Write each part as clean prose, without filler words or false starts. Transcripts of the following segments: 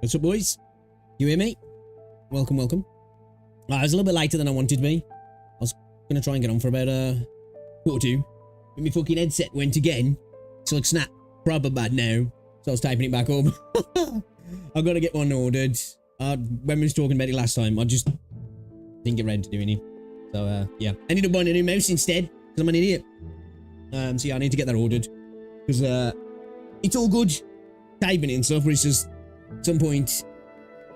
What's up, boys? You hear me? Welcome, welcome. I was a little bit later than I wanted to be. I was going to try and get on for about quarter to. But my fucking headset went again. It's like snap. Proper bad now. So I was typing it back up. I've got to get one ordered. When we was talking about it last time, I just didn't get ready to do any. So, yeah. I ended up buying a new mouse instead. Because I'm an idiot. So yeah, I need to get that ordered. Because it's all good. Typing it and stuff, but it's just... At some point,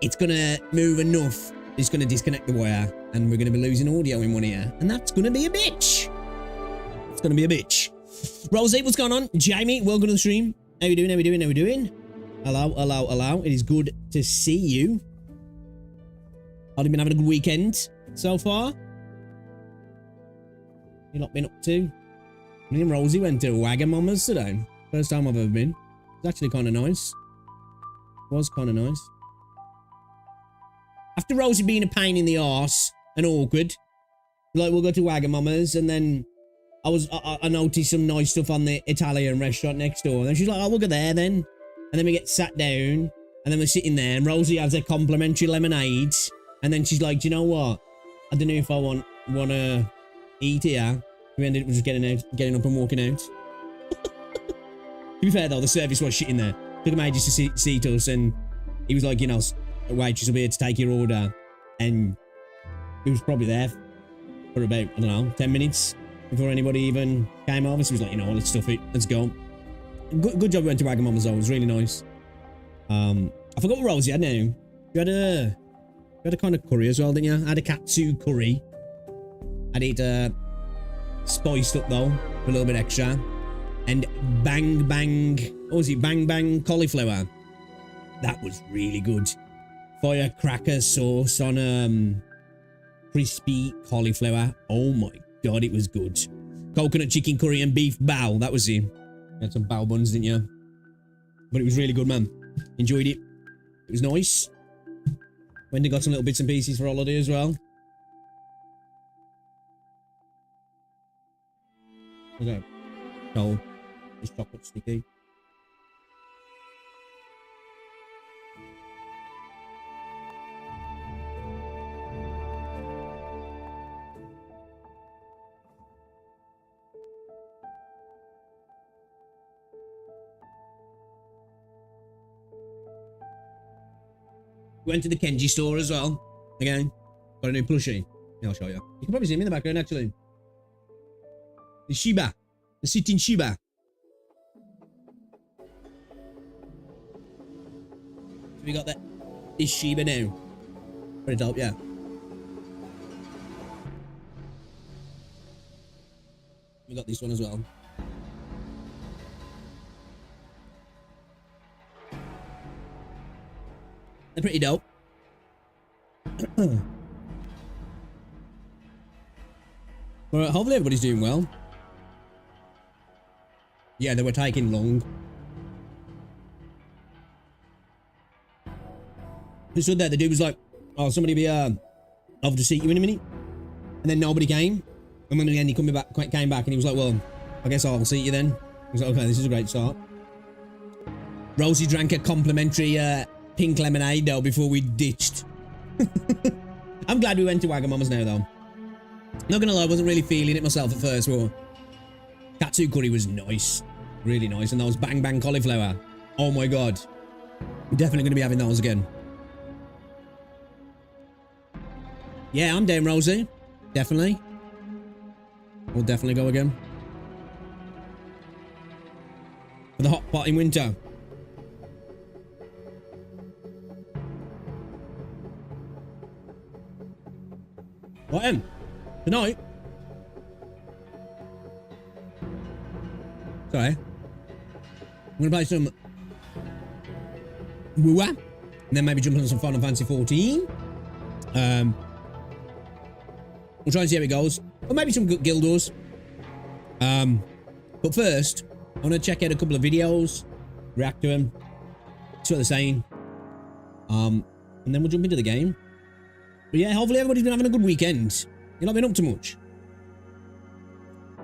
it's going to move enough. It's going to disconnect the wire. And we're going to be losing audio in one ear. And that's going to be a bitch. It's going to be a bitch. Rosie, what's going on? Jamie, welcome to the stream. How we doing? How we doing? How we doing? Hello, hello, hello. It is good to see you. Have you been having a good weekend so far? You not been up to? Me and Rosie went to Wagamama's today. First time I've ever been. It's actually kind of nice. Was kind of nice. After Rosie being a pain in the arse and awkward, like we'll go to Wagamama's, and then I noticed some nice stuff on the Italian restaurant next door. And then she's like, "Oh, we'll go there then." And then we get sat down, and then we're sitting there, and Rosie has a complimentary lemonade, and then she's like, "Do you know what? I don't know if I want to eat here." We ended up just getting up and walking out. To be fair though, the service was shit in there. Took him ages to seat us, and he was like, you know, a waitress will be here to take your order. And he was probably there for about, I don't know, 10 minutes before anybody even came over. So he was like, you know, let's stuff it, let's go. Good job we went to Wagamama's though, it was really nice. I forgot what Rosie had now. You had a kind of curry as well, didn't you? I had a katsu curry. I'd eat spiced up though, with a little bit extra. And bang bang, what was it? Bang bang cauliflower. That was really good. Firecracker sauce on crispy cauliflower. Oh my god, it was good. Coconut chicken curry and beef bao. That was it. You had some bao buns, didn't you? But it was really good, man. Enjoyed it. It was nice. Went and got some little bits and pieces for holiday as well. Okay. So, this chocolate sticky. Went to the Kenji store as well. Again, got a new plushie. Yeah, I'll show you. You can probably see him in the background actually. The Shiba. The sitting Shiba. So we got this Shiba now. Pretty dope, yeah. We got this one as well. They're pretty dope. Well, hopefully everybody's doing well. Yeah, they were taking long. They stood there, the dude was like, "Oh, somebody be over to seat you in a minute." And then nobody came. And then again he came back and he was like, "Well, I guess I'll seat you then." I was like, "Okay, this is a great start." Rosie drank a complimentary pink lemonade though before we ditched. I'm glad we went to Wagamama's now though. Not gonna lie, I wasn't really feeling it myself at first, but katsu curry was nice. Really nice. And those bang bang cauliflower. Oh my god. We're definitely gonna be having those again. Yeah, I'm down, Rosie. Definitely. We'll definitely go again. For the hot pot in winter. What, Em? Tonight? Sorry. I'm gonna play some WuWa, and then maybe jump on some Final Fantasy 14. We'll try and see how it goes. Or maybe some Guild Wars. But first, I want to check out a couple of videos, react to them, see what they're saying. And then we'll jump into the game. But yeah, hopefully everybody's been having a good weekend. You've not been up to much. I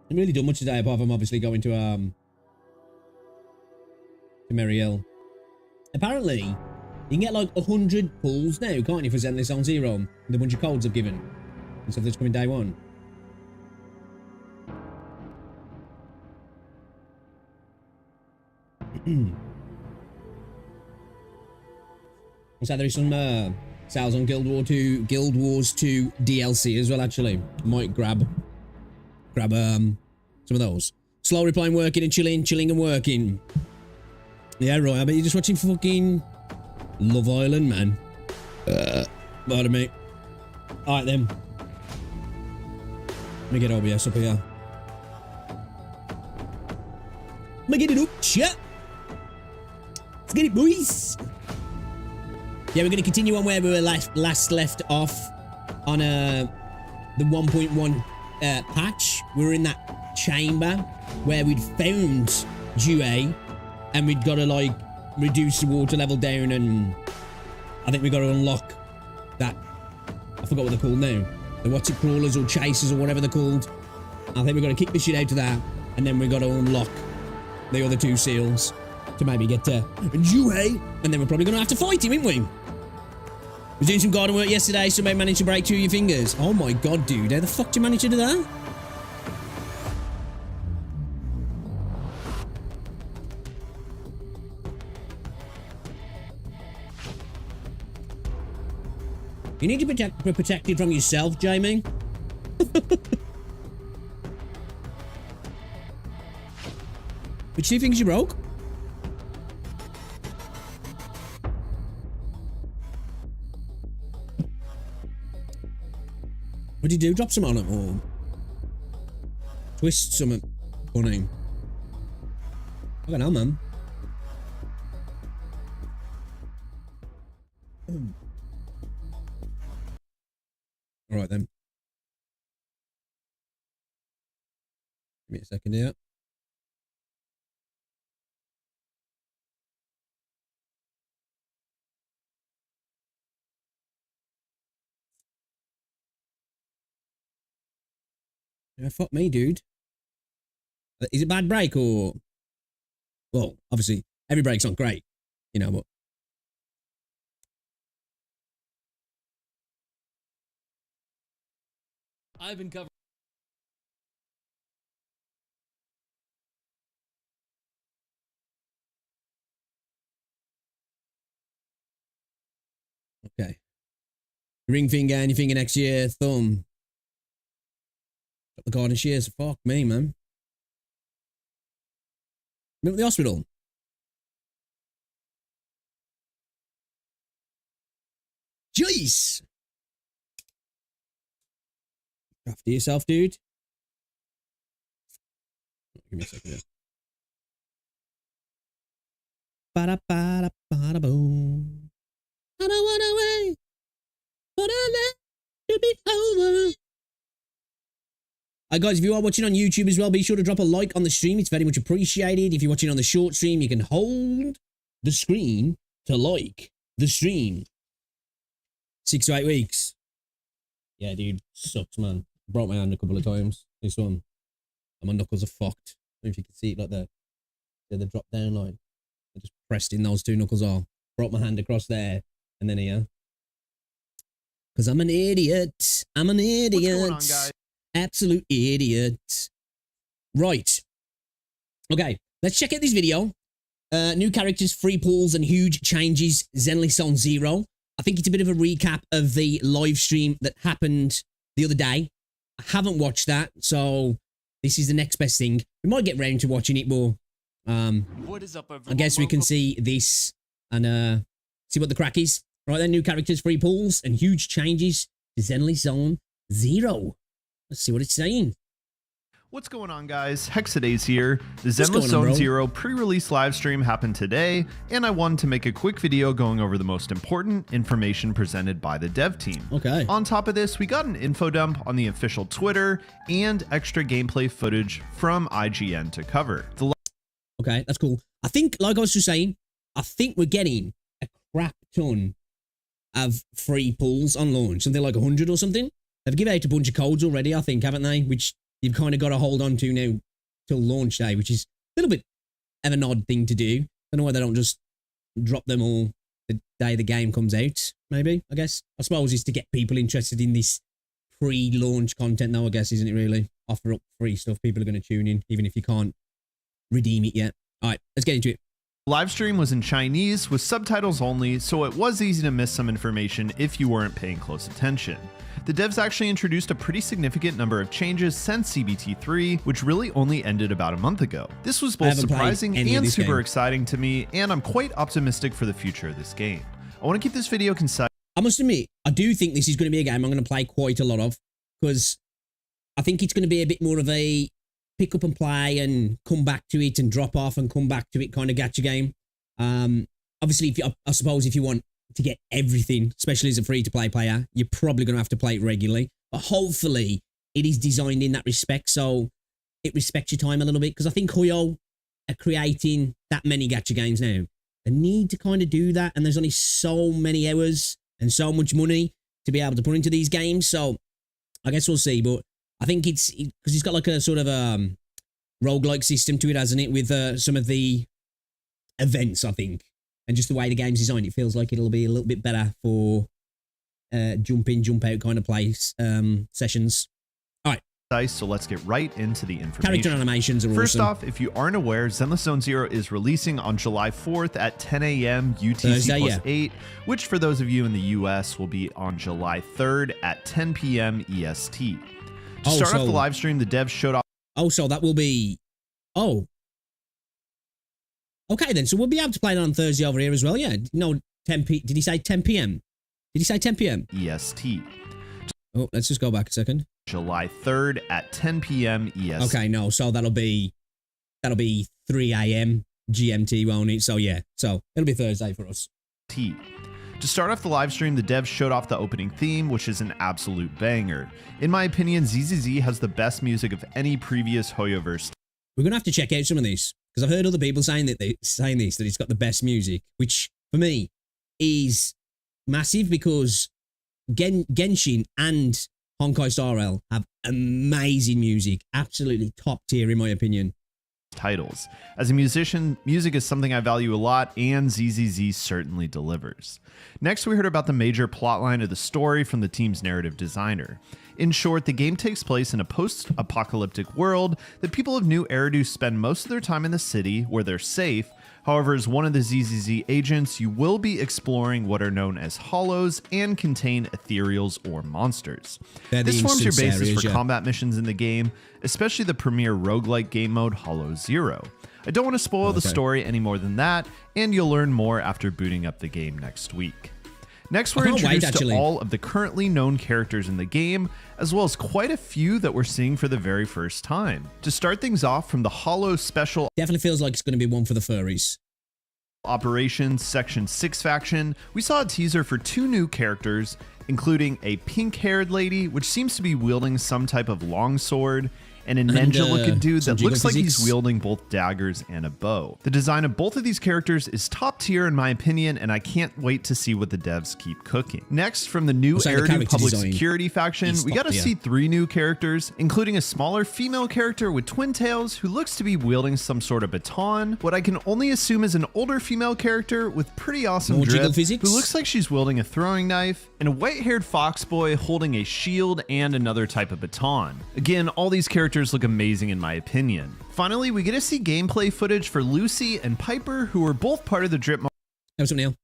haven't really done much today apart from obviously going to Merry Hill. Apparently, you can get like 100 pulls now, can't you, for Zenless on Zero? With a bunch of codes I've given. And stuff that's coming day one. So there is some sales on Guild Wars 2 DLC as well, actually. Might grab some of those. Slow replying, working and chilling and working. Yeah, right. I bet you're just watching fucking Love Island, man. Pardon me. Alright then. Let me get OBS up here. Let me get it up, chat. Let's get it, boys. Yeah, we're going to continue on where we were last left off on the 1.1 patch. We were in that chamber where we'd found WuWa and we'd got to like reduce the water level down, and I think we got to unlock that. I forgot what they're called now. The what's it, crawlers or chasers or whatever they're called. I think we've got to kick the shit out of that, and then we've got to unlock the other two seals to maybe get to WuWa, and then we're probably going to have to fight him, ain't we? I was doing some garden work yesterday, so I managed to break 2 of your fingers. Oh my god, dude. How the fuck did you manage to do that? You need to be protected from yourself, Jamie. Which 2 fingers you broke? What did you do? Drop some on it or twist something funny? I don't know, man. All right then. Give me a second here. Yeah, fuck me, dude. Is it a bad break or... Well, obviously, every break's not great, you know, but... I've been covering... Okay. Ring finger and your finger next year, thumb. Got the garden shears. Fuck me, man. Been at the hospital. Jeez. After yourself, dude. Give me a second here. Ba-da-ba-da-ba-da-boom. I don't wanna wait for the night to be over. Guys, if you are watching on YouTube as well, be sure to drop a like on the stream. It's very much appreciated. If you're watching on the short stream, you can hold the screen to like the stream. 6 to 8 weeks. Yeah, dude. Sucks, man. Broke my hand a couple of times. This one. And my knuckles are fucked. I don't know if you can see it like that. The drop down line. I just pressed in those 2 knuckles off. Broke my hand across there. And then here. Because I'm an idiot. I'm an idiot. What's going on, guys? Absolute idiot. Right. Okay, let's check out this video. New characters, free pulls, and huge changes. Zenless on Zero. I think it's a bit of a recap of the live stream that happened the other day. I haven't watched that, so this is the next best thing. We might get round to watching it, but what is up, everyone? I guess we can see this and see what the crack is. Right then, new characters, free pulls, and huge changes to Zenless on Zero. Let's see what it's saying. What's going on, guys? Hexadays here. The Zenless Zone Zero pre-release live stream happened today, and I wanted to make a quick video going over the most important information presented by the dev team. Okay. On top of this, we got an info dump on the official Twitter and extra gameplay footage from IGN to cover. Okay, that's cool. I think, like I was just saying, I think we're getting a crap ton of free pulls on launch. Something like 100 or something. They've given out a bunch of codes already, I think, haven't they? Which you've kind of got to hold on to now till launch day, which is a little bit of an odd thing to do. I don't know why they don't just drop them all the day the game comes out, maybe, I guess. I suppose it's to get people interested in this pre-launch content though, I guess, isn't it really? Offer up free stuff, people are going to tune in, even if you can't redeem it yet. All right, let's get into it. Live stream was in Chinese with subtitles only, so it was easy to miss some information if you weren't paying close attention. The devs actually introduced a pretty significant number of changes since CBT3, which really only ended about a month ago. This was both surprising and super exciting to me, and I'm quite optimistic for the future of this game. I want to keep this video concise. I must admit, I do think this is going to be a game I'm going to play quite a lot of, because I think it's going to be a bit more of a pick up and play and come back to it and drop off and come back to it kind of gacha game. Obviously, I suppose if you want to get everything, especially as a free-to-play player, you're probably going to have to play it regularly. But hopefully, it is designed in that respect, so it respects your time a little bit. Because I think Hoyo are creating that many gacha games now. They need to kind of do that, and there's only so many hours and so much money to be able to put into these games. So I guess we'll see. But I think because it's got like a sort of roguelike system to it, hasn't it? With some of the events, I think. And just the way the game's designed, it feels like it'll be a little bit better for jump in, jump out kind of play sessions. All right. So let's get right into the information. Character animations are awesome. First off, if you aren't aware, Zenless Zone Zero is releasing on July 4th at 10 a.m. UTC +8, which for those of you in the US will be on July 3rd at 10 p.m. EST. To start off the live stream, the devs showed off. Oh, so that will be. Oh. Okay, then. So we'll be able to play it on Thursday over here as well. Yeah. No, 10 p. Did he say 10 p.m.? Did he say 10 p.m.? EST. Oh, let's just go back a second. July 3rd at 10 p.m. EST. Okay, no. So that'll be 3 a.m. GMT, won't it? So yeah. So it'll be Thursday for us. To start off the live stream, the devs showed off the opening theme, which is an absolute banger. In my opinion, ZZZ has the best music of any previous Hoyoverse. We're gonna have to check out some of these, because I've heard other people saying that it's got the best music, which for me is massive, because Genshin and Honkai Star Rail have amazing music, absolutely top tier in my opinion. Titles. As a musician, music is something I value a lot, and ZZZ certainly delivers. Next, we heard about the major plotline of the story from the team's narrative designer. In short, the game takes place in a post-apocalyptic world that people of New Eridu spend most of their time in the city, where they're safe. However, as one of the ZZZ agents, you will be exploring what are known as hollows and contain ethereals or monsters. This forms your basis for combat missions in the game, especially the premier roguelike game mode Hollow Zero. I don't want to spoil the story any more than that, and you'll learn more after booting up the game next week. Next, we're introduced to all of the currently known characters in the game, as well as quite a few that we're seeing for the very first time. To start things off, from the Hollow Special... Definitely feels like it's going to be one for the furries. Operations Section 6 faction, we saw a teaser for 2 new characters, including a pink-haired lady, which seems to be wielding some type of longsword, and a ninja-looking dude that looks like he's wielding both daggers and a bow. The design of both of these characters is top tier in my opinion, and I can't wait to see what the devs keep cooking. Next, from the new Eridu Public Security faction, we got to see 3 new characters, including a smaller female character with twin tails who looks to be wielding some sort of baton, what I can only assume is an older female character with pretty awesome drip, who looks like she's wielding a throwing knife, and a white-haired fox boy holding a shield and another type of baton. Again, all these characters look amazing in my opinion. Finally, we get to see gameplay footage for Lucy and Piper, who are both part of the drip. What's up, Neil?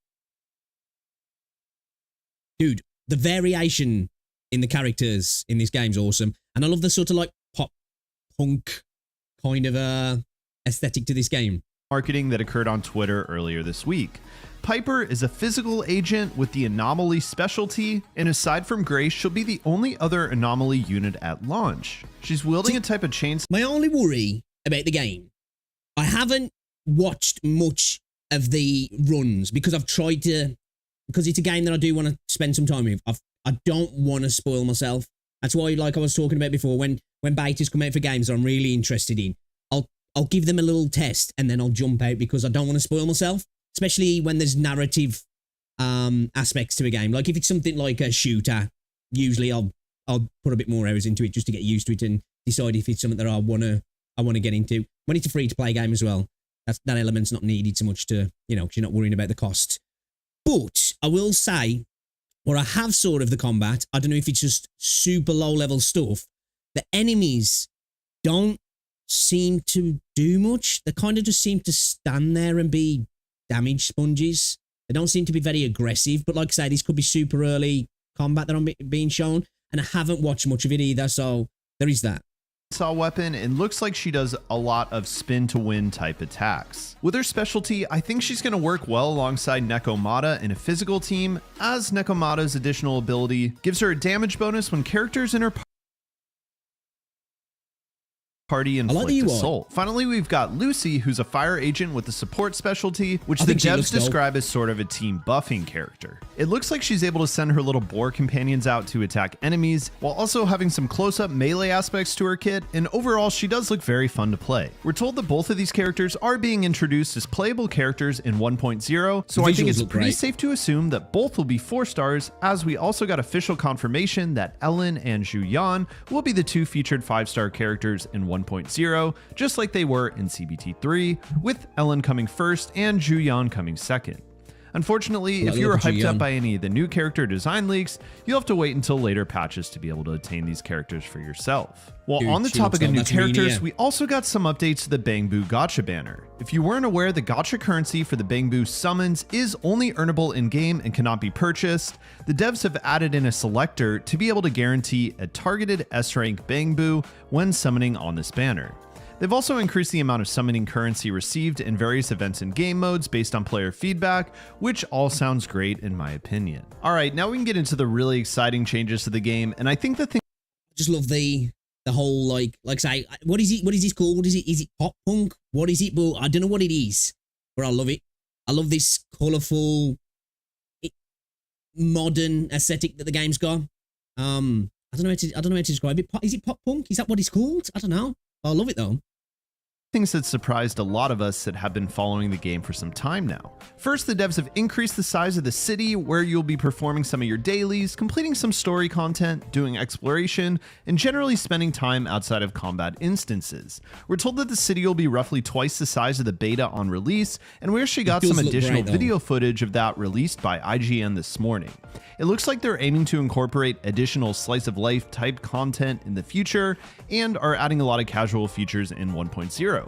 Dude, the variation in the characters in this game's awesome, and I love the sort of like pop punk kind of aesthetic to this game. Marketing that occurred on Twitter earlier this week. Piper is a physical agent with the anomaly specialty, and aside from Grace, she'll be the only other anomaly unit at launch. She's wielding a type of chainsaw. My only worry about the game, I haven't watched much of the runs because I've tried to, because it's a game that I do want to spend some time with. I don't want to spoil myself. That's why, like I was talking about before, when betas come out for games that I'm really interested in, I'll give them a little test and then I'll jump out because I don't want to spoil myself. Especially when there's narrative aspects to a game. Like if it's something like a shooter, usually I'll put a bit more hours into it just to get used to it and decide if it's something that I wanna get into. When it's a free to play game as well, that element's not needed so much to, you know, 'cause you're not worrying about the cost. But I will say, what I have sort of the combat, I don't know if it's just super low level stuff. The enemies don't seem to do much. They kind of just seem to stand there and be damage sponges. They don't seem to be very aggressive, but like I say, this could be super early combat that I'm being shown, and I haven't watched much of it either, so there is that. Saw weapon and looks like she does a lot of spin to win type attacks. With her specialty, I think she's going to work well alongside Nekomata in a physical team, as Nekomata's additional ability gives her a damage bonus when characters in her party inflict assault. Finally, we've got Lucy, who's a fire agent with a support specialty, which the devs describe as sort of a team buffing character. It looks like she's able to send her little boar companions out to attack enemies, while also having some close-up melee aspects to her kit, and overall she does look very fun to play. We're told that both of these characters are being introduced as playable characters in 1.0, so I think it's pretty safe to assume that both will be 4 stars, as we also got official confirmation that Ellen and Zhu Yan will be the 2 featured 5-star characters in 1.0, just like they were in CBT3, with Ellen coming first and Zhu Yan coming second. Unfortunately, if you were hyped up by any of the new character design leaks, you'll have to wait until later patches to be able to attain these characters for yourself. Well, on the topic of new characters, we also got some updates to the Bangbu gacha banner. If you weren't aware, the gacha currency for the Bangbu summons is only earnable in-game and cannot be purchased. The devs have added in a selector to be able to guarantee a targeted S-rank Bangbu when summoning on this banner. They've also increased the amount of summoning currency received in various events and game modes based on player feedback, which all sounds great in my opinion. All right, now we can get into the really exciting changes to the game, and I think the thing I just love the whole like say, what is this called? Is it pop punk? What is it? But I don't know what it is, but I love it. I love this colourful, modern aesthetic that the game's got. I don't know how to describe it. Is it pop punk? Is that what it's called? I don't know. I love it though. Things that surprised a lot of us that have been following the game for some time now. First, the devs have increased the size of the city where you'll be performing some of your dailies, completing some story content, doing exploration, and generally spending time outside of combat instances. We're told that the city will be roughly twice the size of the beta on release, and we actually got some additional video footage of that released by IGN this morning. It looks like they're aiming to incorporate additional slice of life type content in the future and are adding a lot of casual features in 1.0.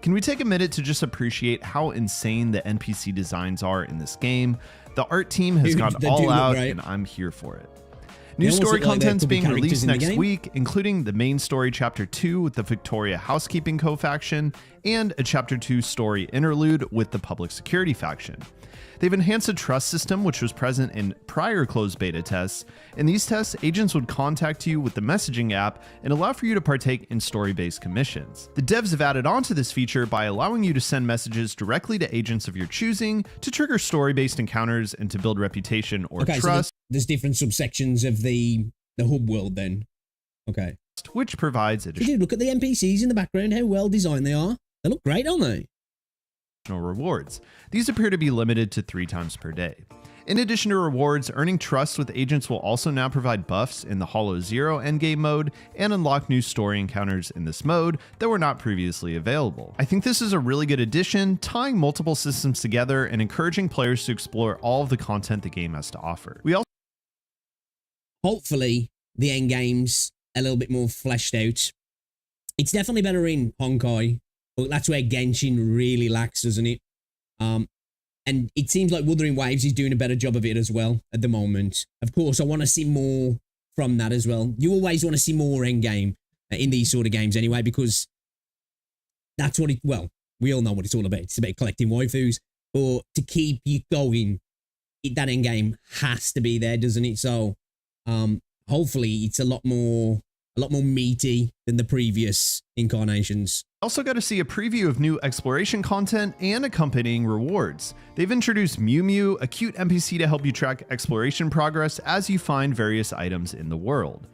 Can we take a minute to just appreciate how insane the NPC designs are in this game? The art team has gone all out and I'm here for it. New story content's being released next week, including the main story chapter 2 with the Victoria housekeeping co-faction and a chapter 2 story interlude with the public security faction. They've enhanced the trust system, which was present in prior closed beta tests. In these tests, agents would contact you with the messaging app and allow for you to partake in story-based commissions. The devs have added on to this feature by allowing you to send messages directly to agents of your choosing to trigger story-based encounters and to build reputation or trust. So there's different subsections of the hub world then. Okay. Which provides additional. Look at the NPCs in the background, how well designed they are. They look great, don't they? Rewards. These appear to be limited to 3 times per day. In addition to rewards, earning trust with agents will also now provide buffs in the Hollow Zero endgame mode and unlock new story encounters in this mode that were not previously available. I think this is a really good addition, tying multiple systems together and encouraging players to explore all of the content the game has to offer. We also hopefully the endgame's a little bit more fleshed out. It's definitely better in Honkai. But that's where Genshin really lacks, doesn't it? And it seems like Wuthering Waves is doing a better job of it as well at the moment. Of course, I want to see more from that as well. You always want to see more endgame in these sort of games anyway, because that's what well, we all know what it's all about. It's about collecting waifus. But to keep you going, that endgame has to be there, doesn't it? So hopefully it's a lot more meaty than the previous incarnations. Also got to see a preview of new exploration content and accompanying rewards. They've introduced Mew Mew, a cute NPC to help you track exploration progress as you find various items in the world.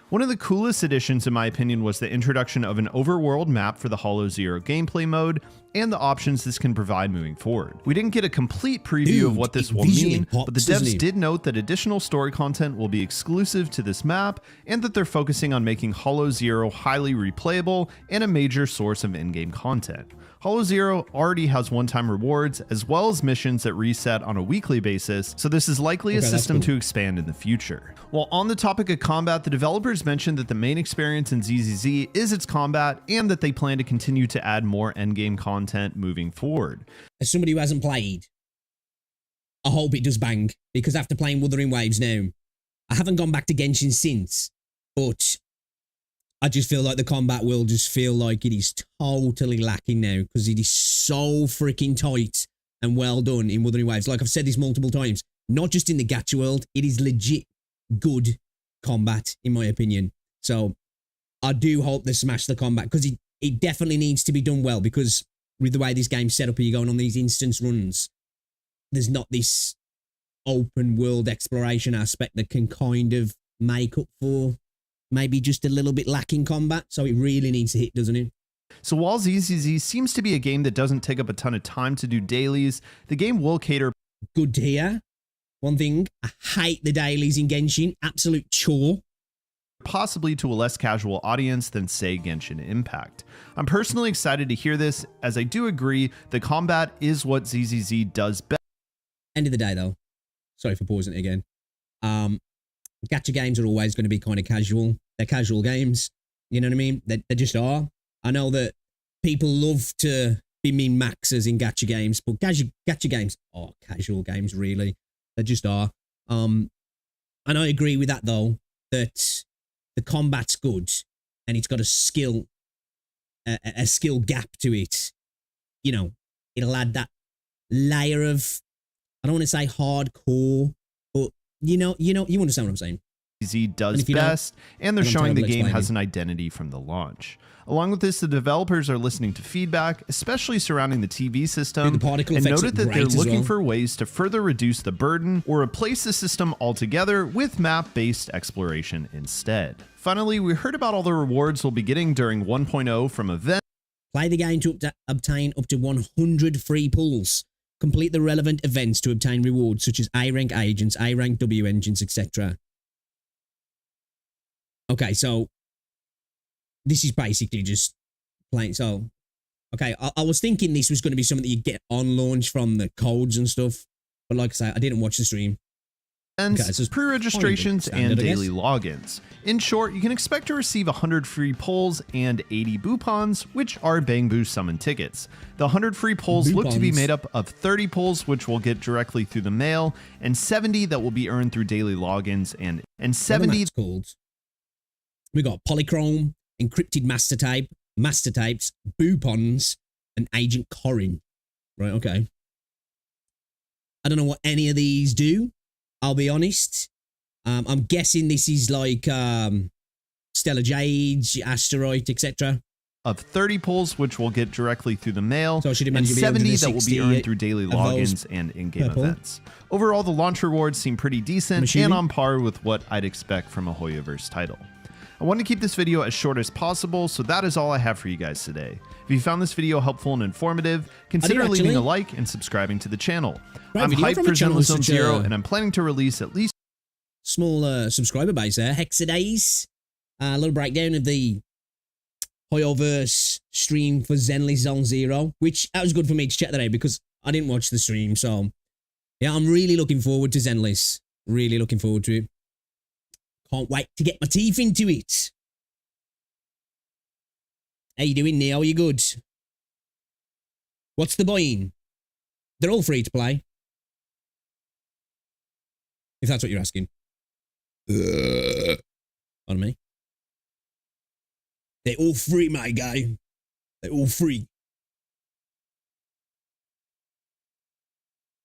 One of the coolest additions in my opinion was the introduction of an overworld map for the Hollow Zero gameplay mode, and the options this can provide moving forward. We didn't get a complete preview of what this will mean, but the devs did note that additional story content will be exclusive to this map, and that they're focusing on making Hollow Zero highly replayable and a major source of in-game content. Hollow Zero already has one-time rewards as well as missions that reset on a weekly basis, so this is likely a system to expand in the future. While on the topic of combat, the developers mentioned that the main experience in ZZZ is its combat, and that they plan to continue to add more endgame content moving forward. As somebody who hasn't played, I hope it does bang, because after playing Wuthering Waves now, I haven't gone back to Genshin since, but I just feel like the combat will just feel like it is totally lacking now, because it is so freaking tight and well done in Wuthering Waves. Like I've said this multiple times, not just in the gacha world, it is legit good combat, in my opinion. So I do hope they smash the combat, because it definitely needs to be done well, because with the way this game's set up, you're going on these instance runs, there's not this open world exploration aspect that can kind of make up for maybe just a little bit lacking combat. So it really needs to hit, doesn't it? So while ZZZ seems to be a game that doesn't take up a ton of time to do dailies, the game will cater. Good to hear. One thing, I hate the dailies in Genshin. Absolute chore. Possibly to a less casual audience than, say, Genshin Impact. I'm personally excited to hear this, as I do agree the combat is what ZZZ does best. End of the day, though. Sorry for pausing it again. Gacha games are always going to be kind of casual. They're casual games. You know what I mean? They just are. I know that people love to be min-maxers in gacha games, but gacha games are casual games, really. They just are. And I agree with that, though, that the combat's good and it's got a skill gap to it. You know, it'll add that layer of, I don't want to say hardcore, but you understand what I'm saying. ZZZ does best, and they're showing the game has an identity from the launch. Along with this, the developers are listening to feedback, especially surrounding the TV system, and noted that they're looking for ways to further reduce the burden or replace the system altogether with map-based exploration instead. Finally, we heard about all the rewards we'll be getting during 1.0 from events. Play the game to obtain up to 100 free pulls. Complete the relevant events to obtain rewards such as A-rank agents, A-rank W engines, etc. Okay, so this is basically just playing. So, okay, I was thinking this was going to be something that you get on launch from the codes and stuff. But like I say, I didn't watch the stream. Okay, pre-registrations and daily logins. In short, you can expect to receive 100 free pulls and 80 Boopons, which are Bangbu summon tickets. The 100 free pulls look to be made up of 30 pulls, which will get directly through the mail, and 70 that will be earned through daily logins, and 70 called. We got Polychrome, encrypted master tapes, Boopons, and Agent Corin. Right, okay. I don't know what any of these do. I'll be honest. I'm guessing this is like Stellar Jades, Asteroid, etc. Of 30 pulls, which will get directly through the mail, so and 70 that will be earned through daily logins and in-game events. Overall, the launch rewards seem pretty decent and on par with what I'd expect from a Hoyoverse title. I want to keep this video as short as possible, so that is all I have for you guys today. If you found this video helpful and informative, consider leaving a like and subscribing to the channel. I'm hyped for Zenless Zone Zero, and I'm planning to release at least small subscriber base there. Hexadays, a little breakdown of the Hoyoverse stream for Zenless Zone Zero, which that was good for me to check that out because I didn't watch the stream. So yeah, I'm really looking forward to Zenless. Really looking forward to it. Can't wait to get my teeth into it. How you doing, Neo? You good? What's the buying? They're all free to play. If that's what you're asking. Pardon me. They're all free, my guy. They're all free.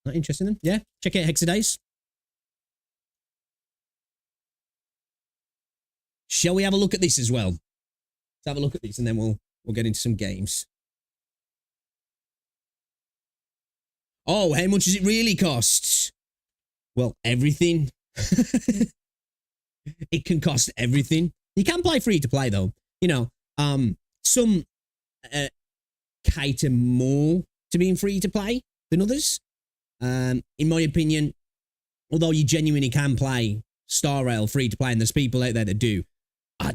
Not interested in them? Yeah, check out Hexadays. Shall we have a look at this as well? Let's have a look at this and then we'll get into some games. Oh, how much does it really cost? Well, everything. It can cost everything. You can play free to play though. You know, some cater more to being free to play than others. In my opinion, although you genuinely can play Star Rail free to play, and there's people out there that do, I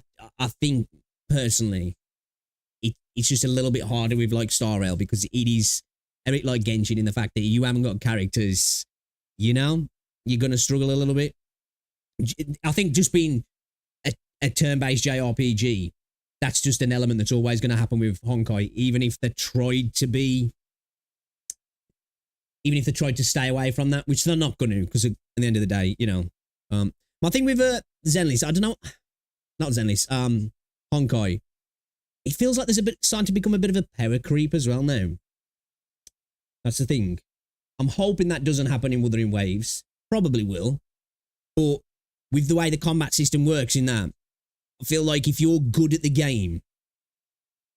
think personally, it's just a little bit harder with like Star Rail because it is a bit like Genshin in the fact that you haven't got characters, you know, you're going to struggle a little bit. I think just being a turn-based JRPG, that's just an element that's always going to happen with Honkai, even if they tried to stay away from that, which they're not going to, because at the end of the day, you know, my thing with Zenless, I don't know, not Zenless, Honkai, it feels like there's a bit starting to become a bit of a power creep as well now. That's the thing. I'm hoping that doesn't happen in Wuthering Waves. Probably will. But with the way the combat system works in that, I feel like if you're good at the game,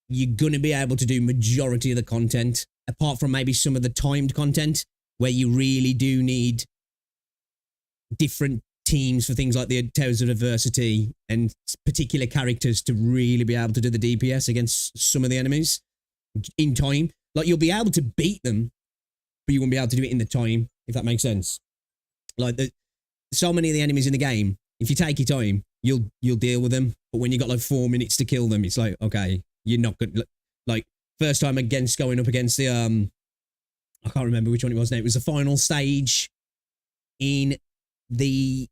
you're going to be able to do majority of the content, apart from maybe some of the timed content where you really do need different teams for things like the Towers of Adversity and particular characters to really be able to do the DPS against some of the enemies in time. Like, you'll be able to beat them, but you won't be able to do it in the time, if that makes sense. Like, so many of the enemies in the game, if you take your time, you'll deal with them. But when you got like 4 minutes to kill them, it's like, okay, you're not good. Like, first time going up against the I can't remember which one it was now. It was the final stage in the,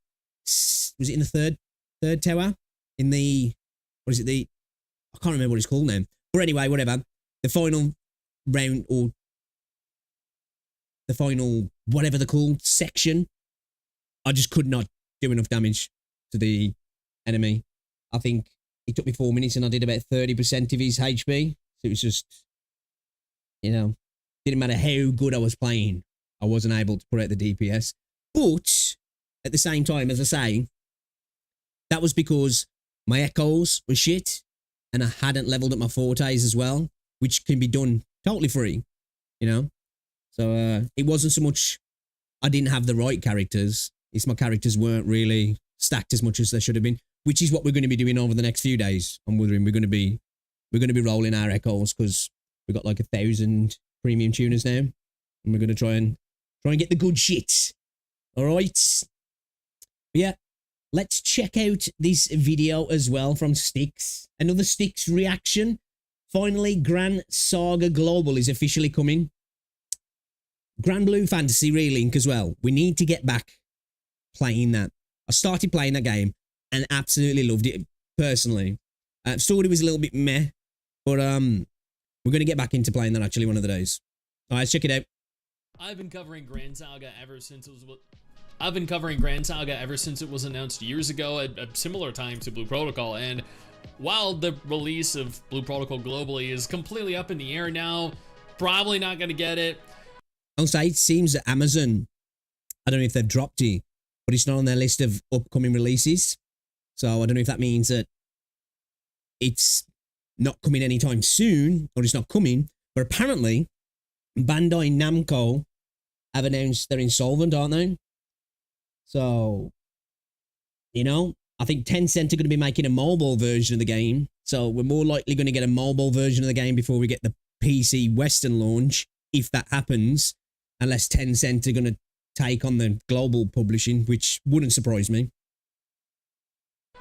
was it in the third tower? In the, what is it, I can't remember what it's called now. But anyway, whatever. The final round, or the final, whatever they're called, section, I just could not do enough damage to the enemy. I think it took me 4 minutes and I did about 30% of his HP. So it was just, you know, didn't matter how good I was playing, I wasn't able to put out the DPS. But at the same time, as I say, that was because my echoes were shit and I hadn't leveled up my fortes as well, which can be done totally free, you know? So it wasn't so much I didn't have the right characters, it's my characters weren't really stacked as much as they should have been, which is what we're going to be doing over the next few days. I'm wondering, we're going to be rolling our echoes because we've got like 1,000 premium tuners now, and we're going to try and get the good shit. All right. But yeah, let's check out this video as well from Styx. Another Styx reaction. Finally, Grand Saga Global is officially coming. Grand Blue Fantasy Relink as well. We need to get back playing that. I started playing that game and absolutely loved it personally. Thought it was a little bit meh, but we're going to get back into playing that actually one of the days. All right, let's check it out. I've been covering Grand Saga ever since it was announced years ago at a similar time to Blue Protocol, and while the release of Blue Protocol globally is completely up in the air now, probably not going to get it. I'll say it seems that Amazon, I don't know if they've dropped it, but it's not on their list of upcoming releases. So I don't know if that means that it's not coming anytime soon or it's not coming, but apparently Bandai Namco have announced they're insolvent, aren't they? So, you know, I think Tencent are going to be making a mobile version of the game. So we're more likely going to get a mobile version of the game before we get the PC Western launch, if that happens, unless Tencent are going to take on the global publishing, which wouldn't surprise me.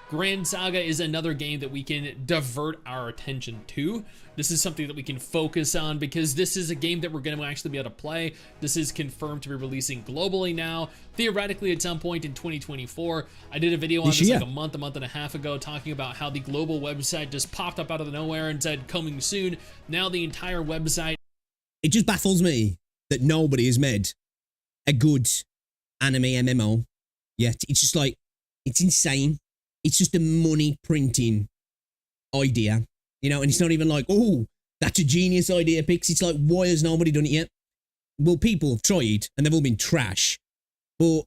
Grand Saga is another game that we can divert our attention to. This is something that we can focus on because this is a game that we're going to actually be able to play. This is confirmed to be releasing globally now, theoretically at some point in 2024. I did a video on this like a month and a half ago talking about how the global website just popped up out of nowhere and said coming soon. Now the entire website. It just baffles me that nobody has made a good anime MMO yet. It's just like, it's insane. It's just a money printing idea, you know, and it's not even like, oh, that's a genius idea, Pix. It's like, why has nobody done it yet? Well, people have tried and they've all been trash, but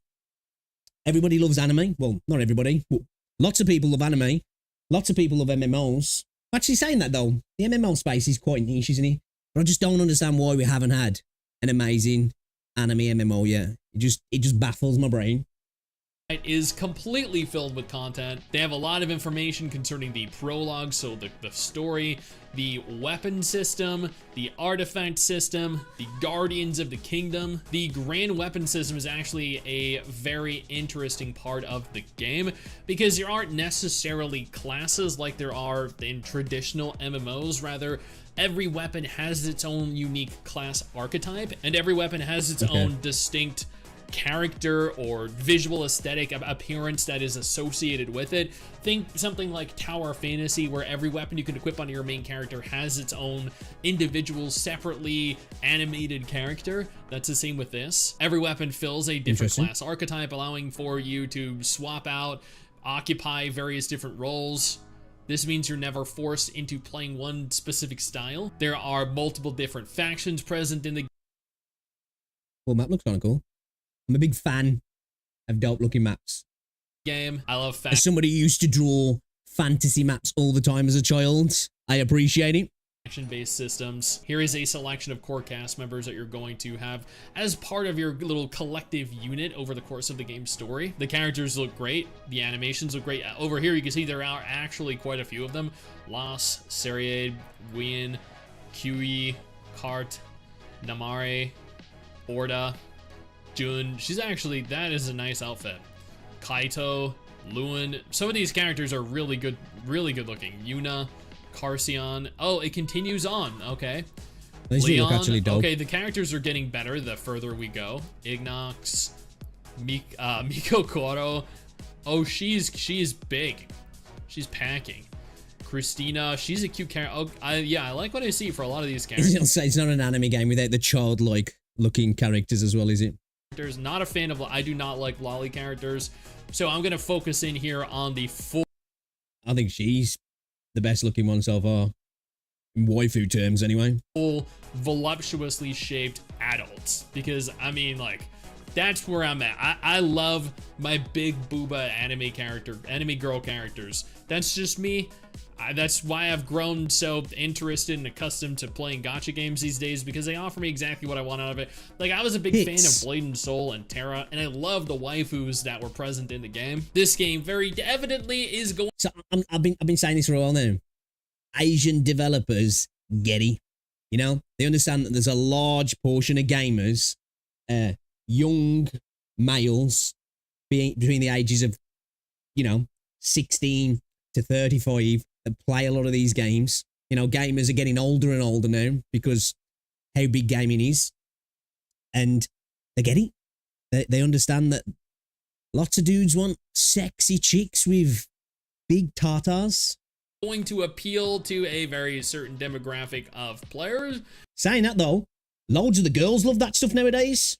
everybody loves anime. Well, not everybody, but lots of people love anime. Lots of people love MMOs. Actually saying that though, the MMO space is quite niche, isn't it? But I just don't understand why we haven't had an amazing anime MMO yet. It just baffles my brain. It is completely filled with content. They have a lot of information concerning the prologue, so the story, the weapon system, the artifact system, the Guardians of the Kingdom. The grand weapon system is actually a very interesting part of the game because there aren't necessarily classes like there are in traditional MMOs. Rather, every weapon has its own unique class archetype, and every weapon has its own distinct character or visual aesthetic appearance that is associated with it. Think something like Tower Fantasy, where every weapon you can equip on your main character has its own individual, separately animated character. That's the same with this. Every weapon fills a different class archetype, allowing for you to swap out, occupy various different roles. This means you're never forced into playing one specific style. There are multiple different factions present in the Well, map looks kind of cool. I'm a big fan of dope-looking maps. game. I love As somebody who used to draw fantasy maps all the time as a child, I appreciate it. faction-based systems. Here is a selection of core cast members that you're going to have as part of your little collective unit over the course of the game's story. The characters look great. The animations look great. Over here, you can see there are actually quite a few of them. Las, Seriade, Wien, Kui, Kart, Namare, Orda, Jun. She's actually, that is a nice outfit. Kaito, Luan. Some of these characters are really good looking. Yuna, Carcion. Oh, it continues on. Okay. These look actually dope. Okay, the characters are getting better the further we go. Ignox, Miko Koro. Oh, she's big. She's packing. Christina, she's a cute character. Oh, yeah, I like what I see for a lot of these characters. It's not an anime game without the childlike looking characters as well, is it? Not a fan of, I do not like lolly characters, so I'm gonna focus in here on the four. I think she's the best looking one so far, in waifu terms anyway. Full, voluptuously shaped adults, because I mean, like, that's where I'm at. I love my big booba anime girl characters. That's just me. That's why I've grown so interested and accustomed to playing gacha games these days, because they offer me exactly what I want out of it. Like, I was a big fan of Blade and Soul and Terra, and I love the waifus that were present in the game. This game very evidently is going. So I've been saying this for a while now. Asian developers get it. You know, they understand that there's a large portion of gamers, young males between the ages of, 16 to 35 that play a lot of these games. You know, gamers are getting older and older now because how big gaming is. And they get it. They understand that lots of dudes want sexy chicks with big tartars. Going to appeal to a very certain demographic of players. Saying that though, loads of the girls love that stuff nowadays.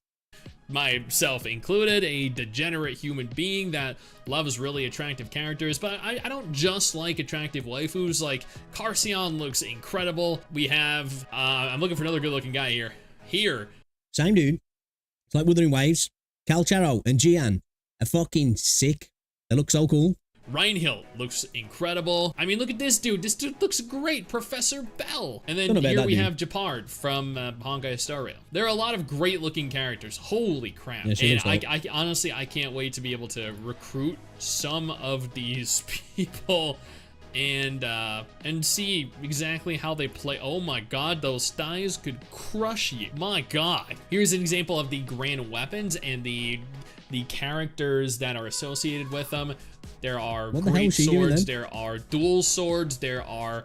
Myself included, a degenerate human being that loves really attractive characters, but I don't just like attractive waifus. Like, Carcion looks incredible. We have, I'm looking for another good looking guy here. Same dude. It's like Wuthering Waves. Calcharo and Jian are fucking sick. They look so cool. Reinhild looks incredible. I mean, look at this dude. This dude looks great. Professor Bell. And then here we have Japard from Honkai Star Rail. There are a lot of great looking characters. Holy crap. Yeah, and I honestly, I can't wait to be able to recruit some of these people and see exactly how they play. Oh my god, those thighs could crush you. My god. Here's an example of the grand weapons and the characters that are associated with them. There are great swords, there are dual swords, there are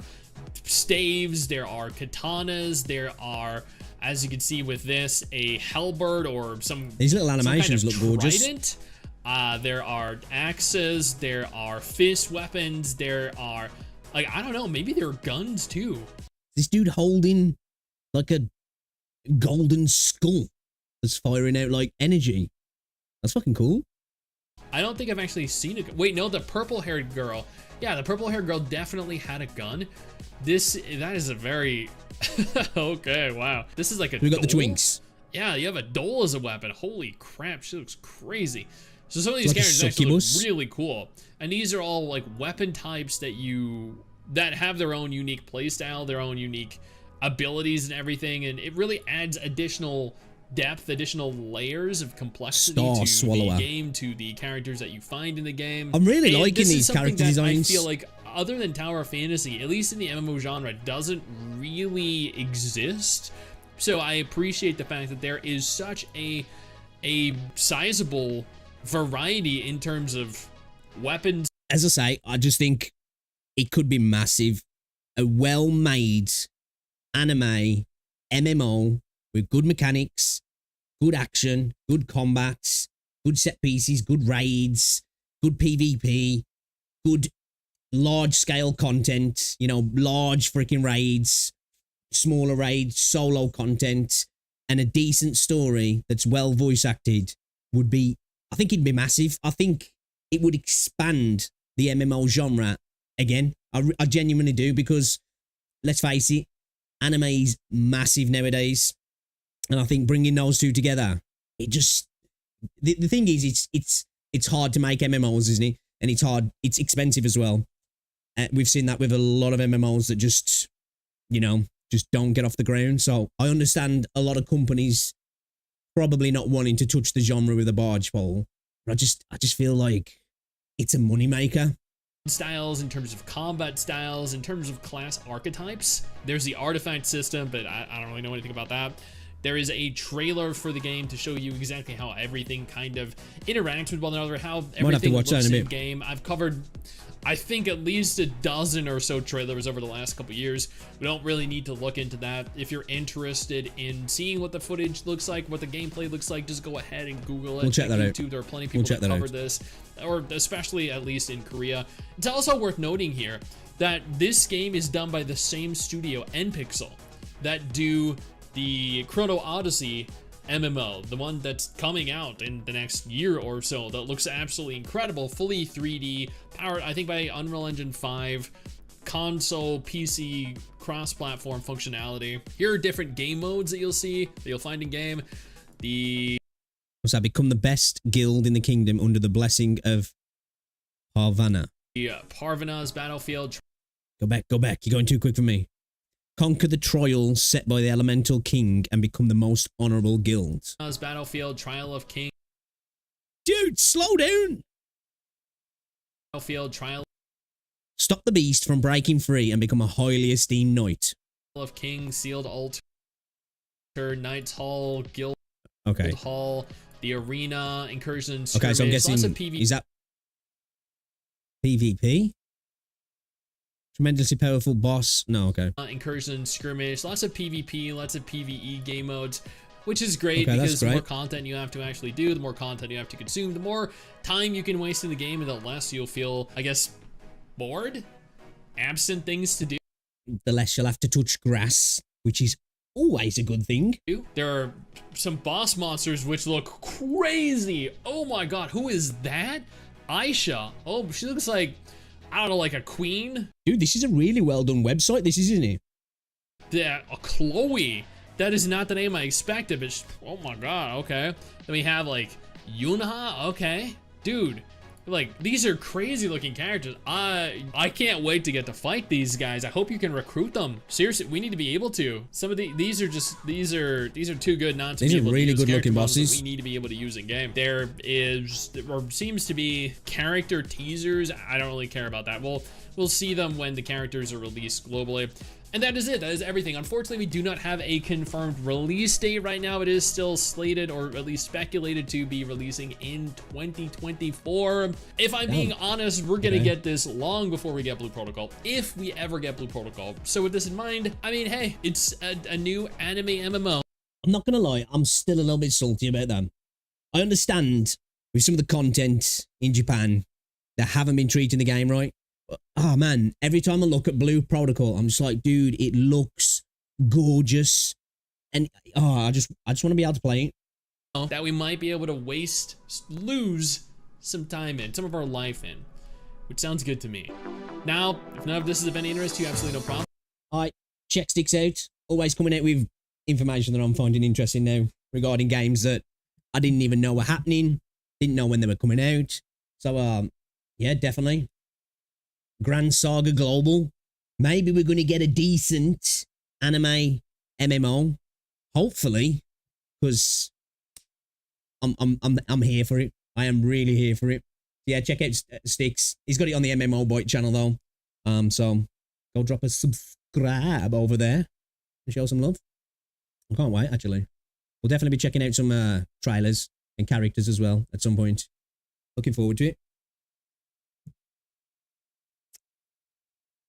staves, there are katanas, there are, as you can see with this, a halberd or these little animations look gorgeous. Trident. There are axes, there are fist weapons, there are, like, I don't know, maybe there are guns too. This dude holding like a golden skull that's firing out like energy. That's fucking cool. I don't think I've actually seen it. Wait, no, the purple-haired girl. Yeah, the purple-haired girl definitely had a gun. That is a very... okay, wow. This is like a We got the twinks. Yeah, you have a dole as a weapon. Holy crap, she looks crazy. So some of these characters actually look really cool. And these are all like weapon types that have their own unique playstyle, their own unique abilities and everything. And it really adds additional depth, additional layers of complexity Star to Swallower. the game, to the characters that you find in the game. I'm really And liking this is these something character that designs. I feel like, other than Tower of Fantasy, at least in the MMO genre, doesn't really exist. So I appreciate the fact that there is such a sizable variety in terms of weapons. As I say, I just think it could be massive. A well-made anime MMO with good mechanics, good action, good combats, good set pieces, good raids, good PvP, good large-scale content, you know, large freaking raids, smaller raids, solo content, and a decent story that's well voice acted would be, I think it'd be massive. I think it would expand the MMO genre again. I genuinely do, because let's face it, anime is massive nowadays. And I think bringing those two together, it just, the thing is, it's hard to make MMOs, isn't it? And it's expensive as well. We've seen that with a lot of MMOs that just, you know, just don't get off the ground. So I understand a lot of companies probably not wanting to touch the genre with a barge pole. But I just feel like it's a moneymaker. Styles, in terms of combat styles, in terms of class archetypes. There's the artifact system, but I don't really know anything about that. There is a trailer for the game to show you exactly how everything kind of interacts with one another, how everything looks in game. I've covered, I think, at least a dozen or so trailers over the last couple years. We don't really need to look into that. If you're interested in seeing what the footage looks like, what the gameplay looks like, just go ahead and Google it. We'll check that YouTube. out. There are plenty of people that cover this, or especially at least in Korea. It's also worth noting here that this game is done by the same studio, NPixel, that do the Chrono Odyssey MMO, the one that's coming out in the next year or so, that looks absolutely incredible, fully 3D, powered, I think, by Unreal Engine 5, console, PC, cross-platform functionality. Here are different game modes that you'll see, that you'll find in game. What's that? Become the best guild in the kingdom under the blessing of Parvana. Parvana's Battlefield. Go back. You're going too quick for me. Conquer the trials set by the Elemental King and become the most honorable guild. Battlefield, Trial of King. Dude, slow down. Battlefield, Trial. Stop the beast from breaking free and become a highly esteemed knight. Of King, Sealed Altar, Knight's Hall, Guild Hall, the Arena, Incursion, Skirmish. Okay, so I'm guessing, is that PvP? Tremendously powerful boss. No, okay. Incursion, Skirmish, lots of PvP, lots of PvE game modes, which is great because the more content you have to actually do, the more content you have to consume, the more time you can waste in the game, and the less you'll feel, I guess, bored, absent things to do. The less you'll have to touch grass, which is always a good thing. There are some boss monsters which look crazy. Oh my god, who is that? Aisha. Oh, she looks like, I don't know, like a queen. Dude, this is a really well done website, this isn't it? Yeah, Chloe. That is not the name I expected, but oh my god, okay. Then we have like Yunha, okay. Dude, like, these are crazy looking characters. I can't wait to get to fight these guys. I hope you can recruit them. Seriously, we need to be able to. Some of these are too good not to be able to use. These are really good looking bosses. We need to be able to use in game. There seems to be character teasers. I don't really care about that. We'll see them when the characters are released globally. And that is it. That is everything. Unfortunately, we do not have a confirmed release date right now. It is still slated, or at least speculated, to be releasing in 2024. If I'm being honest, we're going to get this long before we get Blue Protocol, if we ever get Blue Protocol. So with this in mind, I mean, hey, it's a new anime MMO. I'm not going to lie, I'm still a little bit salty about that. I understand with some of the content in Japan that haven't been treating the game right. Oh man, every time I look at Blue Protocol, I'm just like, dude, it looks gorgeous. And I just want to be able to play it. That we might be able to lose some time in, some of our life in, which sounds good to me. Now, if none of this is of any interest to you, absolutely no problem. Alright, check sticks out. Always coming out with information that I'm finding interesting now regarding games that I didn't even know were happening, didn't know when they were coming out. So, yeah, definitely. Grand Saga Global. Maybe we're going to get a decent anime MMO. Hopefully. because I'm here for it. I am really here for it. Yeah, check out Sticks. He's got it on the MMO Boy channel though. So go drop a subscribe over there and show some love. I can't wait, actually. We'll definitely be checking out some trailers and characters as well at some point. Looking forward to it.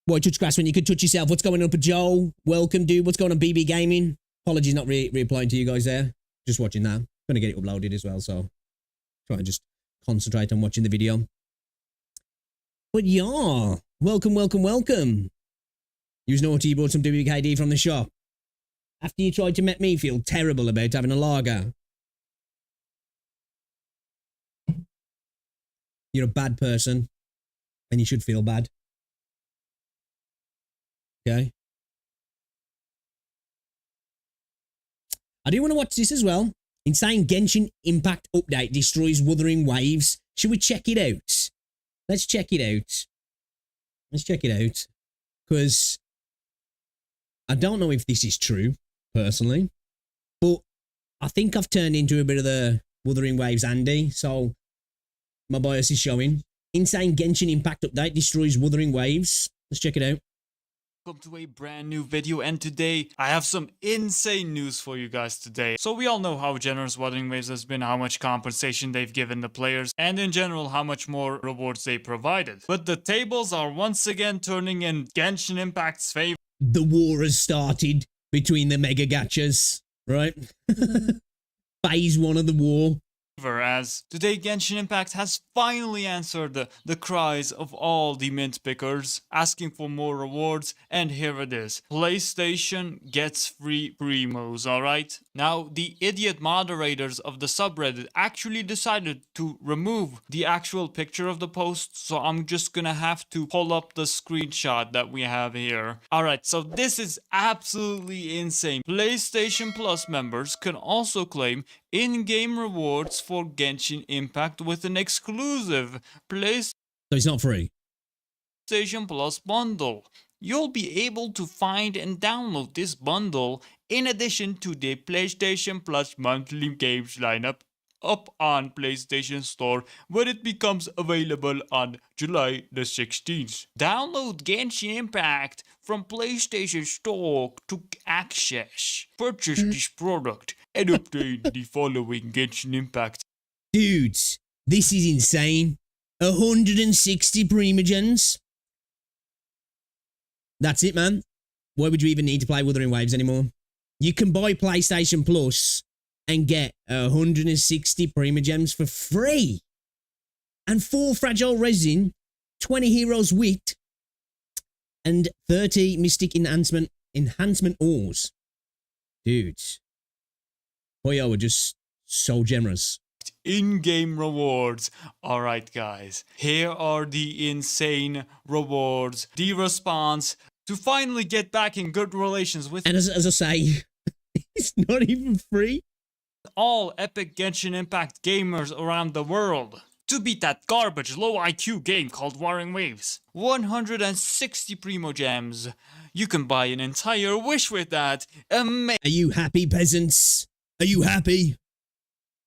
Boy, touch grass when you could touch yourself. What's going on, Joe? Welcome, dude. What's going on, BB Gaming? Apologies not replying to you guys there. Just watching that. Going to get it uploaded as well, so try and just concentrate on watching the video. But yeah, welcome. You was naughty, you bought some WKD from the shop. After you tried to make me feel terrible about having a lager. You're a bad person, and you should feel bad. Okay. I do want to watch this as well. Insane Genshin Impact update destroys Wuthering Waves. Should we check it out? Let's check it out. Because I don't know if this is true, personally. But I think I've turned into a bit of the Wuthering Waves Andy. So my bias is showing. Insane Genshin Impact update destroys Wuthering Waves. Let's check it out. Welcome to a brand new video, and today I have some insane news for you guys today. So we all know how generous Wuthering Waves has been, how much compensation they've given the players, and in general how much more rewards they provided. But the tables are once again turning in Genshin Impact's favor. The war has started between the mega gachas, right? Phase 1 of the war. As today Genshin Impact has finally answered the cries of all the mint pickers, asking for more rewards, and here it is. PlayStation gets free primos, alright? Now, the idiot moderators of the subreddit actually decided to remove the actual picture of the post, so I'm just gonna have to pull up the screenshot that we have here. Alright, so this is absolutely insane. PlayStation Plus members can also claim in-game rewards for Genshin Impact with an exclusive PlayStation So it's not free. Plus bundle. You'll be able to find and download this bundle in addition to the PlayStation Plus monthly games lineup up on PlayStation Store when it becomes available on July the 16th. Download Genshin Impact from PlayStation Store to access. Purchase this product and obtain the following Genshin Impact. Dudes, this is insane. 160 primogens. That's it, man. Why would you even need to play Wuthering Waves anymore? You can buy PlayStation Plus and get 160 primogems for free. And 4 fragile resin, 20 heroes wit, and 30 mystic enhancement ores. Dudes. Boy, we're just so generous. In-game rewards. Alright guys, here are the insane rewards. The response to finally get back in good relations with, and as I say, it's not even free. All epic Genshin Impact gamers around the world. To beat that garbage low IQ game called Wuthering Waves. 160 primogems. You can buy an entire wish with that. Are you happy, peasants? Are you happy?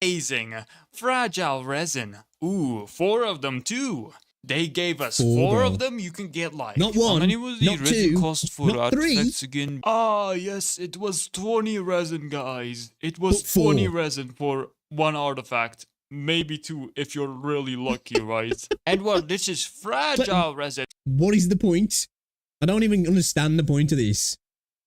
Amazing. Fragile resin. Ooh, 4 of them too. They gave us 4 of them. You can get like, not 1, how many was the not resin 2, cost for not 3. artifacts again? Ah, yes, it was 20 resin, guys. It was But 4. 20 resin for 1 artifact. Maybe 2 if you're really lucky, right? And well, this is fragile resin. What is the point? I don't even understand the point of this.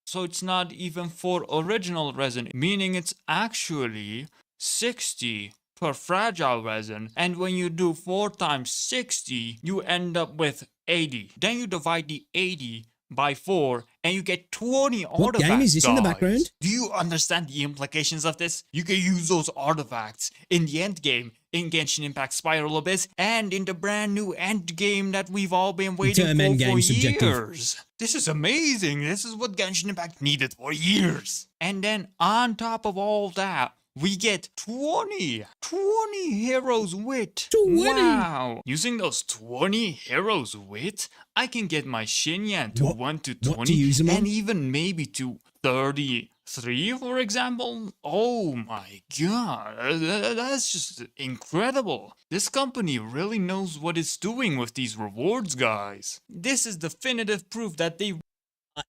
So it's not even for original resin, meaning it's actually 60 per fragile resin, and when you do 4 times 60 you end up with 80. Then you divide the 80 by 4 and you get 20 artifacts. What game is this in the background? Do you understand the implications of this? You can use those artifacts in the end game in Genshin Impact Spiral Abyss and in the brand new end game that we've all been waiting for years. This is amazing. This is what Genshin Impact needed for years. And then on top of all that, we get 20 20 heroes wit. 20? Wow. Using those 20 heroes wit, I can get my Xinyan to 1 to 20 what to use them on? and even maybe to 33, for example. Oh my god, that's just incredible. This company really knows what it's doing with these rewards, guys. This is definitive proof that they...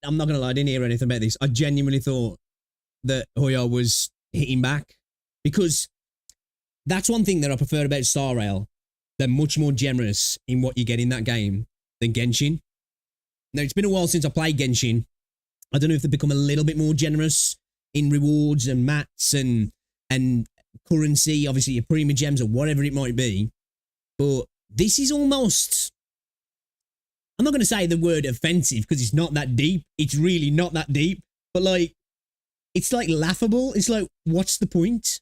I'm not gonna lie, I didn't hear anything about this. I genuinely thought that WuWa was hitting back, because that's one thing that I prefer about Star Rail. They're much more generous in what you get in that game than Genshin. Now, it's been a while since I played Genshin. I don't know if they've become a little bit more generous in rewards and mats and currency, obviously your Prima Gems or whatever it might be. But this is almost... I'm not going to say the word offensive because it's not that deep. It's really not that deep. But like, it's like laughable. It's like, what's the point?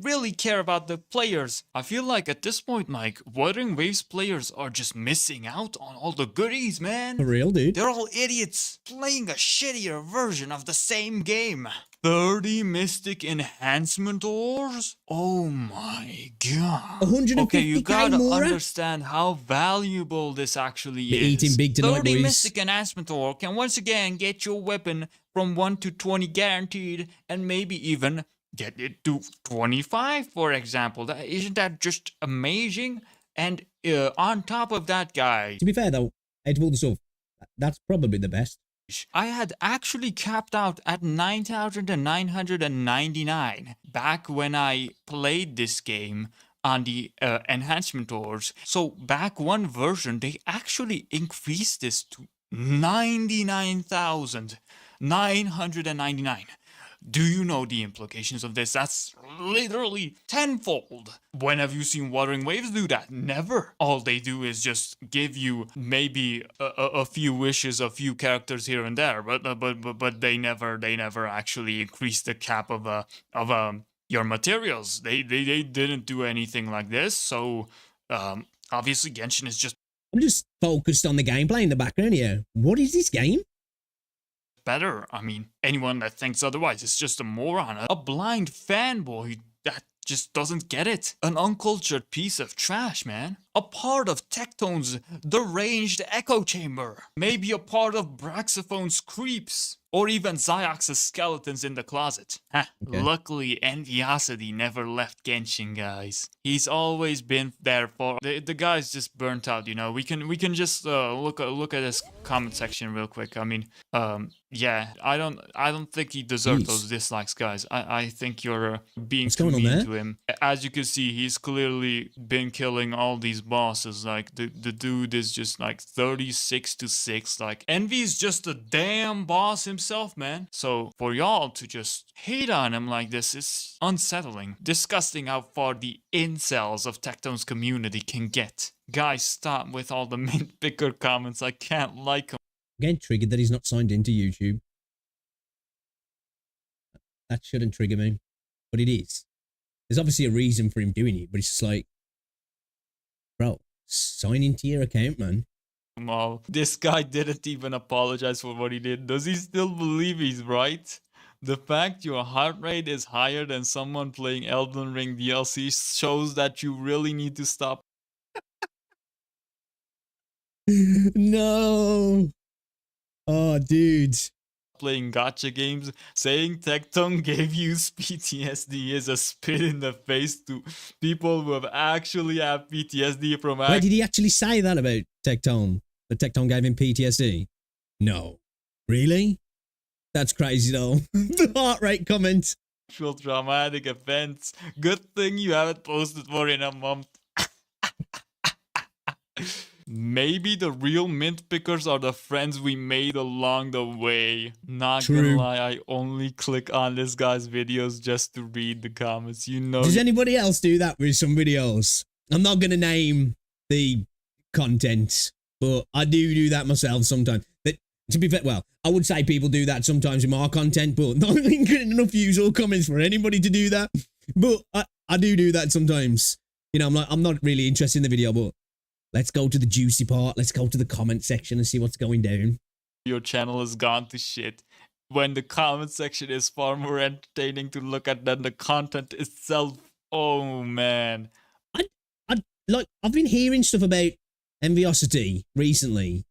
really care about the players. I feel like at this point, Mike, Wuthering Waves players are just missing out on all the goodies, man. For real, dude. They're all idiots playing a shittier version of the same game. 30 Mystic Enhancement Ores? Oh my god. 150k Okay, you gotta more? understand how valuable this actually They're is. eating big tonight, 30 boys. Mystic Enhancement Ore can once again get your weapon from 1 to 20 guaranteed, and maybe even get it to 25, for example. Isn't that just amazing? And on top of that, guys, To be fair, though, out of all the stuff, that's probably the best. I had actually capped out at 9,999 back when I played this game on the enhancement ores. So back one version, they actually increased this to 99,999. Do you know the implications of this? That's literally tenfold. When have you seen Wuthering Waves do that? Never. All they do is just give you maybe a few wishes, a few characters here and there, but they never actually increase the cap of your materials. They didn't do anything like this. So obviously Genshin is just I'm just focused on the gameplay in the background here. What is this game? better. I memean, anyone that thinks otherwise is just a moron, a blind fanboy that just doesn't get it. An uncultured piece of trash, man. A part of Tectone's deranged echo chamber. Maybe a part of Braxophone's creeps. Or even Ziox's skeletons in the closet. Ha, Okay. luckily Enviosity never left Genshin, guys. He's always been there for... The guy's just burnt out, you know. We can just look at his comment section real quick. I mean, yeah, I don't think he deserved Jeez. those dislikes, guys. I think you're being What's too going on mean there? to him. As you can see, he's clearly been killing all these bosses. Like the dude is just like 36 to 6. Like Envy's just a damn boss himself, man. So for y'all to just hate on him like this is unsettling. Disgusting how far the incels of Tectone's community can get. Guys, stop with all the mint picker comments. I can't like them. Again, triggered that he's not signed into YouTube. That shouldn't trigger me, but it is. There's obviously a reason for him doing it, but it's just like, bro, sign into your account, man. All. This guy didn't even apologize for what he did. Does he still believe he's right? The fact your heart rate is higher than someone playing Elden Ring DLC shows that you really need to stop No. Oh, dude. playing gacha games. Saying Tectone gave you PTSD is a spit in the face to people who have actually had PTSD from Wait, did he actually say that about Tectone? That Tectone gave him PTSD? No. Really? That's crazy, though. The heart rate comment. actual traumatic events. Good thing you haven't posted for in a month. Maybe the real mint pickers are the friends we made along the way. Not True. gonna lie, I only click on this guy's videos just to read the comments. You know, Does anybody else do that with some videos? I'm not going to name the content, but I do that myself sometimes. But to be fair, well, I would say people do that sometimes in my content, but not getting enough views or comments for anybody to do that. But I do that sometimes. You know, I'm not really interested in the video, but let's go to the juicy part. Let's go to the comment section and see what's going down. your channel has gone to shit. When the comment section is far more entertaining to look at than the content itself. Oh man. Like, I've been hearing stuff about Enviosity recently.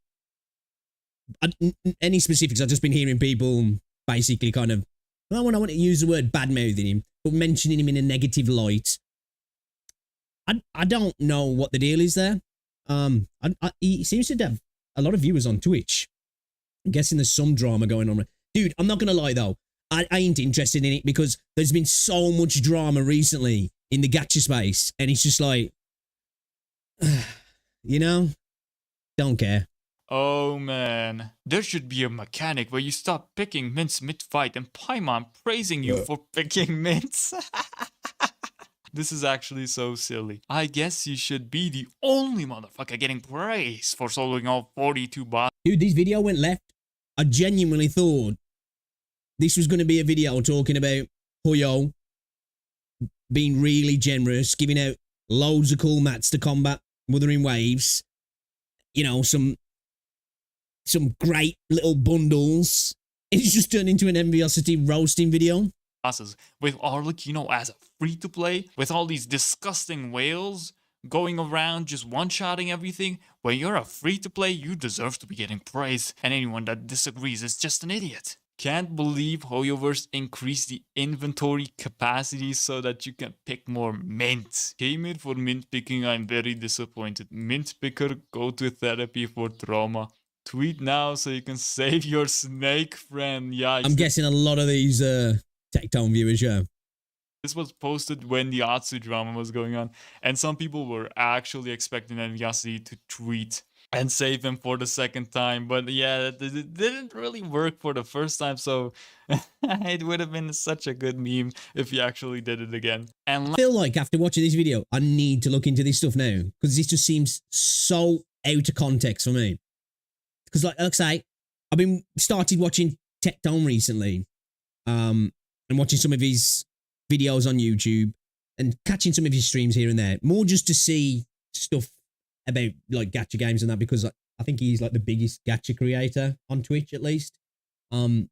Any specifics? I've just been hearing people basically kind of, I don't want to use the word bad mouthing him, but mentioning him in a negative light. I don't know what the deal is there. He seems to have a lot of viewers on Twitch. I'm guessing there's some drama going on. Dude, I'm not gonna lie though. I ain't interested in it because there's been so much drama recently in the gacha space, and it's just like, you know, don't care. Oh man. There should be a mechanic where you stop picking mints mid-fight and Paimon praising you for picking mints. This is actually so silly. I guess you should be the only motherfucker getting praise for soloing all 42 bots. Dude, this video went left. I genuinely thought this was going to be a video talking about Hoyo being really generous, giving out loads of cool mats to combat Wuthering Waves. You know, some great little bundles. It's just turned into an Enviosity roasting video. With Arlecchino as a free-to-play, with all these disgusting whales going around just one-shotting everything. When you're a free-to-play, you deserve to be getting praise, and anyone that disagrees is just an idiot. Can't believe Hoyoverse increased the inventory capacity so that you can pick more mint. Came in for mint picking, I'm very disappointed. Mint picker, go to therapy for trauma. Tweet now so you can save your snake friend. Yeah, I'm guessing a lot of these Tectone viewers, yeah. This was posted when the Atsu drama was going on, and some people were actually expecting Enviosity to tweet and save him for the second time, but yeah, it didn't really work for the first time, so it would have been such a good meme if he actually did it again. And I feel like after watching this video, I need to look into this stuff now, because this just seems so out of context for me. Because like I say, I've been started watching Tectone recently, and watching some of his videos on YouTube and catching some of his streams here and there, more just to see stuff about like gacha games and that, because I think he's like the biggest gacha creator on Twitch at least. And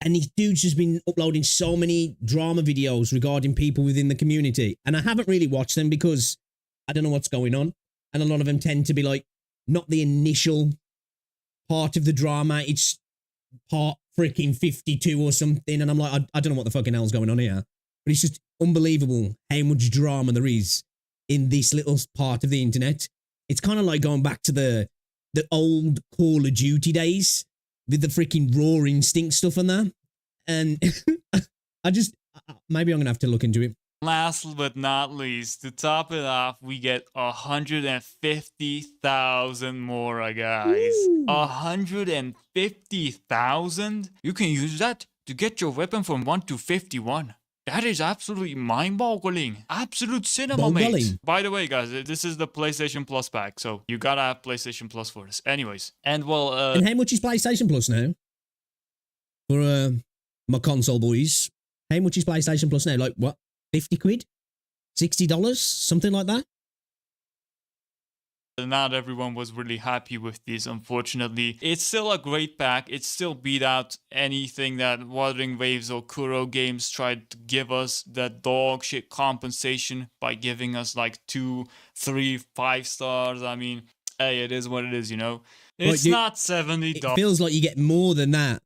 this dude's just been uploading so many drama videos regarding people within the community, and I haven't really watched them because I don't know what's going on, and a lot of them tend to be like not the initial part of the drama, it's part freaking 52 or something, and I'm like, I don't know what the fucking hell's going on here, but it's just unbelievable how much drama there is in this little part of the internet. It's kind of like going back to the old Call of Duty days with the freaking Raw Instinct stuff and that, and I just, maybe I'm gonna have to look into it. last but not least, to top it off, we get 150,000 more, guys. 150,000? You can use that to get your weapon from 1 to 51. That is absolutely mind-boggling. Absolute cinema, mate. By the way, guys, this is the PlayStation Plus pack, so you gotta have PlayStation Plus for this. Anyways, and well, and how much is PlayStation Plus now? For my console boys, how much is PlayStation Plus now? Like what? 50 quid? $60? Something like that? not everyone was really happy with this, unfortunately. It's still a great pack. It still beat out anything that Wuthering Waves or Kuro Games tried to give us, that dog shit compensation by giving us like 2, 3, 5 stars. I mean, hey, it is what it is, you know? It's not $70. It feels like you get more than that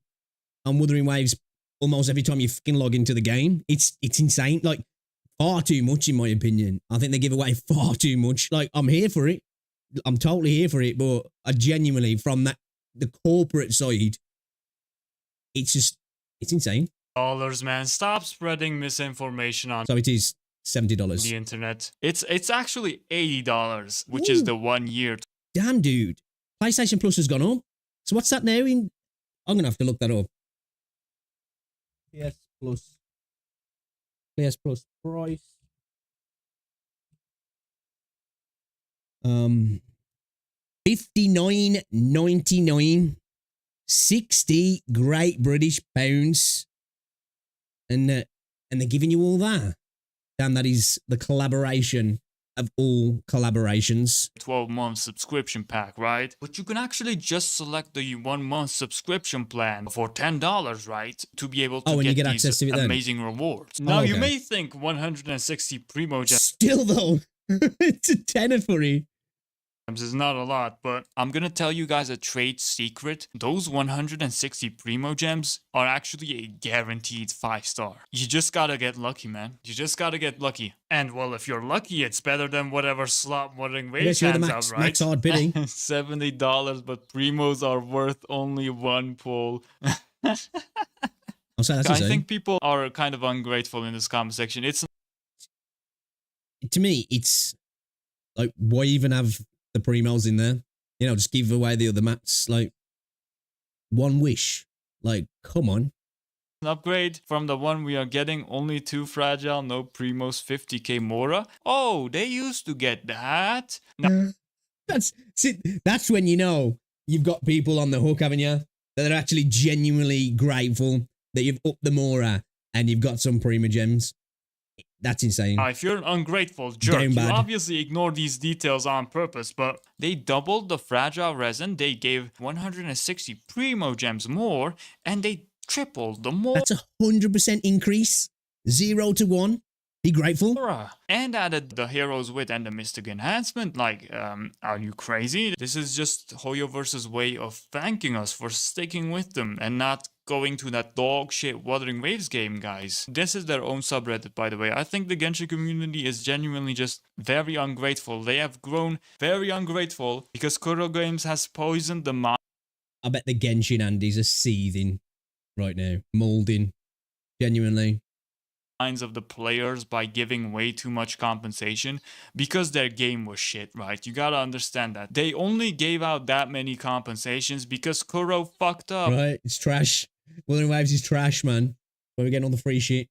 on Wuthering Waves almost every time you fucking log into the game. It's insane. Like, far too much, in my opinion. I think they give away far too much. Like, I'm here for it. I'm totally here for it, but I genuinely, from the corporate side, it's insane. Dollars, man. Stop spreading misinformation on. So it is $70. The internet. It's actually $80, which is the 1 year. Damn, dude. PlayStation Plus has gone up. So what's that now in? I'm going to have to look that up. PS Plus price. $59.99, 60 Great British pounds, and they're giving you all that. Damn, that is the collaboration of all collaborations. 12-month subscription pack, right? But you can actually just select the 1-month subscription plan for $10, right? To be able to and you get get these access to it then? amazing rewards. Now, you okay. may think 160 Primo Gems Still though, it's a tenner for you. is not a lot, but I'm gonna tell you guys a trade secret. Those 160 Primo Gems are actually a guaranteed 5-star. You just gotta get lucky, man. You just gotta get lucky. And well, if you're lucky, it's better than whatever slot Wuthering Waves hands out, right? Max hard bidding. $70, but Primos are worth only 1 pull. I'll say that's I insane. think people are kind of ungrateful in this comment section. It's To me, it's like, why even have the primos in there? You know, just give away the other mats. Like, one wish. Like, come on. an upgrade from the one we are getting. Only 2 fragile, no primos, 50k Mora. Oh, they used to get that. Now, That's when you know you've got people on the hook, haven't you? That are actually genuinely grateful that you've upped the Mora and you've got some Prima Gems. That's insane. if you're an ungrateful jerk, Damn you bad. obviously ignore these details on purpose, but they doubled the fragile resin, they gave 160 primo gems more, and they tripled the That's 100% increase. 0 to 1. Be grateful. Mora. And added the Hero's Wit and the Mystic Enhancement. Like, are you crazy? This is just Hoyoverse's way of thanking us for sticking with them and not going to that dog shit Wuthering Waves game, guys. This is their own subreddit, by the way. I think the Genshin community is genuinely just very ungrateful. They have grown very ungrateful because Kuro Games has poisoned the mind. I bet the Genshin Andes are seething right now. Molding. Genuinely. Minds of the players by giving way too much compensation because their game was shit, right? You gotta understand that. They only gave out that many compensations because Kuro fucked up. Right? It's trash. Wuthering Waves is trash, man. Where we getting all the free shit.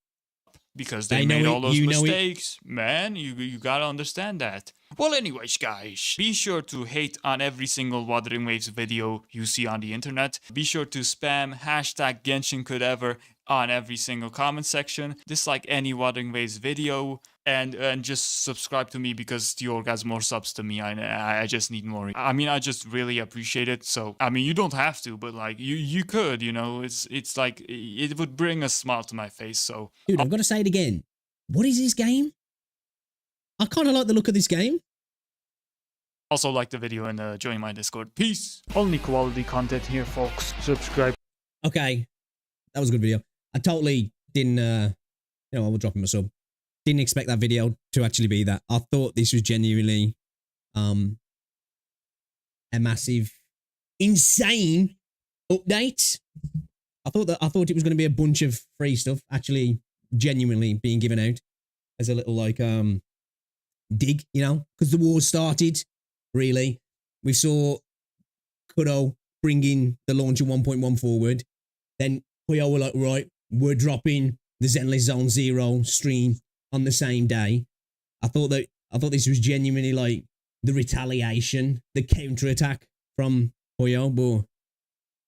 Because they know made it, all those you know it. mistakes, man. You gotta understand that. Well, anyways, guys, be sure to hate on every single Wuthering Waves video you see on the internet. Be sure to spam hashtag Genshin could ever on every single comment section. Dislike any Wuthering Waves video. And just subscribe to me because Dior has more subs to me. I just need more. I mean, I just really appreciate it. So, I mean, you don't have to, but like you could, you know, it's like it would bring a smile to my face. So, Dude, I've got to say it again. What is this game? I kind of like the look of this game. also like the video and join my Discord. Peace. Only quality content here, folks. Subscribe. Okay. That was a good video. I totally didn't, I will drop him a sub. Didn't expect that video to actually be that. I thought this was genuinely a massive, insane update. I thought it was going to be a bunch of free stuff actually genuinely being given out as a little like dig, you know, because the war started. Really, we saw Kuro bringing the launcher 1.1 forward. Then Hoyo were like, right, we're dropping the Zenless Zone Zero stream on the same day. I thought this was genuinely like the retaliation, the counterattack from Hoyo, but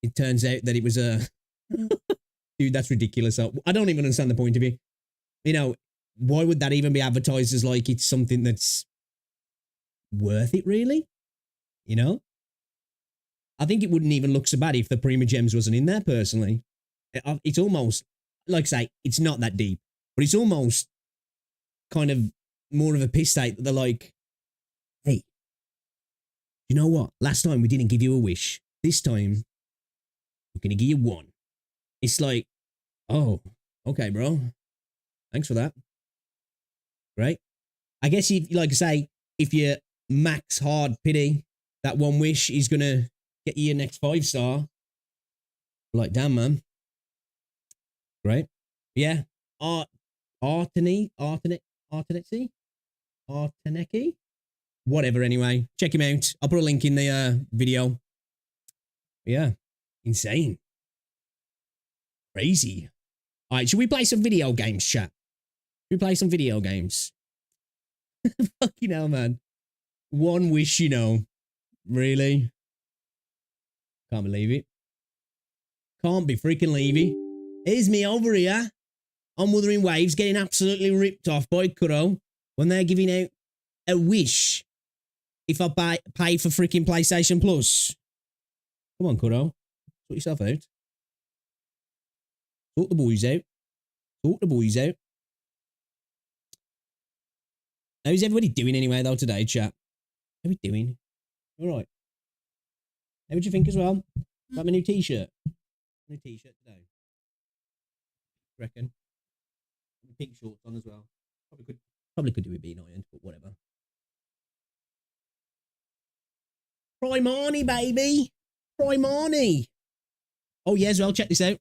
it turns out that it was a dude. That's ridiculous. I don't even understand the point of it. You know, why would that even be advertised as like it's something that's worth it, really? You know, I think it wouldn't even look so bad if the Prima Gems wasn't in there. Personally, it's almost like I say, it's not that deep, but it's almost kind of more of a piss take that they're like, hey, you know what? Last time we didn't give you a wish. This time we're gonna give you one. It's like, oh, okay, bro. Thanks for that. Right? I guess if, like I say, if you max hard pity, that one wish is gonna get you your next 5-star. Like, damn, man. Right? Yeah. Arteneki? Whatever, anyway. Check him out. I'll put a link in the video. Yeah. Insane. Crazy. All right, should we play some video games, chat? Should we play some video games? Fucking hell, man. One wish, you know. Really? Can't believe it. Can't be freaking leaving. Here's me over here on Wuthering Waves getting absolutely ripped off by Kuro when they're giving out a wish if I pay for freaking PlayStation Plus? Come on, Kuro. Sort yourself out. Sort the boys out. Sort the boys out. How's everybody doing anyway, though, today, chat? How are we doing? All right. How would you think as well? About my new t-shirt? New t-shirt today. Reckon? Pink shorts on as well. Probably could do with being ironed, but whatever. Primani, baby. Primani. Oh, yeah, as well. Check this out.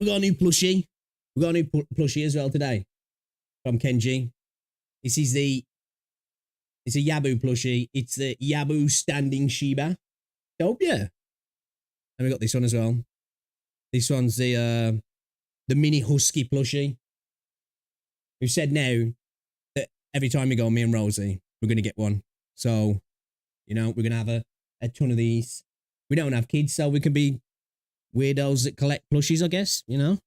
We got a new plushie. We got a new plushie as well today from Kenji. This is it's a Yabu plushie. It's the Yabu standing Shiba. Dope, yeah. And we got this one as well. This one's the mini husky plushie. We've said now that every time we go, me and Rosie, we're going to get one. So, you know, we're going to have a ton of these. We don't have kids, so we can be weirdos that collect plushies, I guess, you know?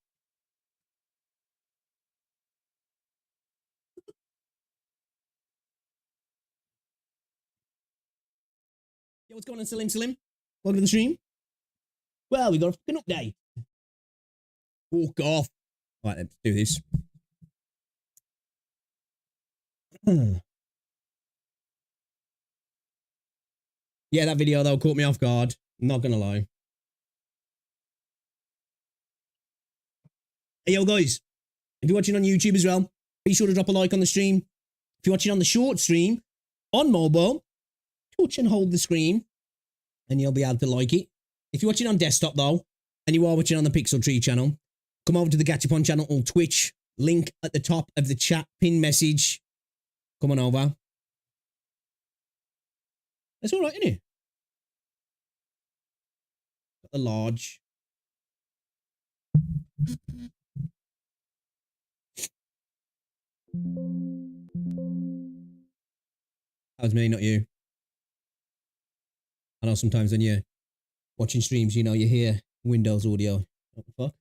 Yo, what's going on, Salim? Welcome to the stream. Well, we got a fucking update. Walk off. All right, let's do this. Yeah, that video, though, caught me off guard. I'm not gonna lie. Hey, yo, guys. If you're watching on YouTube as well, be sure to drop a like on the stream. If you're watching on the short stream, on mobile, touch and hold the screen, and you'll be able to like it. If you're watching on desktop, though, and you are watching on the Pixel Tree channel, come over to the Gachapon channel on Twitch. Link at the top of the chat pin message. Come on over. That's all right, isn't it? Got the large. That was me, not you. I know sometimes when you're watching streams, you know, you hear Windows audio. What the fuck?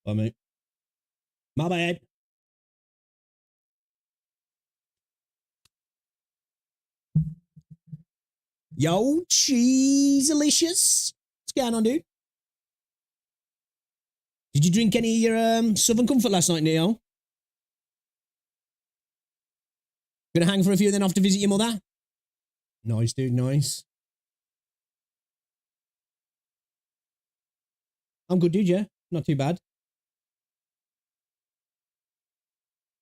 Bye, mate. My bad. Yo, cheese-alicious. What's going on, dude? Did you drink any of your Southern Comfort last night, Neo? Gonna hang for a few and then off to visit your mother? Nice, dude, nice. I'm good, dude, yeah. Not too bad.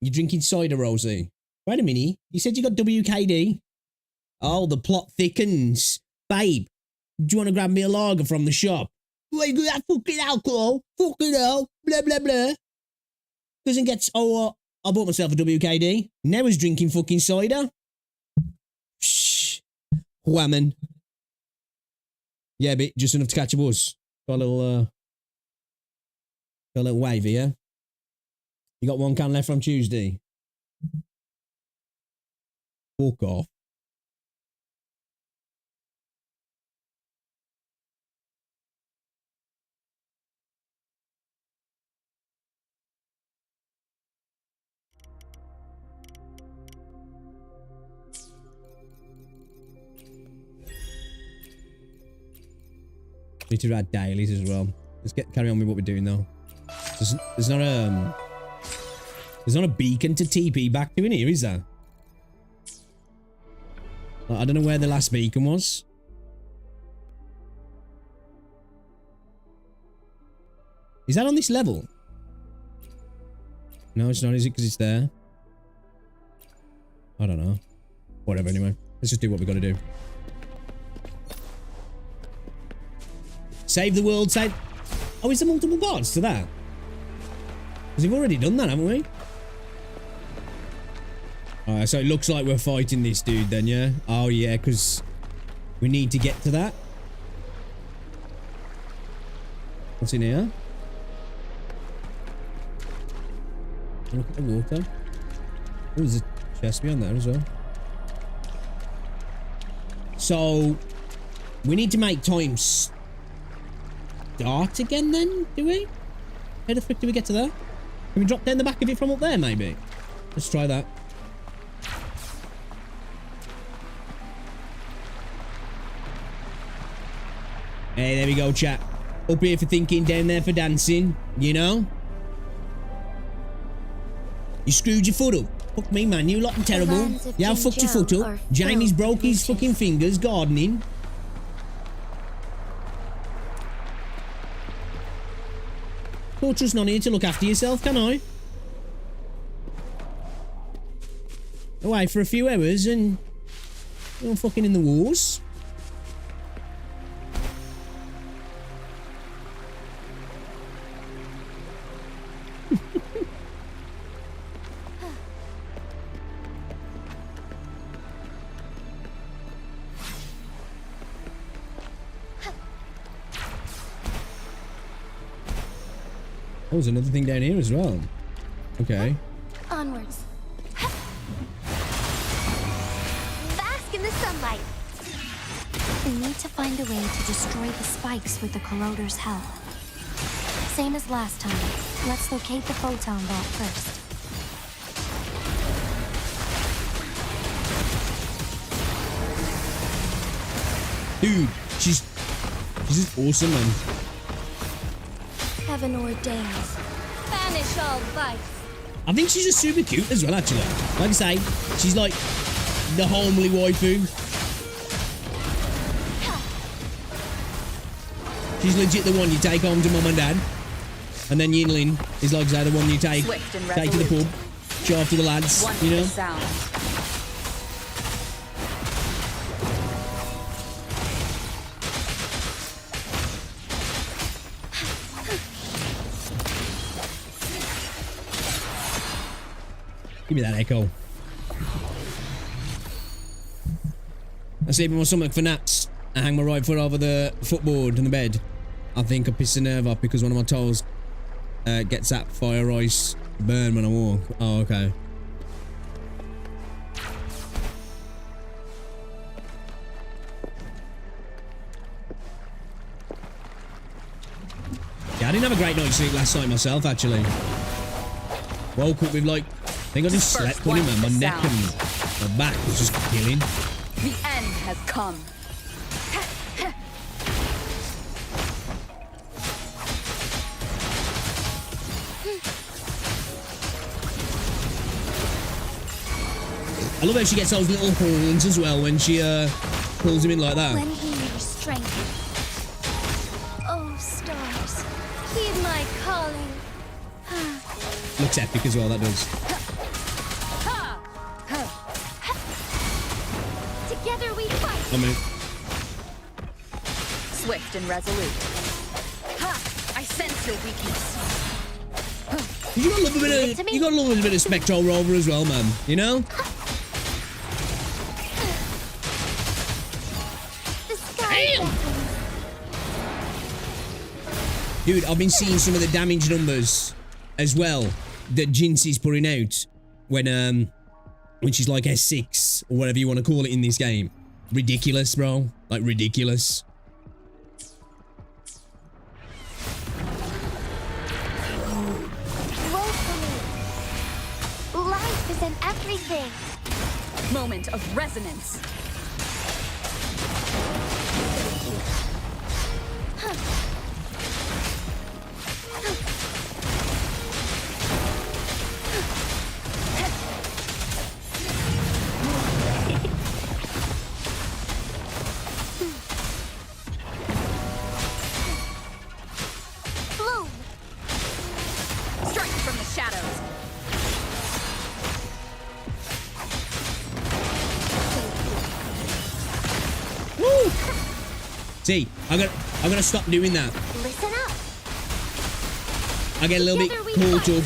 You're drinking cider, Rosie. Wait a minute. You said you got WKD? Oh, the plot thickens. Babe, do you want to grab me a lager from the shop? Wait, do that fucking alcohol? Fucking hell. Blah, blah, blah. Doesn't get... Oh, I bought myself a WKD. Now he's drinking fucking cider. Shh. Whammon. Yeah, but just enough to catch a buzz. Got a little wavy, yeah? You got one can left from Tuesday. Fuck off. Need to add dailies as well. Let's carry on with what we're doing though. There's not a beacon to TP back to in here, is there? I don't know where the last beacon was. Is that on this level? No, it's not, is it? Because it's there. I don't know. Whatever, anyway. Let's just do what we got to do. Save the world, save... Oh, is there multiple parts to that? Because we've already done that, haven't we? Alright, so it looks like we're fighting this dude then, yeah? Oh, yeah, because we need to get to that. What's in here? Look at the water. Oh, there's a chest beyond there as well. So, we need to make time start again then, do we? How the frick do we get to there? Can we drop down the back of it from up there, maybe? Let's try that. Hey, there we go, chat. Up here for thinking, down there for dancing. You know? You screwed your foot up. Fuck me, man. You lot are terrible. Yeah, I fucked your foot up. Jamie's broke his fucking fingers gardening. Can't trust none here to look after yourself, can I? Away for a few hours and you're fucking in the wars. Oh, there's another thing down here as well. Okay. Onwards. Bask in the sunlight. We need to find a way to destroy the spikes with the corroder's help. Same as last time. Let's locate the photon vault first. Dude, she's just awesome, man. Heaven ordained. Banish all vice. I think she's just super cute as well, actually. Like I say, she's like the homely waifu. She's legit the one you take home to mum and dad. And then Yinlin is like I say, the one you take to the pub, show off to the lads, you know? Give me that echo. I sleep with my stomach for naps. I hang my right foot over the footboard in the bed. I think I piss a nerve off because one of my toes gets that fire ice burn when I walk. Oh, okay. Yeah, I didn't have a great night's sleep last night myself, actually. Woke up with like, I think I just slept on him and my neck and my back was just killing. The end has come. I love how she gets those little horns as well when she pulls him in like that. Lend me your strength. Oh, stars, heed my calling. Looks epic as well, that does. Together we fight. I mean, Swift and resolute. Ha! I sense your weakness. you gotta love a bit of, you gotta love a bit of Spectral Rover as well, man. You know? The sky beckons. Dude, I've been seeing some of the damage numbers as well that Jinxie's putting out when she's like S6 or whatever you want to call it in this game. Ridiculous, bro. Like ridiculous. Woefully. Life is in everything. Moment of resonance. Bloom. Strike from the shadows. Woo! See, I'm gonna stop doing that. Listen up. I get a little bit Together we caught fight. up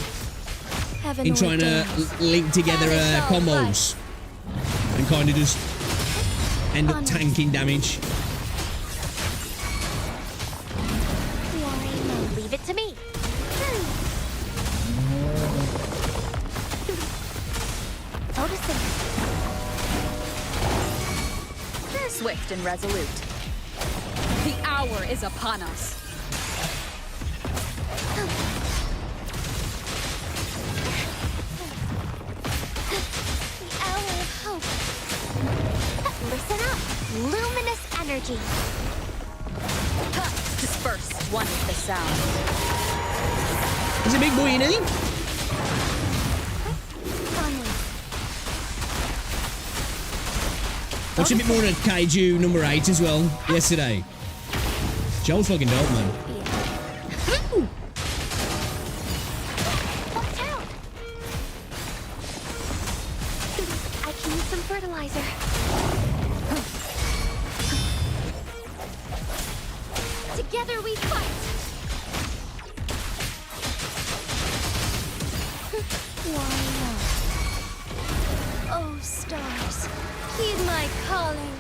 Heaven in trying to ordained. link together Banish all combos and kind of just end up Onwards. tanking damage. Why not? Leave it to me. Noticing. Swift and resolute. The hour is upon us. energy. Ha! Disperse. One with the sound. He's a big boy, isn't he? Onward. Watched a bit more of Kaiju number 8 as well yesterday. Joel's fucking dope, man. Watch out! I can use some fertilizer. Together we fight! Why not? Oh, stars, heed my calling.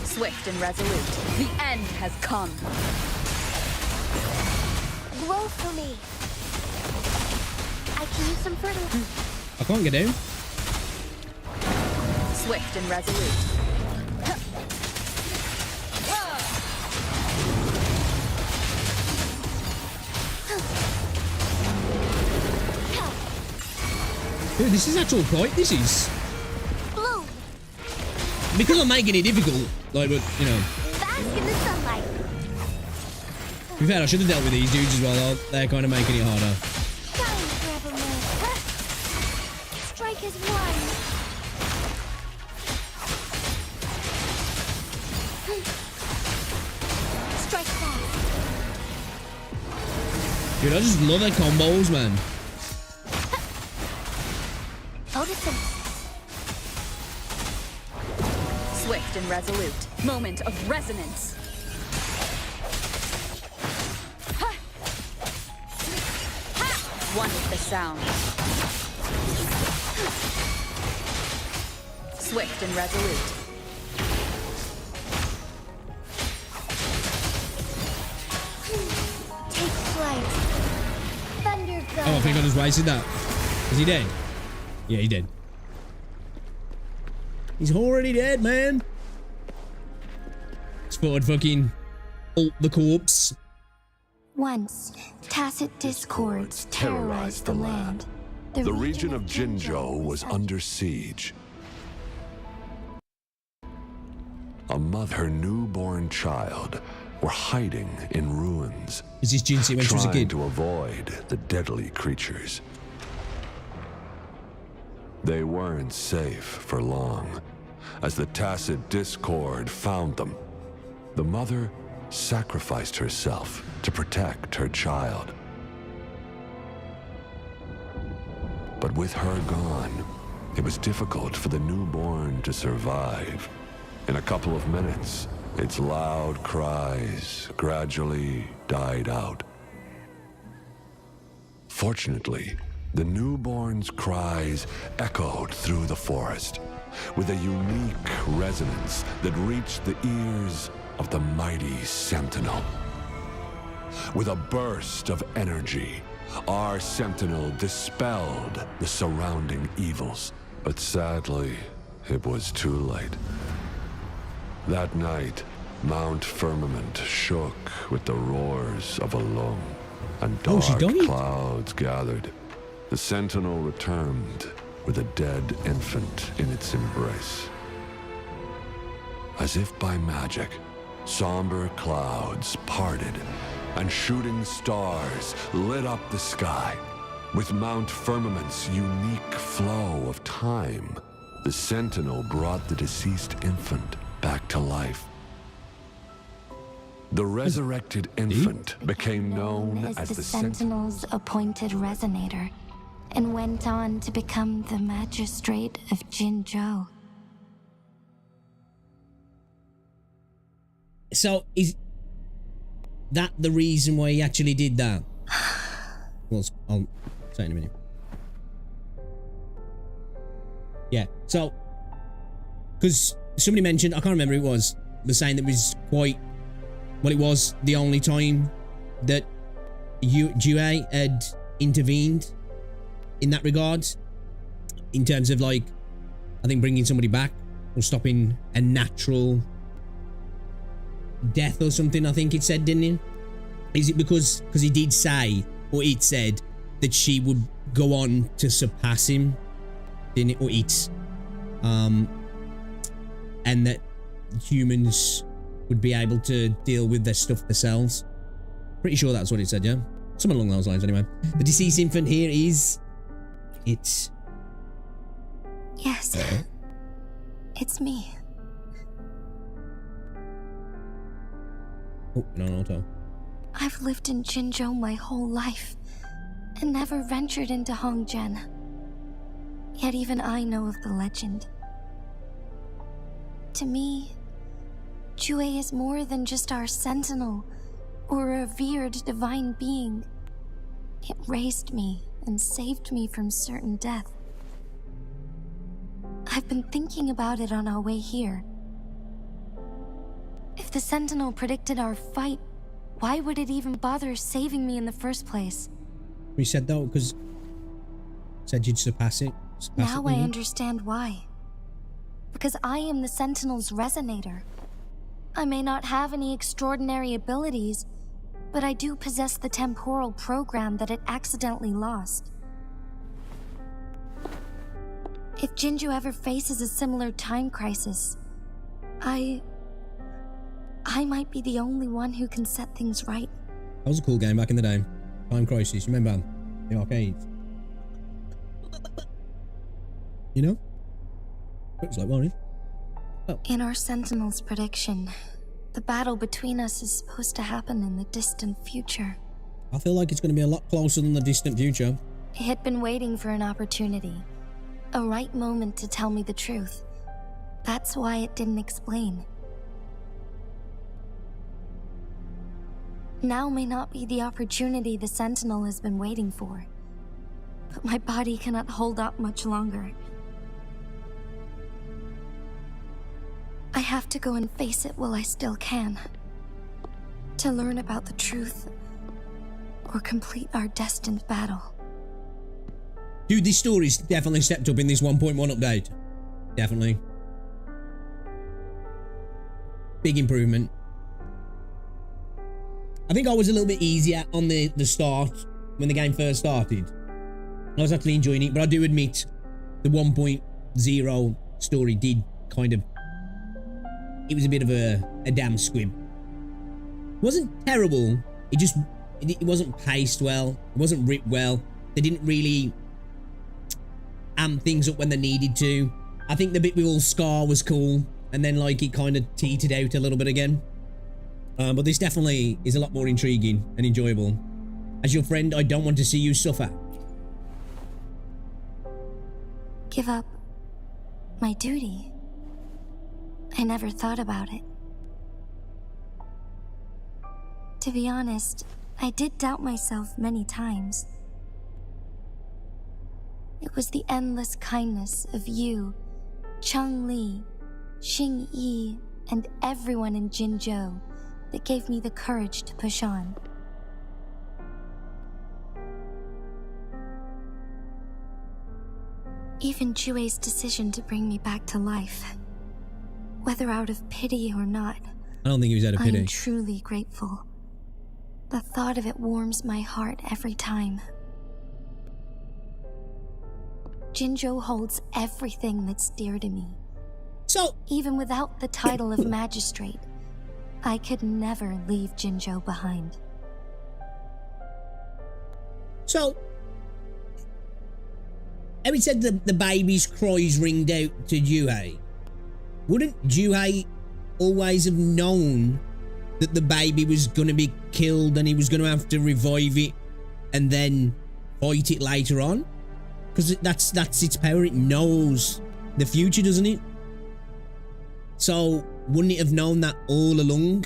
Swift and resolute. The end has come. Grow for me. I can use some fertilizer. I can't get down. Swift and resolute. Dude, this is actual fight. This is. Bloom. Because I'm making it difficult. Like, but, you know. Bask in the sunlight. To be fair, I should have dealt with these dudes as well. They're kind of making it harder. Shine forevermore. Strike as one. Strike fast. Dude, I just love their combos, man. Photosynthesis. Swift and resolute. Moment of resonance. Ha! Ha! One with the sound. Swift and resolute. Take flight. Thunder Oh, I think I just wasted that. Is he dead? Yeah, he dead. He's already dead, man. Spotted fucking ult the corpse. Once, tacit discords terrorized the land. The region of Jinzhou was under siege. A mother, her newborn child, were hiding in ruins, Is this Jinsei when she was a trying kid? to avoid the deadly creatures. They weren't safe for long. As the tacit discord found them, the mother sacrificed herself to protect her child. But with her gone, it was difficult for the newborn to survive. In a couple of minutes, its loud cries gradually died out. Fortunately, the newborn's cries echoed through the forest with a unique resonance that reached the ears of the mighty Sentinel. With a burst of energy, our Sentinel dispelled the surrounding evils. But sadly, it was too late. That night, Mount Firmament shook with the roars of a lung, and Oh, she dark died? clouds gathered. The Sentinel returned with a dead infant in its embrace. As if by magic, somber clouds parted, and shooting stars lit up the sky. With Mount Firmament's unique flow of time, the Sentinel brought the deceased infant back to life. The resurrected infant became known as the Sentinel's appointed resonator, and went on to become the magistrate of Jinzhou. So is that the reason why he actually did that? Well, I'll say in a minute. Yeah, so because somebody mentioned, I can't remember who it was, was saying that it was quite, well, it was the only time that WuWa had intervened in that regard, in terms of, like, I think bringing somebody back or stopping a natural death or something. I think it said, didn't it? Is it because he did say, or it said, that she would go on to surpass him, didn't it? Or it, and that humans would be able to deal with their stuff themselves. Pretty sure that's what it said, yeah? Something along those lines, anyway. The deceased infant here is... It's... Yes. It's me. Oh, no, auto. I've lived in Jinzhou my whole life and never ventured into Hongjian. Yet even I know of the legend. To me, Jue is more than just our sentinel or a revered divine being. It raised me and saved me from certain death. I've been thinking about it on our way here. If the sentinel predicted our fight, why would it even bother saving me in the first place? We said that because said you'd surpass it. Now I understand why. Because I am the Sentinel's resonator. I may not have any extraordinary abilities, but I do possess the temporal program that it accidentally lost. If Jinzhou ever faces a similar time crisis, I might be the only one who can set things right. That was a cool game back in the day. Time Crisis, remember? The arcades. You know? Looks like one, oh. In our Sentinel's prediction, the battle between us is supposed to happen in the distant future. I feel like it's going to be a lot closer than the distant future. It had been waiting for an opportunity, a right moment to tell me the truth. That's why it didn't explain. Now may not be the opportunity the Sentinel has been waiting for, but my body cannot hold up much longer. I have to go and face it while I still can, to learn about the truth or complete our destined battle. Dude, this story's definitely stepped up in this 1.1 update. Definitely. Big improvement. I think I was a little bit easier on the start when the game first started. I was actually enjoying it, but I do admit the 1.0 story did kind of... It was a bit of a damn squib. It wasn't terrible. It wasn't paced well. It wasn't written well. They didn't really amp things up when they needed to. I think the bit with all Scar was cool, and then like it kind of teetered out a little bit again. But this definitely is a lot more intriguing and enjoyable. As your friend, I don't want to see you suffer. Give up my duty? I never thought about it. To be honest, I did doubt myself many times. It was the endless kindness of you, Cheng Li, Xing Yi, and everyone in Jinzhou that gave me the courage to push on. Even Jue's decision to bring me back to life, whether out of pity or not, I don't think he was out of pity. I am truly grateful. The thought of it warms my heart every time. Jinzhou holds everything that's dear to me. So, even without the title of magistrate, I could never leave Jinzhou behind. So, Eric said the baby's cries ringed out to Juhei. Wouldn't Juhei always have known that the baby was going to be killed and he was going to have to revive it and then fight it later on? Because that's its power. It knows the future, doesn't it? So, wouldn't it have known that all along?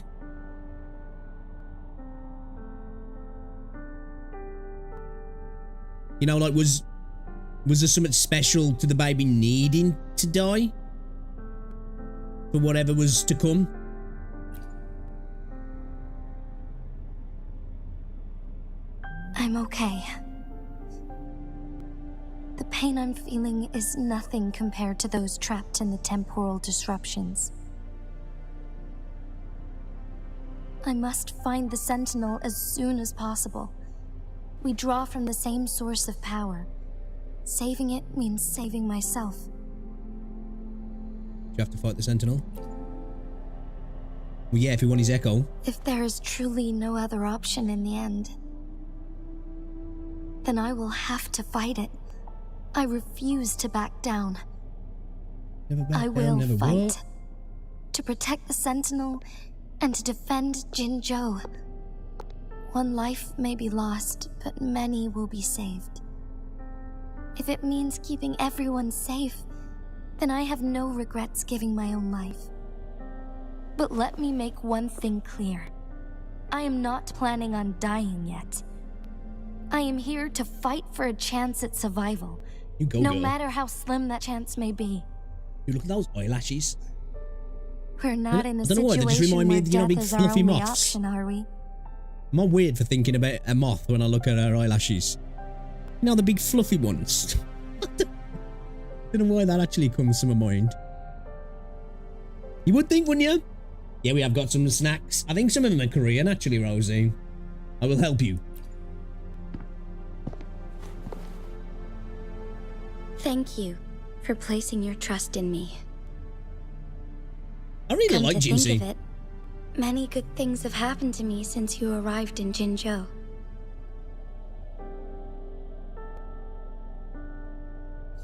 You know, like, was there something special to the baby needing to die? For whatever was to come? I'm okay. The pain I'm feeling is nothing compared to those trapped in the temporal disruptions. I must find the Sentinel as soon as possible. We draw from the same source of power. Saving it means saving myself. Do you have to fight the Sentinel? Well, yeah, if he won his echo. If there is truly no other option in the end, then I will have to fight it. I refuse to back down. Never back I down, will never fight. what? To protect the Sentinel and to defend Jinzhou. One life may be lost, but many will be saved. If it means keeping everyone safe, then I have no regrets giving my own life. But let me make one thing clear. I am not planning on dying yet. I am here to fight for a chance at survival, You go, no girl. matter how slim that chance may be. You look at those eyelashes. We're not in a I don't know why, they just situation remind me where of, you know, death big is our fluffy only moths. option, are we? Am I weird for thinking about a moth when I look at her eyelashes? You know, the big fluffy ones. Don't know why that actually comes to my mind. You would think, wouldn't you? Yeah, we have got some snacks. I think some of them are Korean, actually, Rosie. I will help you. Thank you for placing your trust in me. I really Come like to think Juicy. of it, many good things have happened to me since you arrived in Jinzhou.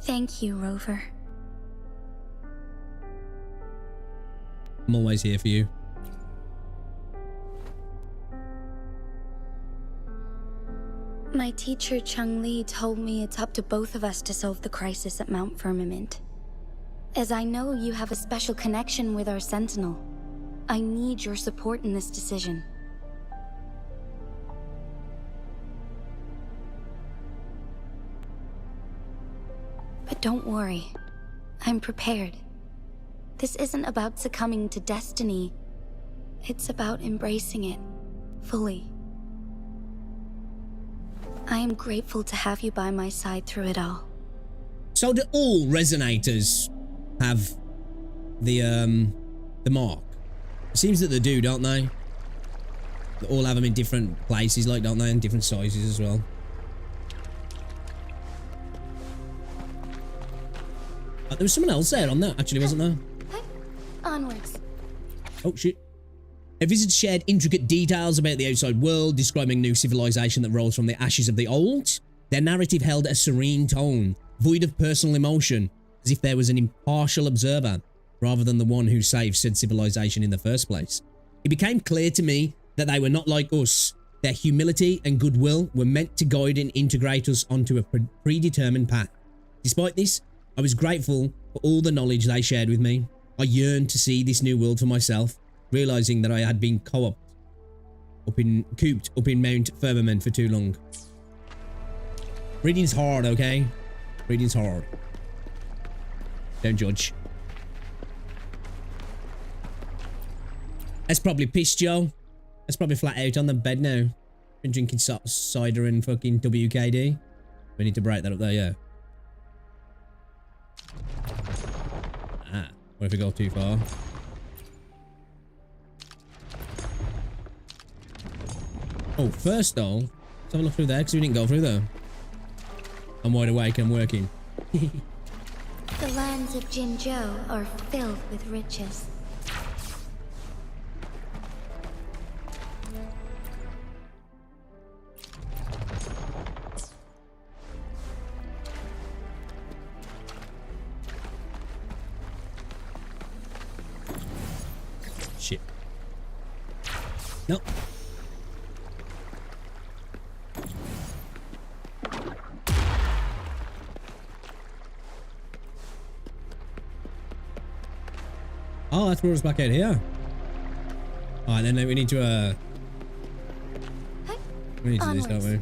Thank you, Rover. I'm always here for you. My teacher Chung Li told me it's up to both of us to solve the crisis at Mount Firmament. As I know you have a special connection with our Sentinel, I need your support in this decision. But don't worry, I'm prepared. This isn't about succumbing to destiny. It's about embracing it fully. I am grateful to have you by my side through it all. So do all resonators have the mark? It seems that they do, don't they? They all have them in different places, like, don't they? In different sizes as well. There was someone else there on that, actually, wasn't there? Onwards. Oh, shit. A visit shared intricate details about the outside world, describing new civilization that rose from the ashes of the old. Their narrative held a serene tone, void of personal emotion, as if there was an impartial observer, rather than the one who saved said civilization in the first place. It became clear to me that they were not like us. Their humility and goodwill were meant to guide and integrate us onto a predetermined path. Despite this, I was grateful for all the knowledge they shared with me. I yearned to see this new world for myself, realizing that I had been cooped up in Mount Firmament for too long. Reading's hard, okay? Reading's hard. Don't judge. That's probably pissed, Joe. That's probably flat out on the bed now. Been drinking cider and fucking WKD. We need to break that up there, yeah. Ah, what if we go too far? Oh, first though, let's have a look through there, because we didn't go through there. I'm wide awake and I'm working. The lands of Jinzhou are filled with riches. Shit. Nope. Oh, that's brought us back out here. Alright, then we need to, we need to do this, don't we?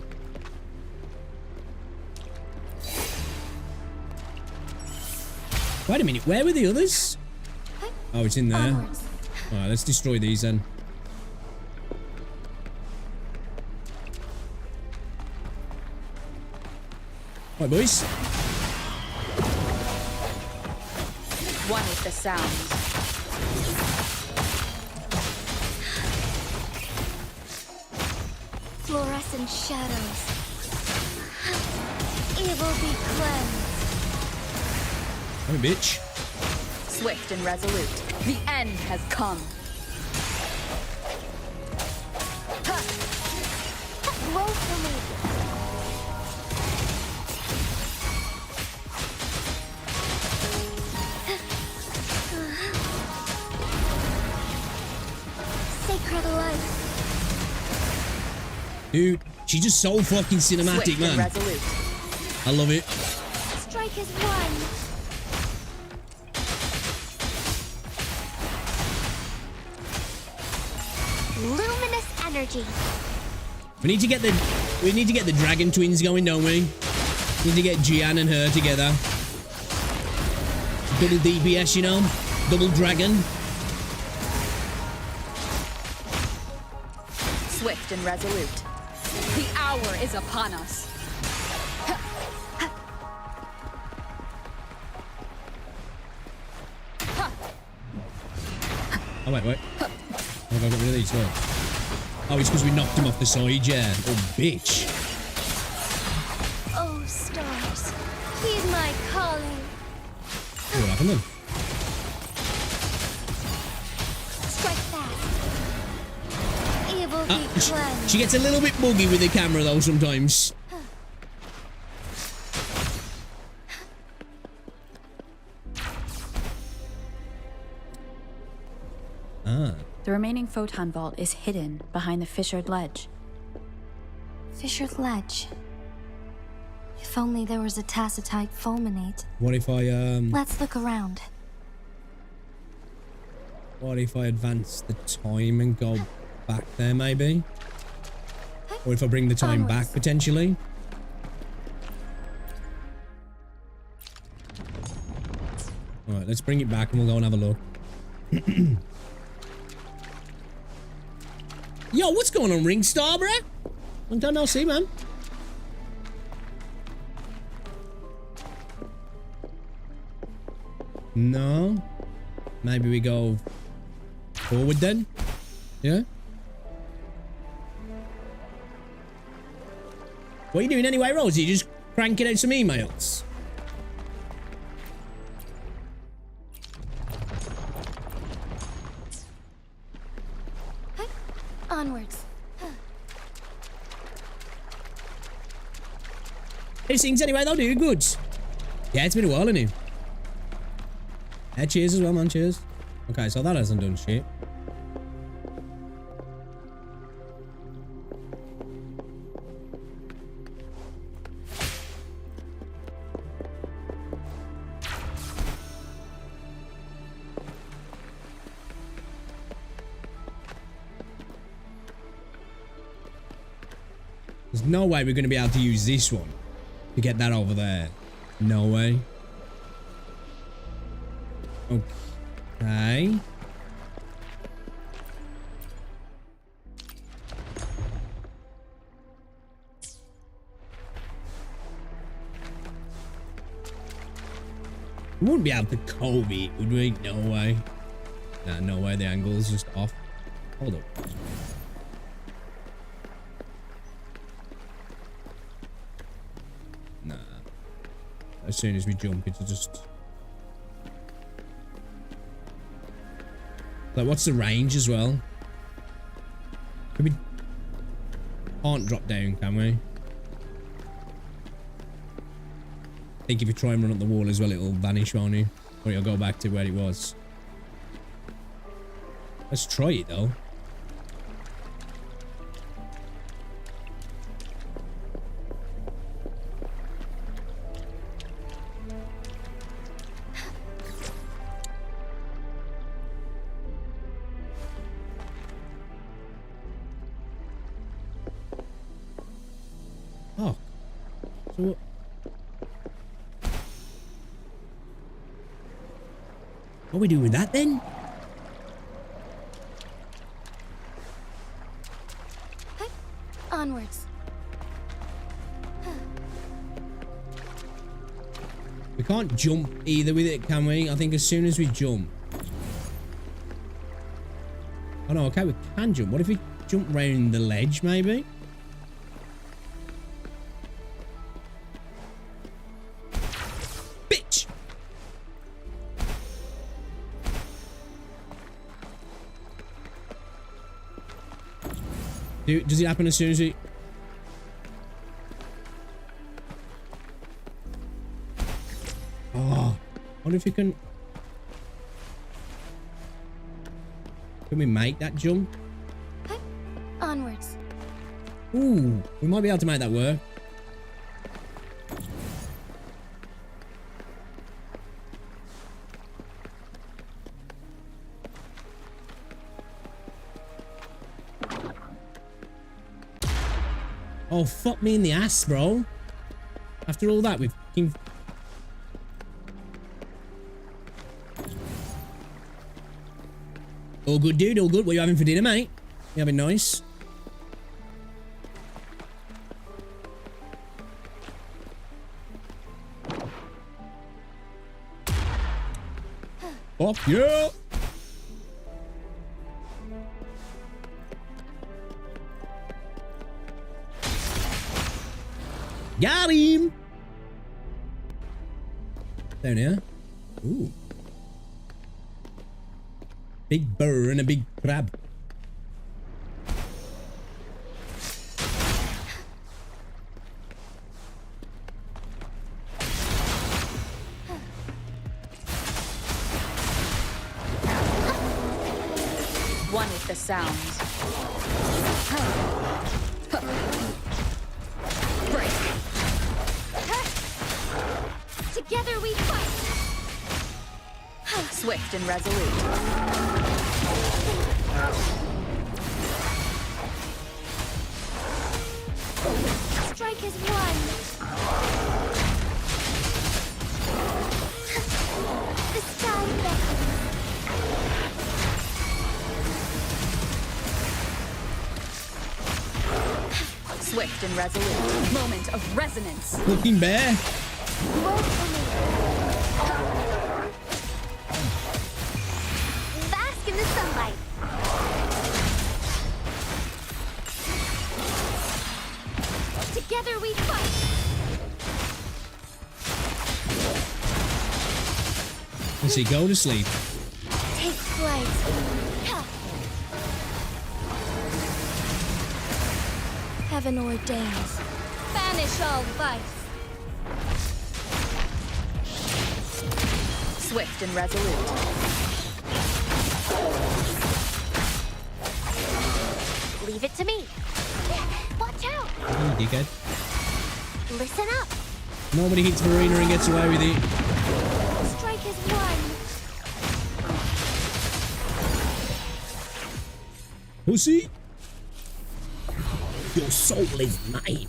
Wait a minute, where were the others? Oh, it's in there. Onwards. Alright, let's destroy these then. Alright, boys. One with the sounds. Fluorescent shadows. Evil be cleansed. I'm a bitch. Swift and resolute. The end has come. Dude, she's just so fucking cinematic, Swift and man. resolute. I love it. Strike is one. Luminous energy. We need to get the dragon twins going, don't we? We need to get Gian and her together. Double DPS, you know? Double dragon. Swift and resolute. The hour is upon us. Oh, wait. Oh, I got rid of these, look. Oh, it's because we knocked him off the side, yeah. Oh, bitch. Oh, stars. Heed my calling. What happened then? Strike fast. Evil be cleansed. She gets a little bit buggy with the camera, though, sometimes. The remaining photon vault is hidden behind the fissured ledge. Fissured ledge. If only there was a tacitite fulminate. What if I, Let's look around. What if I advance the time and go back there, maybe? Or if I bring the time back, potentially? Alright, let's bring it back and we'll go and have a look. Yo, what's going on, Ringstar, bruh? Long time no see, man. No? Maybe we go forward then? Yeah? What are you doing anyway, Rosie? Just cranking out some emails? Onwards. These things anyway, they'll do good. Yeah, it's been a while, isn't it? Yeah, cheers as well, man. Cheers. Okay, so that hasn't done shit. There's no way we're going to be able to use this one to get that over there. No way. Okay. We wouldn't be able to cove it, would we? No way. Nah, no way. The angle's just off. Hold up. Nah. As soon as we jump, it'll just... Like, what's the range as well? Can we... Can't drop down, can we? I think if you try and run up the wall as well, it'll vanish on you. Or it'll go back to where it was. Let's try it, though. Oh. So what? What are we doing with that then? Onwards. We can't jump either with it, can we? I think as soon as we jump. Oh no, okay, we can jump. What if we jump round the ledge, maybe? Bitch! Does it happen as soon as we... Oh, I wonder if we can... Can we make that jump? Onwards. Ooh, we might be able to make that work. Oh, fuck me in the ass, bro. After all that, we've fucking... All good, dude. All good. What are you having for dinner, mate? You having nice? Oh, yeah. Got him. Down here. Ooh. Big burr and a big crab. One is the sounds. Break. Together we fight. Swift and resolute. Strike is one. The sky beckons. Swift and resolute. Moment of resonance. Looking bear. Bask in the sunlight. Together we fight. Let's see, go to sleep. Take flight. Heaven ordains. Banish all vice. Swift and resolute. Leave it to me. Watch out. Oh, you dickhead. Listen up. Nobody hits Marina and gets away with it. Strike is one. Pussy. Your soul is mine.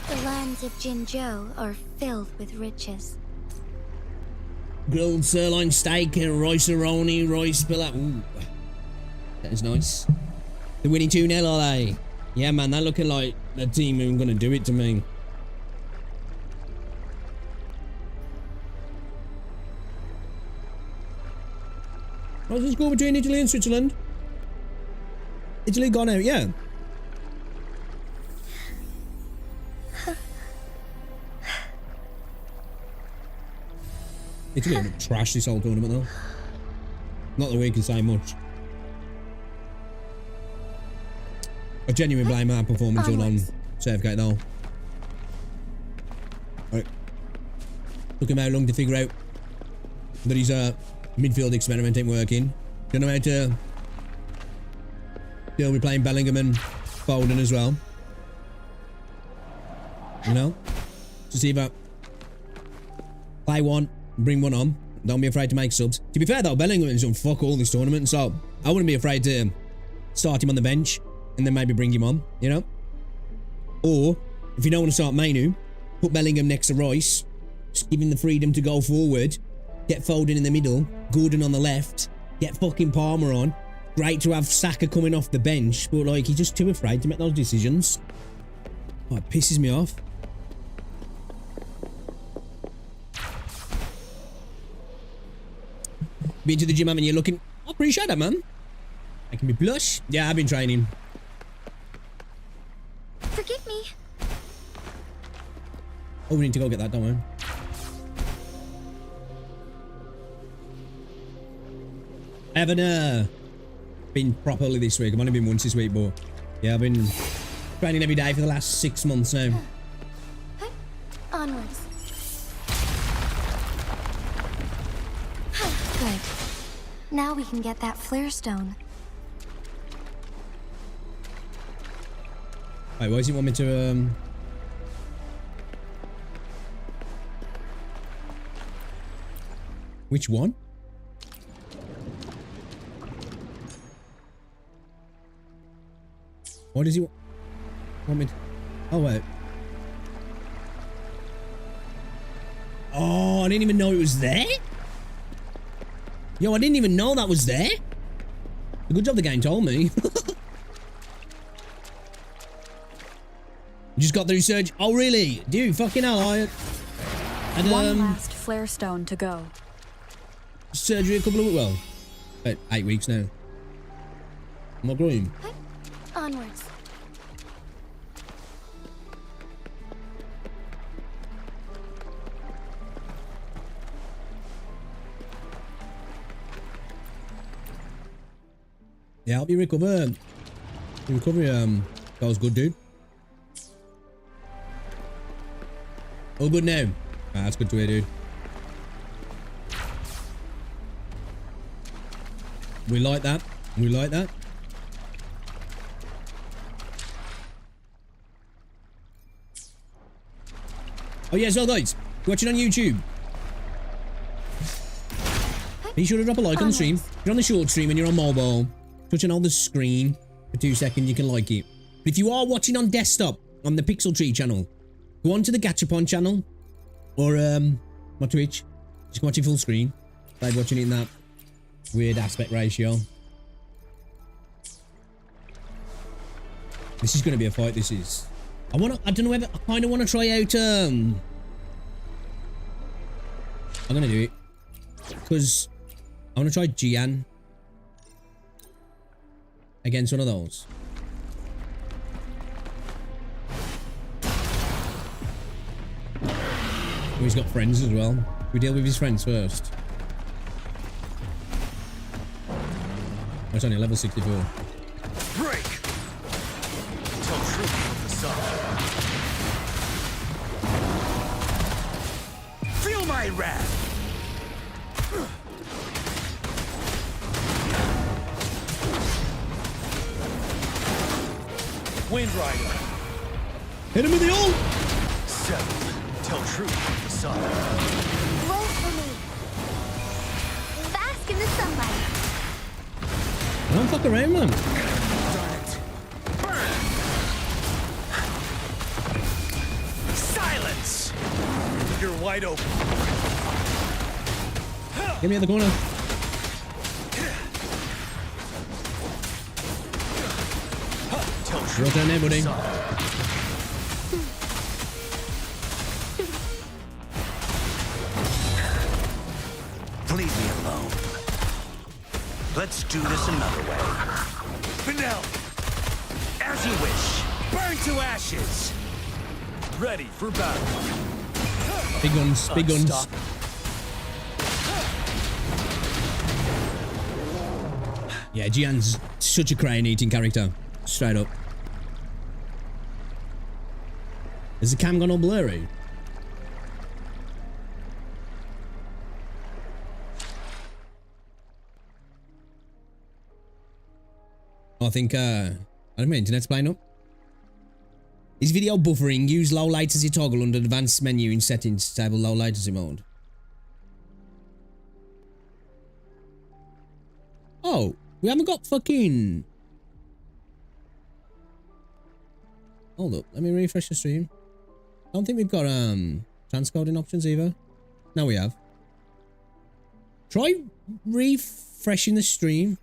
The lands of Jinzhou are filled with riches. Grilled sirloin steak and rice-a-roni, rice pillar. Ooh. That is nice. They're winning 2-0, are they? Yeah, man, they're looking like the team who are going to do it to me. What's the score between Italy and Switzerland? Italy gone out, yeah. Italy have trashed this whole tournament though. Not that we can say much. I genuinely blame our performance all on Southgate though. Right. Took him how long to figure out that his midfield experiment ain't working. Don't know how to deal with playing Bellingham and Foden as well. You know? Just either play one, bring one on. Don't be afraid to make subs. To be fair though, Bellingham's done fuck all this tournament, so I wouldn't be afraid to start him on the bench and then maybe bring him on, you know? Or, if you don't want to start Mainu, put Bellingham next to Rice, just give him the freedom to go forward, get Foden in the middle, Gordon on the left, get fucking Palmer on. Great to have Saka coming off the bench, but like, he's just too afraid to make those decisions. Oh, it pisses me off. Been to the gym, haven't you? Looking... I appreciate that, man. Making me blush. Yeah, I've been training. Forgive me. Oh, we need to go get that, don't we? I haven't been properly this week. I've only been once this week, but yeah, I've been training every day for the last 6 months now. Onwards. Good. Now we can get that flare stone. Wait, why does he want me to, Which one? What does he want me to... Oh, wait. Oh, I didn't even know it was there? Yo, I didn't even know that was there. Good job the game told me. Just got through surgery. Oh, really? Dude, fucking hell. I had, One last flare stone to go. surgery a couple of... Well, 8 weeks now. I'm not growing. Onwards. Yeah, I'll be recovered. The recovery, that was good, dude. All good now. Ah, that's good to hear, dude. We like that. We like that. Oh yeah, so guys, watching on YouTube. Be sure to drop a like on the stream. If you're on the short stream and you're on mobile, touching on the screen for 2 seconds, you can like it. But if you are watching on desktop, on the Pixel Tree channel, go on to the Gachapon channel, or my Twitch. Just watch it full screen. Like watching it in that weird aspect ratio. This is going to be a fight. This is. I don't know whether I kind of want to try out. I'm going to do it because I want to try Jian against one of those. Oh, he's got friends as well. We deal with his friends first. Oh, it's only level 64. Break! Tell truth with the sun. Feel my wrath! Wind Rider. Hit him with the ult! 7. Tell truth with the sun. Roll for me. Bask in the sunlight. Don't fuck around, man. Darn it. Burn! Silence! You're wide open. Get me at the corner. Tell Your truth turn there, buddy. Leave me alone. Let's do this another way. Vanel! As you wish. Burn to ashes! Ready for battle. Big guns, big guns. Unstoppable. Yeah, Jian's such a crane-eating character. Straight up. Is the cam gone all blurry? I think, I don't know, internet's playing up. Is video buffering? Use low latency toggle under advanced menu in settings to disable low latency mode. Oh, we haven't got fucking... Hold up, let me refresh the stream. I don't think we've got transcoding options either. No, we have. Try refreshing the stream.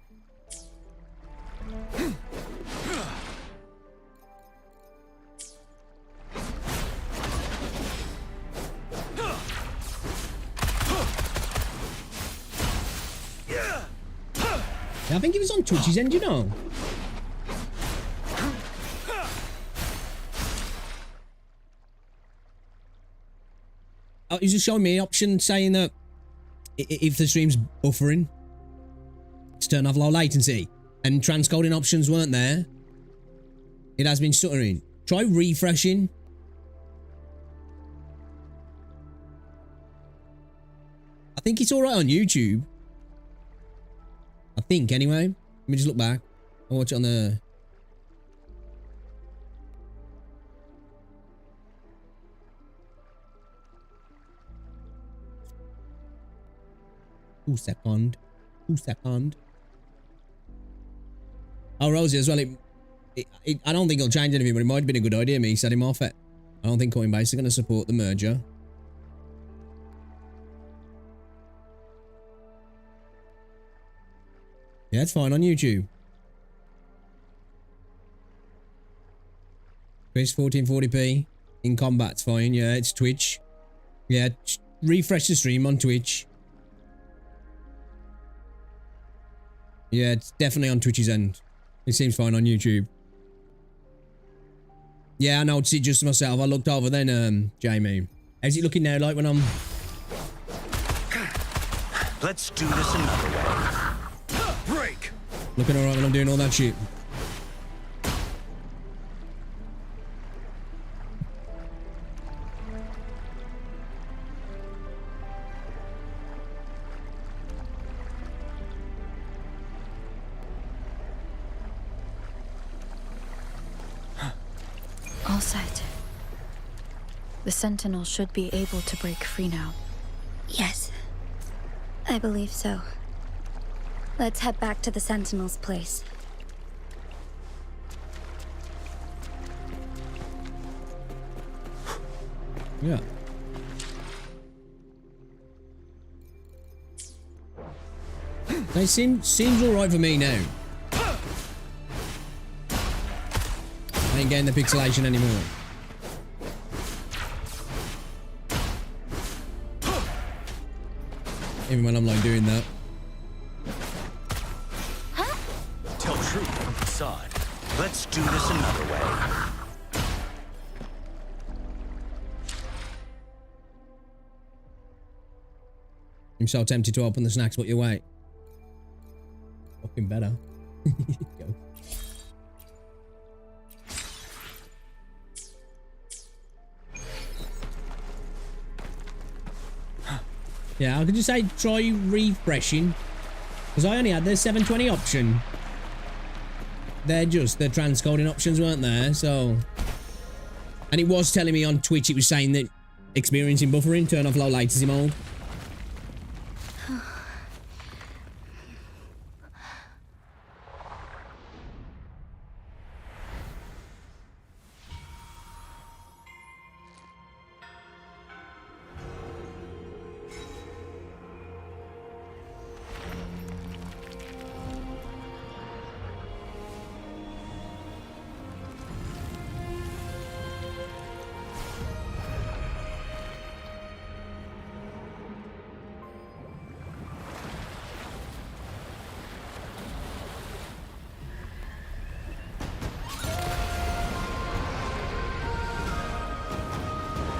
Yeah, I think it was on Twitch's end, you know. Oh, he's just showing me an option saying that if the stream's buffering, to turn off low latency, and transcoding options weren't there. It has been stuttering. Try refreshing. I think it's alright on YouTube. I think, anyway. Let me just look back. I'll watch it on the... 2 second. 2 second. Oh, Rosie as well. I don't think it'll change anything, but it might have been a good idea me set him off it. I don't think Coinbase are going to support the merger. Yeah, it's fine on YouTube. Chris 1440p in combat's fine. Yeah, it's Twitch. Yeah, refresh the stream on Twitch. Yeah, it's definitely on Twitch's end. It seems fine on YouTube. Yeah, I noticed it just myself. I looked over then, Jamie. How's it looking now, like when I'm... Let's do this another way. Break! Looking alright when I'm doing all that shit. All set. The Sentinel should be able to break free now. Yes, I believe so. Let's head back to the Sentinel's place. Yeah. They seems alright for me now. I ain't getting the pixelation anymore. Even when I'm like doing that. Tell truth from facade. Let's do this another way. I'm so tempted to open the snacks, but you wait. Fucking better. Go. Yeah, I could just say try refreshing. Because I only had the 720 option. They're just the transcoding options weren't there, so... And it was telling me on Twitch, it was saying that experiencing buffering, turn off low latency mode.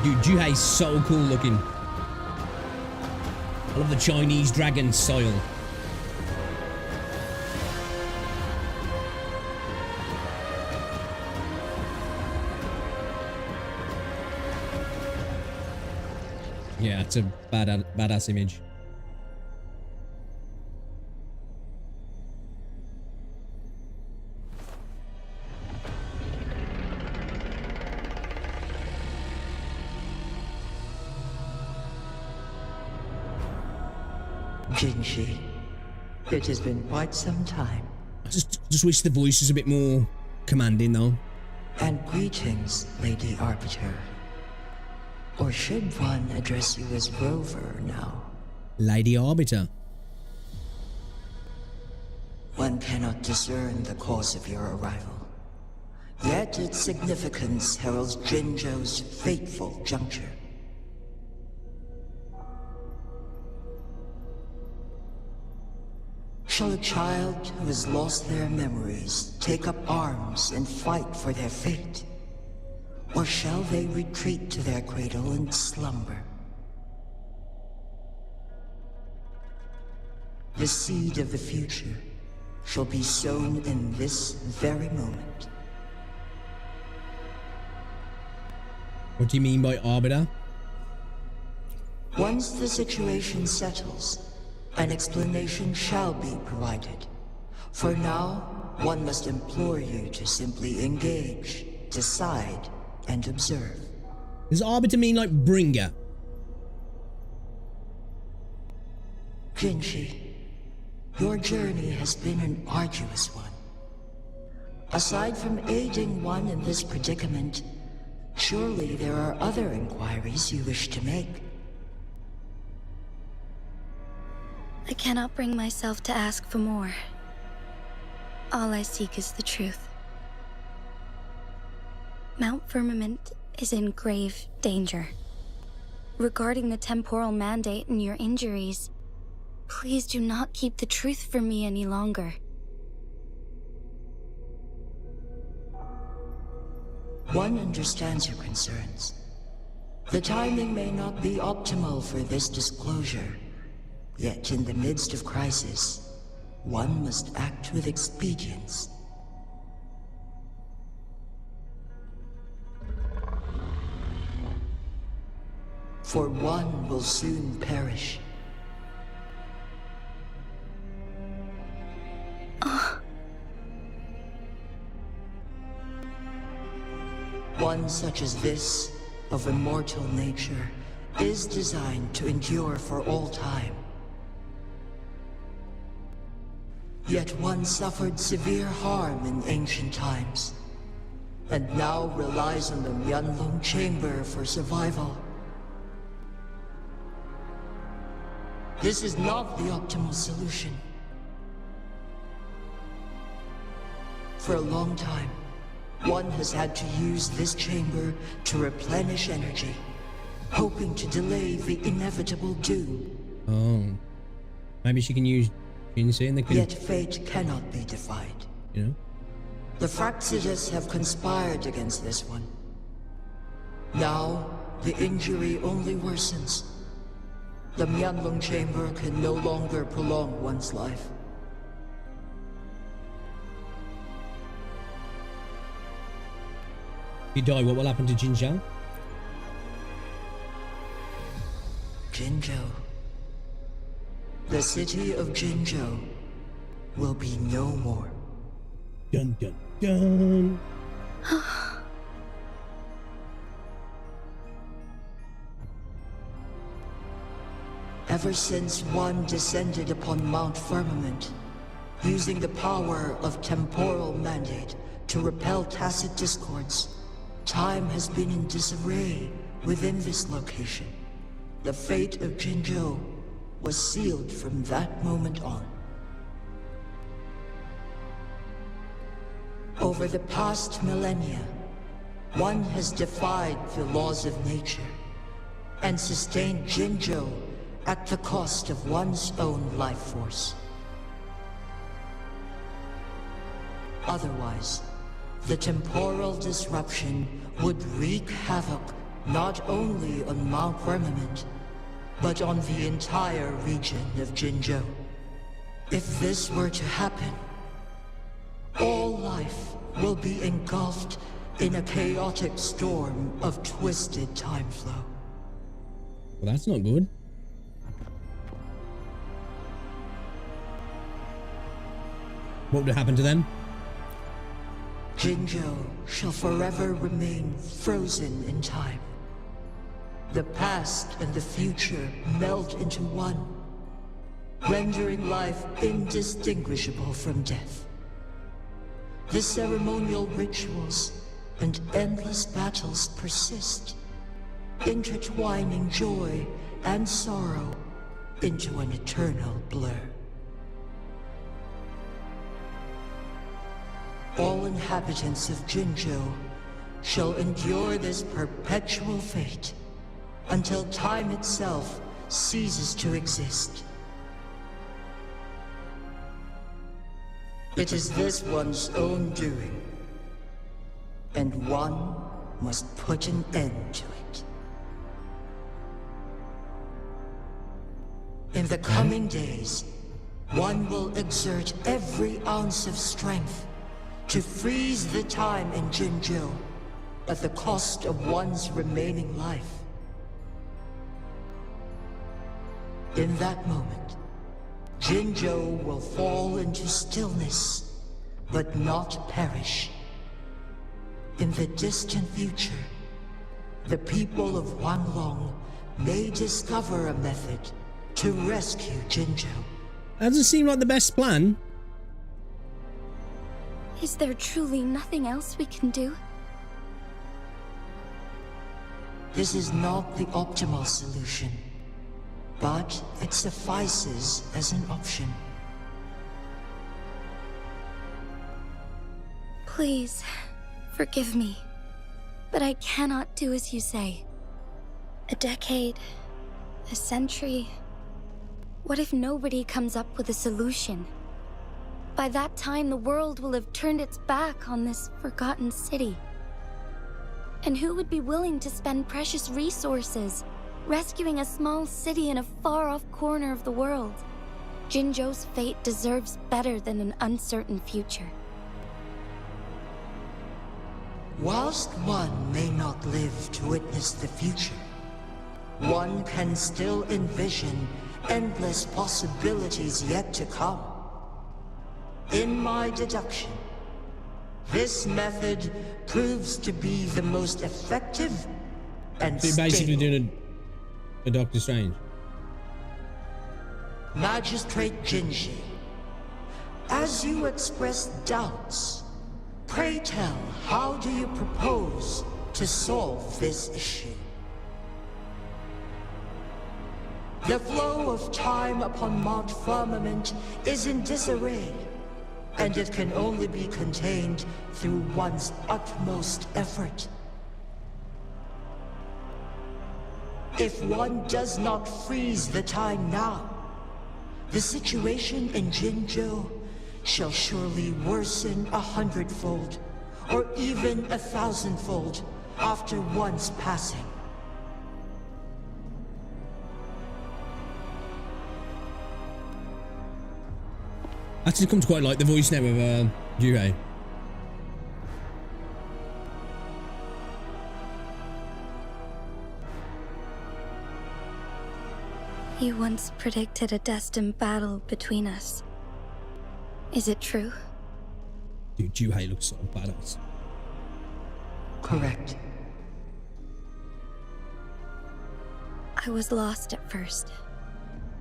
Dude, Juhei's so cool looking. I love the Chinese dragon style. Yeah, it's a badass image. Jinshi, it has been quite some time. I just wish the voice was a bit more commanding though. And greetings, Lady Arbiter. Or should one address you as Rover now? Lady Arbiter. One cannot discern the cause of your arrival. Yet its significance heralds Jinzhou's fateful juncture. Shall a child who has lost their memories take up arms and fight for their fate? Or shall they retreat to their cradle and slumber? The seed of the future shall be sown in this very moment. What do you mean by Arbiter? Once the situation settles, an explanation shall be provided. For now, one must implore you to simply engage, decide, and observe. Does Arbiter mean like bringer? Jinji, your journey has been an arduous one. Aside from aiding one in this predicament, surely there are other inquiries you wish to make. I cannot bring myself to ask for more. All I seek is the truth. Mount Firmament is in grave danger. Regarding the temporal mandate and your injuries, please do not keep the truth from me any longer. One understands your concerns. The timing may not be optimal for this disclosure, yet in the midst of crisis, one must act with expedience. For one will soon perish. One such as this, of immortal nature, is designed to endure for all time. Yet one suffered severe harm in ancient times, and now relies on the Myanlong Chamber for survival. This is not the optimal solution. For a long time, one has had to use this chamber to replenish energy, hoping to delay the inevitable doom. Oh. Maybe she can use Jinsei and the Yet fate cannot be defied. You know? The Fraxitus have conspired against this one. Now, the injury only worsens. The Myanlong Chamber can no longer prolong one's life. If you die, what will happen to Jinzhou? Jinzhou. The city of Jinzhou will be no more. Dun dun dun. Ever since one descended upon Mount Firmament, using the power of temporal mandate to repel tacit discords, time has been in disarray within this location. The fate of Jinzhou was sealed from that moment on. Over the past millennia, one has defied the laws of nature and sustained Jinzhou at the cost of one's own life force. Otherwise, the temporal disruption would wreak havoc not only on Mount Firmament, but on the entire region of Jinzhou. If this were to happen, all life will be engulfed in a chaotic storm of twisted time flow. Well, that's not good. What would happen to them? Jinzhou shall forever remain frozen in time. The past and the future melt into one, rendering life indistinguishable from death. The ceremonial rituals and endless battles persist, intertwining joy and sorrow into an eternal blur. All inhabitants of Jinzhou shall endure this perpetual fate until time itself ceases to exist. It is this one's own doing, and one must put an end to it. In the coming days, one will exert every ounce of strength to freeze the time in Jinzhou at the cost of one's remaining life. In that moment, Jinzhou will fall into stillness, but not perish. In the distant future, the people of Wanlong may discover a method to rescue Jinjo. That doesn't seem like the best plan. Is there truly nothing else we can do? This is not the optimal solution, but it suffices as an option. Please, forgive me, but I cannot do as you say. A decade, a century. What if nobody comes up with a solution? By that time, the world will have turned its back on this forgotten city. And who would be willing to spend precious resources rescuing a small city in a far-off corner of the world? Jinjo's fate deserves better than an uncertain future. Whilst one may not live to witness the future, one can still envision endless possibilities yet to come. In my deduction, this method proves to be the most effective and So you're basically stable. doing a Doctor Strange. Magistrate Jinji, as you express doubts, pray tell, how do you propose to solve this issue? The flow of time upon Mount Firmament is in disarray, and it can only be contained through one's utmost effort. If one does not freeze the time now, the situation in Jinjo shall surely worsen 100-fold, or even 1,000-fold, after one's passing. I actually come to quite like the voice now of Juhei. You once predicted a destined battle between us. Is it true? Dude, Juhei looks so badass. Correct. I was lost at first,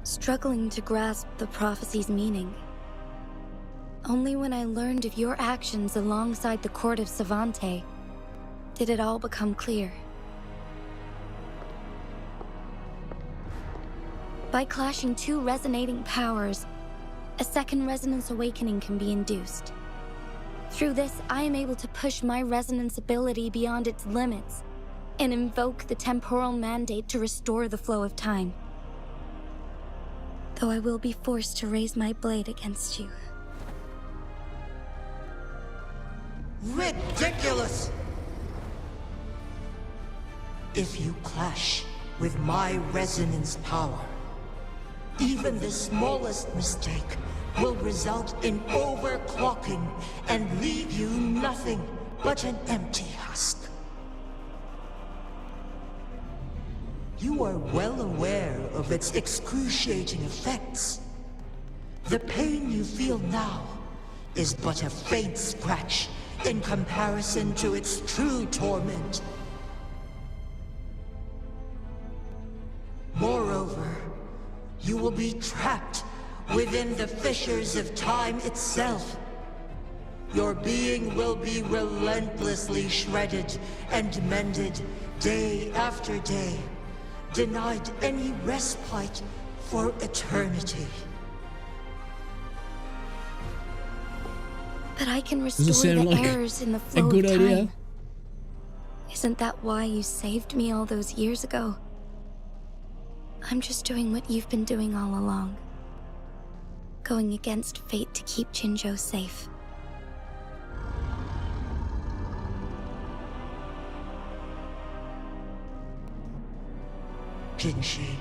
struggling to grasp the prophecy's meaning. Only when I learned of your actions alongside the court of Savante did it all become clear. By clashing two resonating powers, a second resonance awakening can be induced. Through this, I am able to push my resonance ability beyond its limits and invoke the temporal mandate to restore the flow of time. Though I will be forced to raise my blade against you. Ridiculous! If you clash with my resonance power, even the smallest mistake will result in overclocking and leave you nothing but an empty husk. You are well aware of its excruciating effects. The pain you feel now is but a faint scratch in comparison to its true torment. Moreover, you will be trapped within the fissures of time itself. Your being will be relentlessly shredded and mended day after day, denied any respite for eternity. But I can Doesn't restore sound the like errors in the a flow good of time. idea. Isn't that why you saved me all those years ago? I'm just doing what you've been doing all along. Going against fate to keep Jinjo safe. Jinshi,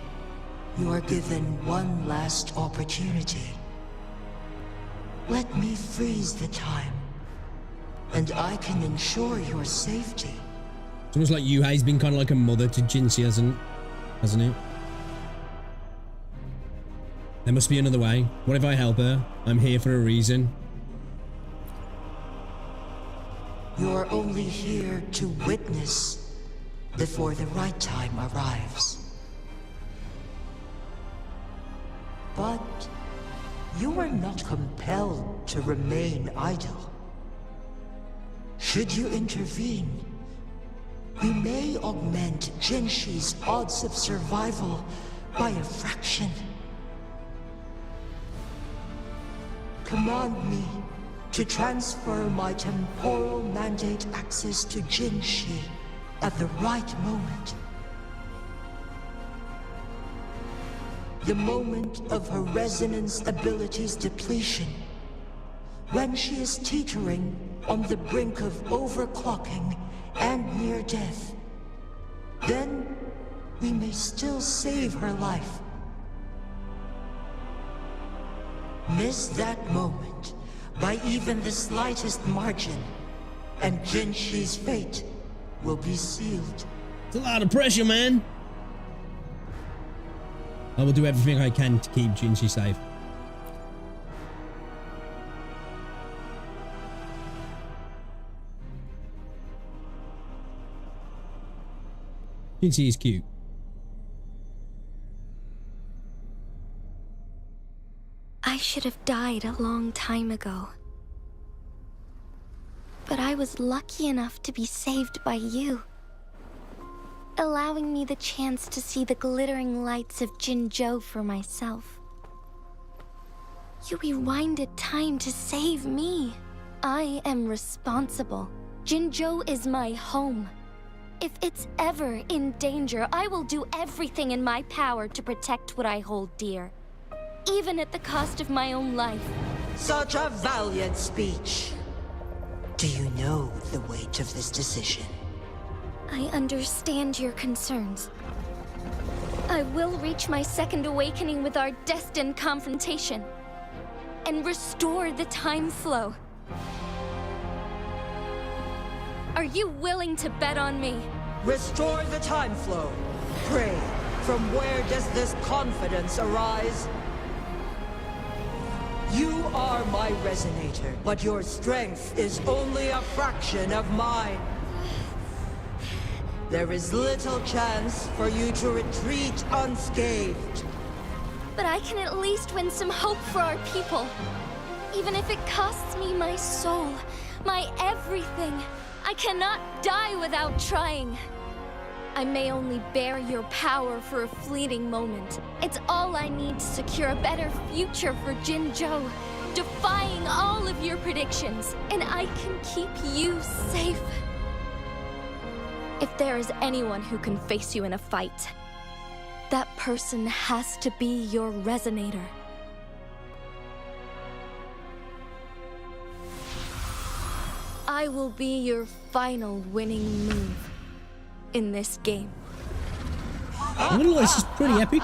you are given one last opportunity. Let me freeze the time, and I can ensure your safety. It's almost like Yuhei's been kind of like a mother to Jinxie, hasn't it? There must be another way. What if I help her? I'm here for a reason. You're only here to witness before the right time arrives. But you are not compelled to remain idle. Should you intervene, we may augment Jinshi's odds of survival by a fraction. Command me to transfer my temporal mandate access to Jinshi at the right moment. The moment of her resonance ability's depletion, when she is teetering on the brink of overclocking and near death. Then we may still save her life. Miss that moment by even the slightest margin, and Jinshi's fate will be sealed. It's a lot of pressure, man. I will do everything I can to keep Jinshi safe. Jinshi is cute. I should have died a long time ago. But I was lucky enough to be saved by you, allowing me the chance to see the glittering lights of Jinzhou for myself. You rewinded time to save me. I am responsible. Jinzhou is my home. If it's ever in danger, I will do everything in my power to protect what I hold dear, even at the cost of my own life. Such a valiant speech. Do you know the weight of this decision? I understand your concerns. I will reach my second awakening with our destined confrontation and restore the time flow. Are you willing to bet on me? Restore the time flow. Pray, from where does this confidence arise? You are my resonator, but your strength is only a fraction of mine. There is little chance for you to retreat unscathed. But I can at least win some hope for our people. Even if it costs me my soul, my everything. I cannot die without trying. I may only bear your power for a fleeting moment. It's all I need to secure a better future for Jinzhou, defying all of your predictions, and I can keep you safe. If there is anyone who can face you in a fight, that person has to be your resonator. I will be your final winning move in this game. This is pretty epic.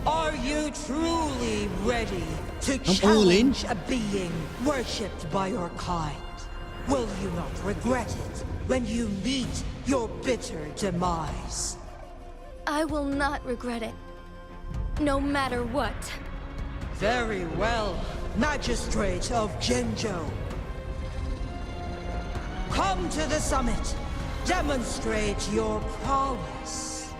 Are you truly ready to all in. challenge a being worshipped by your kind? Will you not regret it when you meet your bitter demise? I will not regret it, no matter what. Very well, Magistrate of Jinzhou. Come to the summit. Demonstrate your prowess.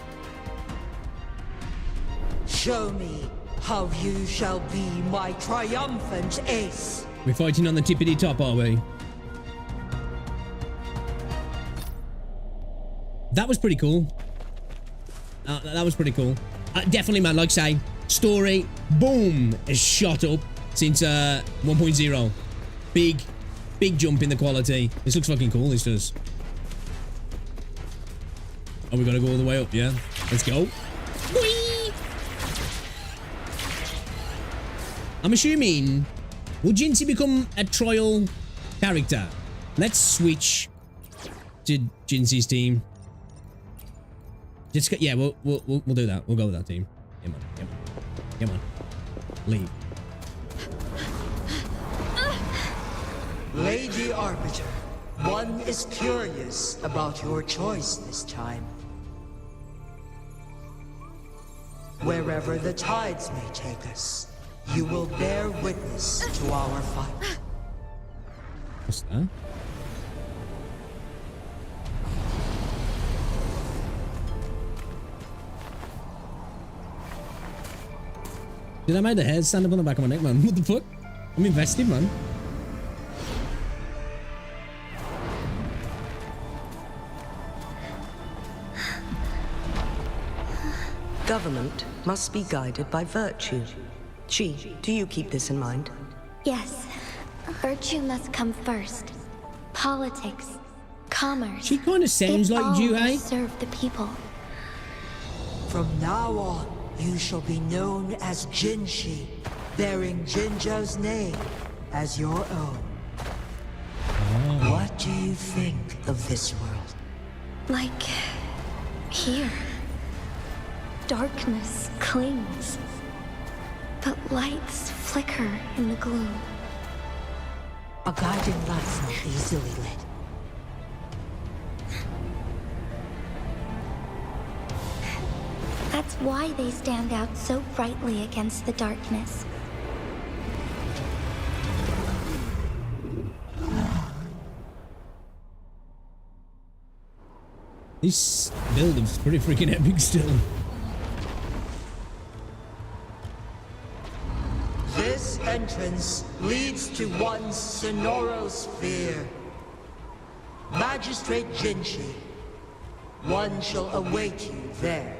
Show me how you shall be my triumphant ace. We're fighting on the tippity top, are we? That was pretty cool. That was pretty cool. Definitely, man, like I say, story, boom, has shot up since 1.0. Big jump in the quality. This looks fucking cool, this does. Oh, we gotta go all the way up, yeah? Let's go. Whee! I'm assuming, will Jinshi become a trial character? Let's switch to Jinshi's team. Just yeah, we'll do that. We'll go with that team. Come on. Leave. Lady Arbiter, one is curious about your choice this time. Wherever the tides may take us, you will bear witness to our fight. What's that? Did I make the hairs stand up on the back of my neck, man? What the fuck? I'm invested, man. Government must be guided by virtue. Chi, do you keep this in mind? Yes. Virtue must come first. Politics, commerce. She kind of sounds like Juhei. Serve the people. From now on, you shall be known as Jinshi, bearing Jinzhou's name as your own. What do you think of this world? Like here. Darkness clings, but lights flicker in the gloom. A guiding light's not easily lit. That's why they stand out so brightly against the darkness. This build is pretty freaking epic still. This entrance leads to one Sonoro sphere. Magistrate Jinshi, one shall await you there.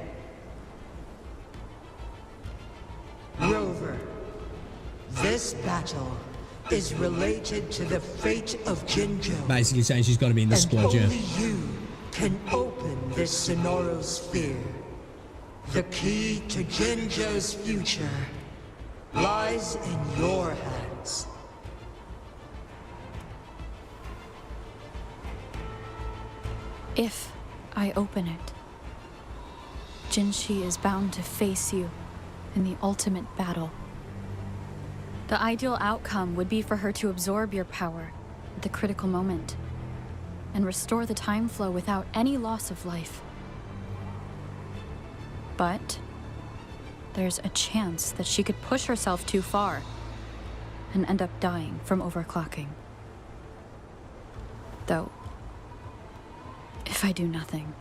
Rover, this battle is related to the fate of Jinzhou. Basically saying she's got to be in the squad, yeah. Only you can open this Sonoro sphere. The key to Jinzhou's future lies in your hands. If I open it, Jinshi is bound to face you in the ultimate battle. The ideal outcome would be for her to absorb your power at the critical moment and restore the time flow without any loss of life. But there's a chance that she could push herself too far and end up dying from overclocking. Though, if I do nothing,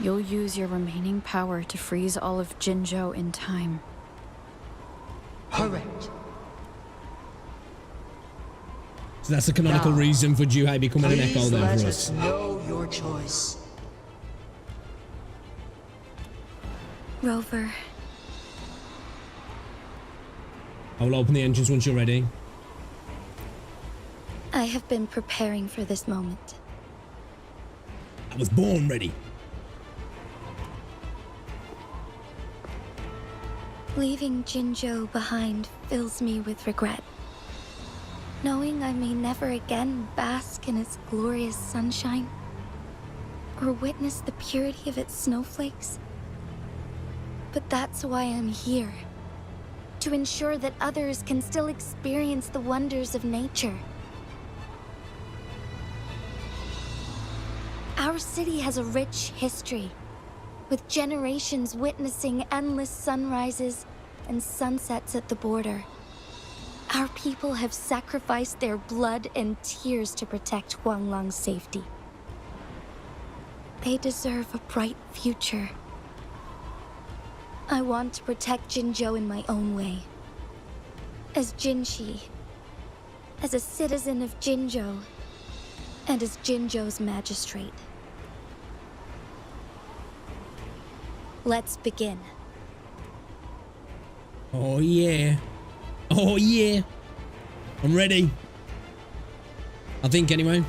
you'll use your remaining power to freeze all of Jinzhou in time. Correct. So that's the canonical reason for Juhei becoming an Echo then let for us us. know your choice. Rover, I will open the entrance once you're ready. I have been preparing for this moment. I was born ready. Leaving Jinzhou behind fills me with regret. Knowing I may never again bask in its glorious sunshine, or witness the purity of its snowflakes. But that's why I'm here. To ensure that others can still experience the wonders of nature. Our city has a rich history, with generations witnessing endless sunrises and sunsets at the border. Our people have sacrificed their blood and tears to protect Huanglang's safety. They deserve a bright future. I want to protect Jinzhou in my own way. As Jinshi, as a citizen of Jinzhou, and as Jinzhou's magistrate. Let's begin. Oh yeah. Oh yeah. I'm ready. I think anyway.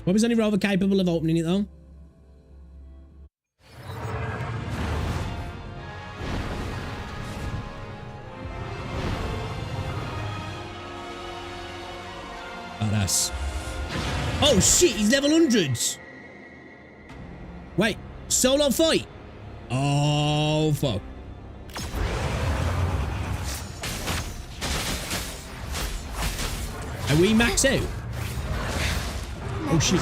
What was only rather capable of opening it though? Badass. Oh shit, he's level 100s. Wait, solo fight? Oh fuck. Are we max out? Oh shit.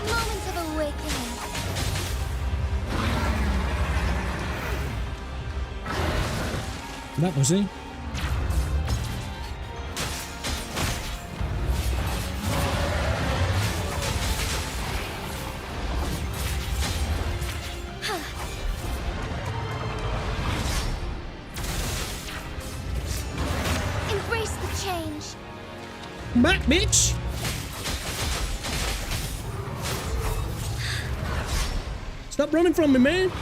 Moment of awakening. That was it. Embrace the change. Back, bitch. Stop running from me, man.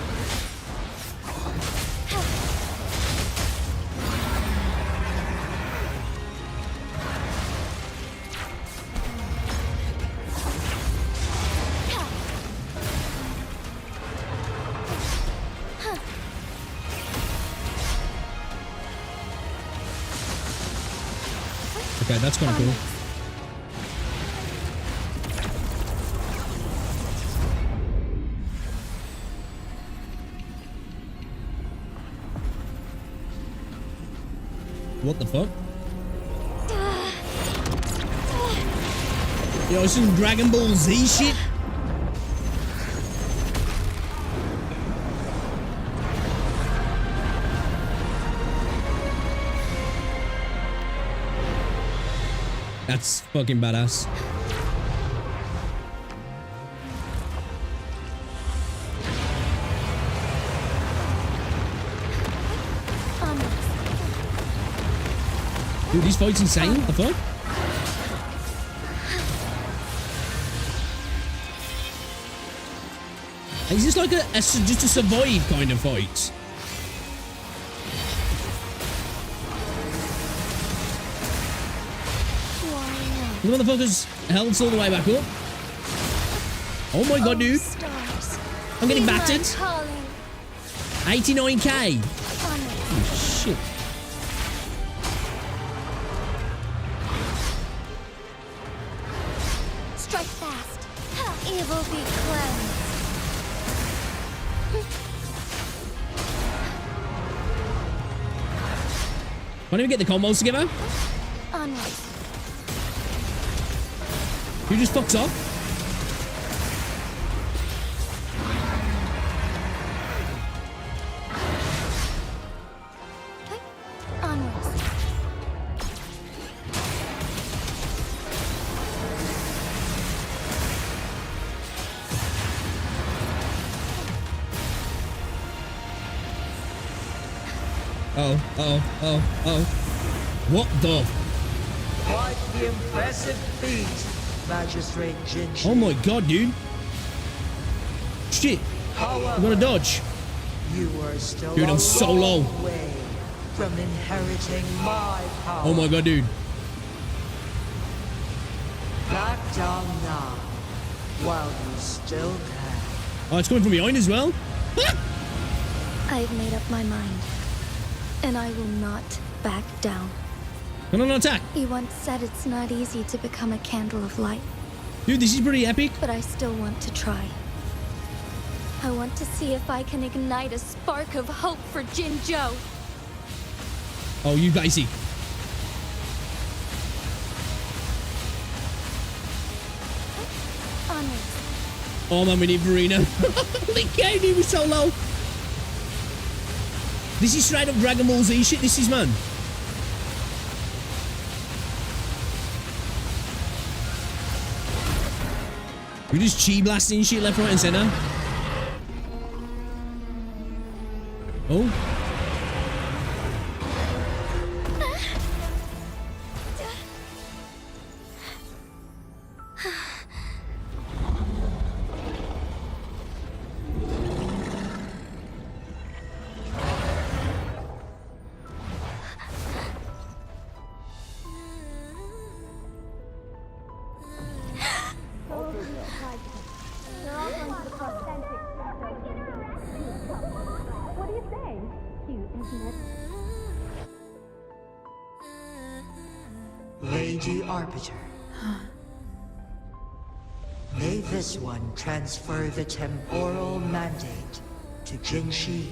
Okay, that's kind of cool. What the fuck? Yo, some Dragon Ball Z shit. That's fucking badass. Dude, these fights insane. What the fuck? Is this like just a survive kind of fight? The motherfucker's health's all the way back up. Oh my god, dude. I'm getting battered. 89k. Oh, shit. Strike fast. Evil be cleansed. Can't even get the combos together. Onward. Who just fucks off? Onwards. Oh. What the? Quite the impressive feat, Magistrate Jinchi. Oh my god, dude. Shit. However, I'm gonna dodge. You are still Dude, I'm so low. way from inheriting my power. Oh my god, dude. Back down now, while you still can. Oh, it's coming from behind as well. I've made up my mind, and I will not back down. Can I not attack? You once said it's not easy to become a candle of light. Dude, this is pretty epic. But I still want to try. I want to see if I can ignite a spark of hope for Jinzhou. Oh, you dicey. Onwards. Oh man, we need Verena. The game, he was so low. This is straight up Dragon Ball Z shit. This is, man. We're just chi blasting shit left, right, and center. Oh. What do you say? Cute, isn't it? Lady Arbiter. May this one transfer the temporal mandate to Jinshi.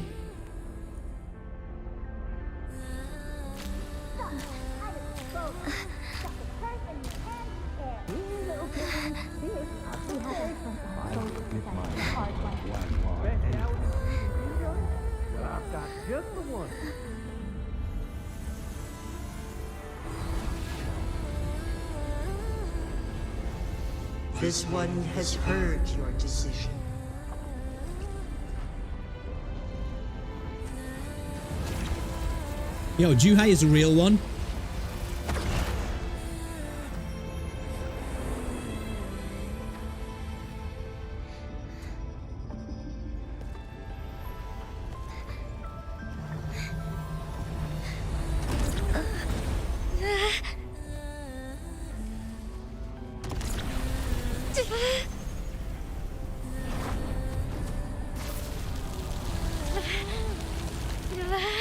This one has heard your decision. Yo, Juhei is a real one.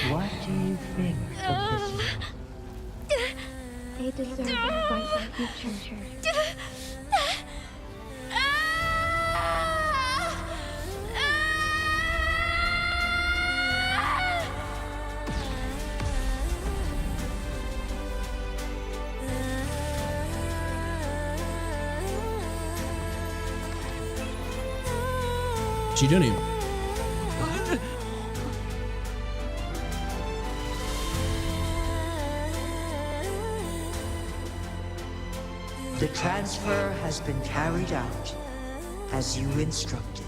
What do you think of this one? They deserve a bright future. She done him. The transfer has been carried out as you instructed.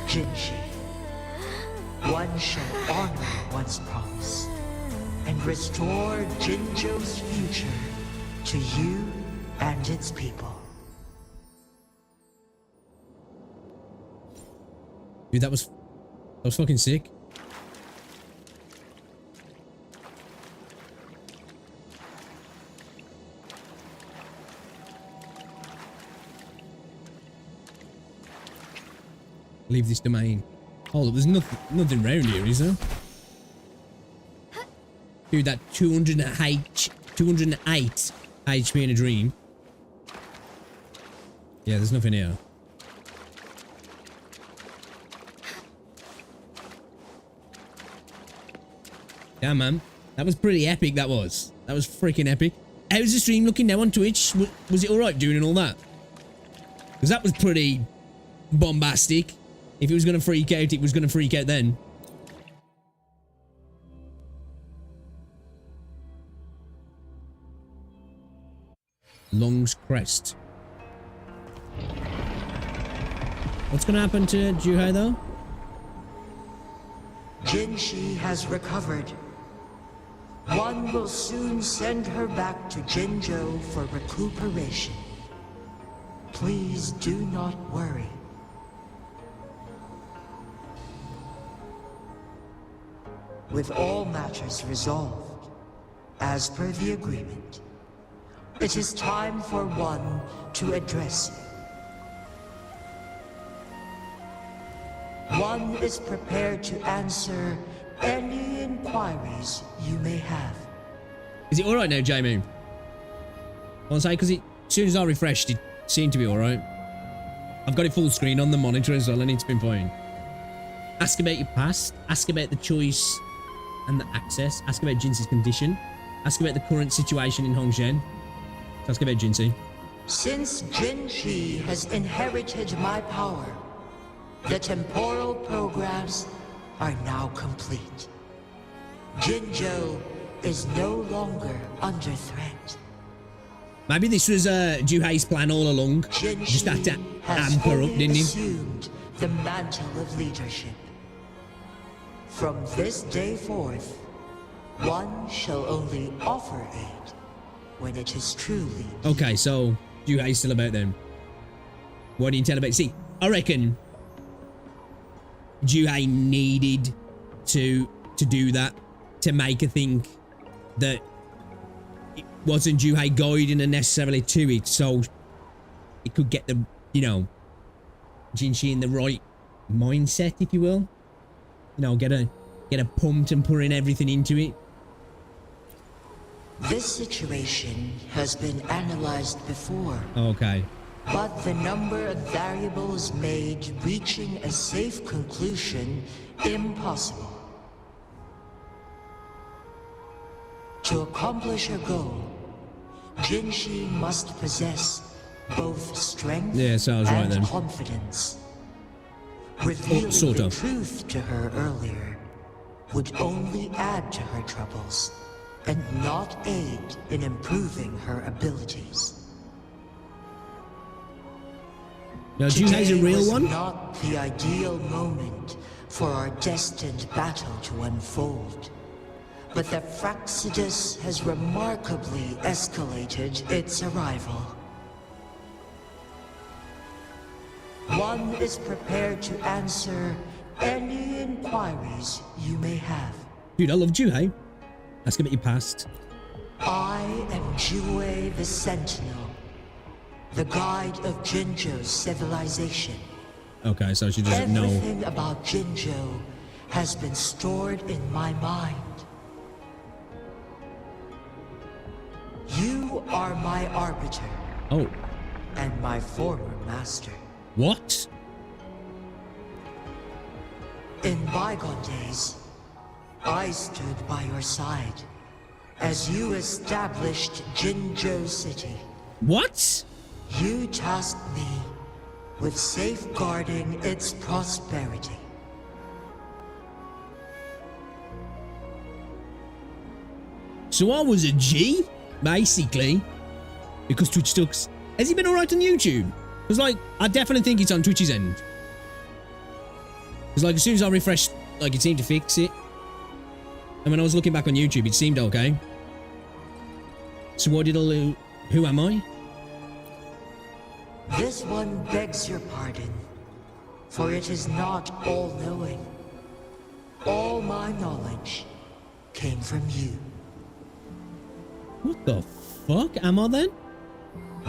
Jinshi, one shall honor one's promise and restore Jinzhou's future to you and its people. Dude, that was fucking sick. Leave this domain. Oh, there's nothing around here, is there? Dude, that 208 HP in a dream. Yeah, there's nothing here. Yeah, man. That was pretty epic, that was. That was freaking epic. How's the stream looking now on Twitch? Was it alright doing all that? Because that was pretty bombastic. If it was going to freak out, it was going to freak out then. Long's Crest. What's going to happen to Juhei, though? Jinshi has recovered. One will soon send her back to Jinzhou for recuperation. Please do not worry. With all matters resolved, as per the agreement, it is time for one to address you. One is prepared to answer any inquiries you may have. Is it alright now, Jamie? I'll say, because as soon as I refreshed, it seemed to be alright. I've got it full screen on the monitor as well, and it's been fine. Ask about your past, ask about the choice and the access, ask about Jinxi's condition, ask about the current situation in Hongzhen. Ask about Jinxi. Since Jinshi has inherited my power, the temporal programs are now complete. Jinzhou is no longer under threat. Maybe this was Juhei's plan all along. Just had to amp her up, didn't he? Assumed the mantle of leadership. From this day forth, one shall only offer aid when it is truly. Okay, so Juhei's still about them. What do you tell about? See, I reckon Juhei needed to do that to make her think that it wasn't Juhei guiding her necessarily to it, so it could get the, you know, Jinshi in the right mindset, if you will. You know, get her pumped and putting everything into it. This situation has been analyzed before, Okay. but the number of variables made reaching a safe conclusion impossible. To accomplish her goal, Jinshi must possess both strength Yeah, sounds right and then. confidence. Revealing sort the of. truth to her earlier would only add to her troubles and not aid in improving her abilities. Now, Juhei's a Today real was one? not the ideal moment for our destined battle to unfold. But the Fraxidus has remarkably escalated its arrival. One is prepared to answer any inquiries you may have. Dude, I love Juhei. Ask about your past. I am WuWa the Sentinel, the guide of Jinzhou's civilization. Okay, so she doesn't know. Everything about Jinzhou has been stored in my mind. You are my arbiter Oh, and my former master. what? In bygone days, I stood by your side as you established Jinzhou City. What? You tasked me with safeguarding its prosperity. So I was a G, basically, because Twitch sucks. Has he been alright on YouTube? Because, like, I definitely think it's on Twitch's end. Because, like, as soon as I refreshed, like, it seemed to fix it. And when I was looking back on YouTube, it seemed okay. So what did I do? Who am I? This one begs your pardon, for it is not all-knowing. All my knowledge came from you. What the fuck am I then?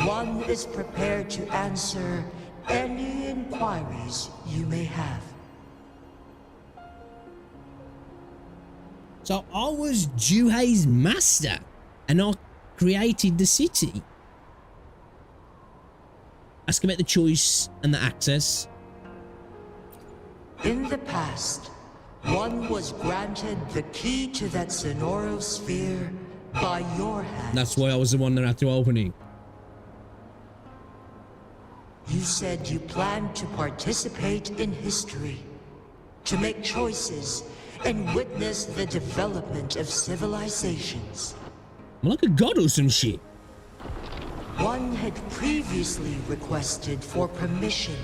One is prepared to answer any inquiries you may have. So I was Juhei's master, and I created the city. Ask about the choice and the access. In the past, one was granted the key to that Sonoro sphere by your hand. That's why I was the one that had to open it. You said you planned to participate in history, to make choices and witness the development of civilizations. I'm like a god or some shit. One had previously requested for permission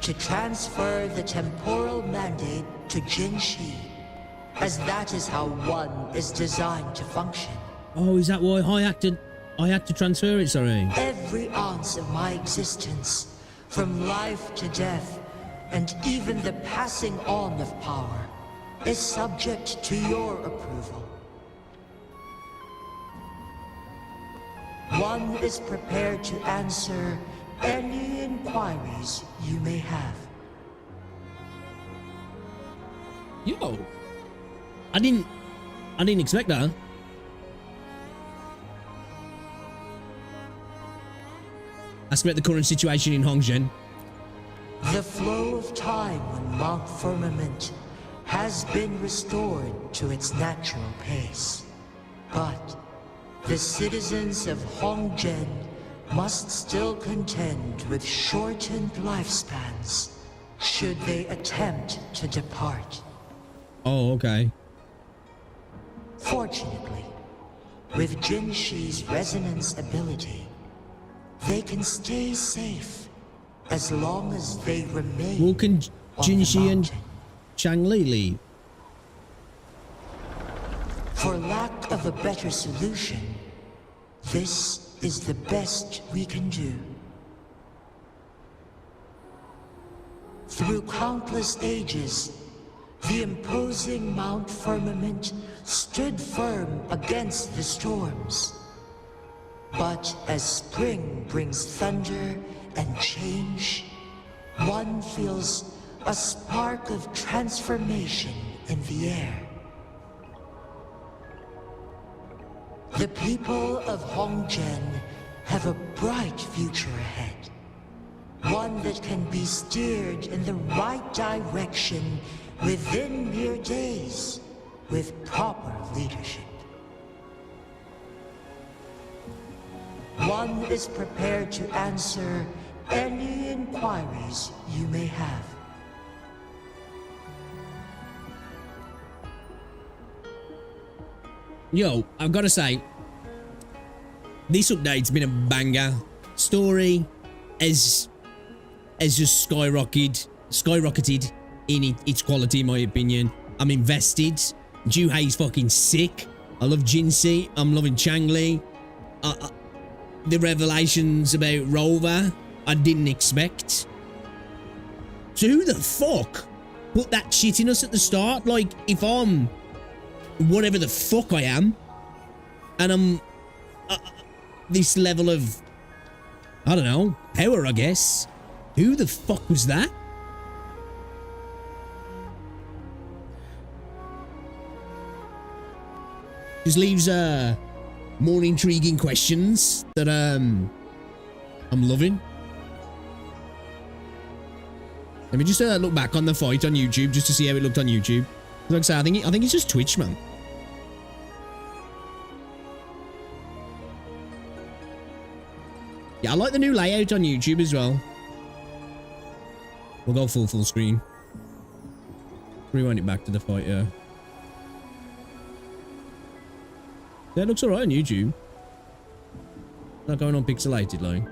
to transfer the temporal mandate to Jinshi, as that is how one is designed to function. Oh, is that why I had to transfer it, sorry? Every ounce of my existence, from life to death, and even the passing on of power, is subject to your approval. One is prepared to answer any inquiries you may have. Yo. I didn't expect that. Ask about the current situation in Hongzhen. The flow of time on Mount Firmament has been restored to its natural pace. But the citizens of Hongzhen must still contend with shortened lifespans should they attempt to depart. Oh, okay. Fortunately, with Jinshi's resonance ability, they can stay safe as long as they remain Well, can on the Jinshi and mountain. Changli leave? For lack of a better solution, this is the best we can do. Through countless ages, the imposing Mount Firmament stood firm against the storms. But as spring brings thunder and change, one feels a spark of transformation in the air. The people of Hongzhen have a bright future ahead. One that can be steered in the right direction within mere days with proper leadership. One is prepared to answer any inquiries you may have. Yo, I've got to say, this update's been a banger. Story has just skyrocketed in its quality, in my opinion. I'm invested. Juhei's fucking sick. I love Jinxie. I'm loving Changli. The revelations about Rover, I didn't expect. So who the fuck put that shit in us at the start? Like, if I'm whatever the fuck I am, and I'm this level of, I don't know, power, I guess. Who the fuck was that? Just leaves more intriguing questions that I'm loving. Let me just look back on the fight on YouTube just to see how it looked on YouTube. Like I say, I think it's just Twitch, man. Yeah, I like the new layout on YouTube as well. We'll go full screen. Rewind it back to the fight, yeah. Yeah, it looks alright on YouTube. Not going on pixelated, like.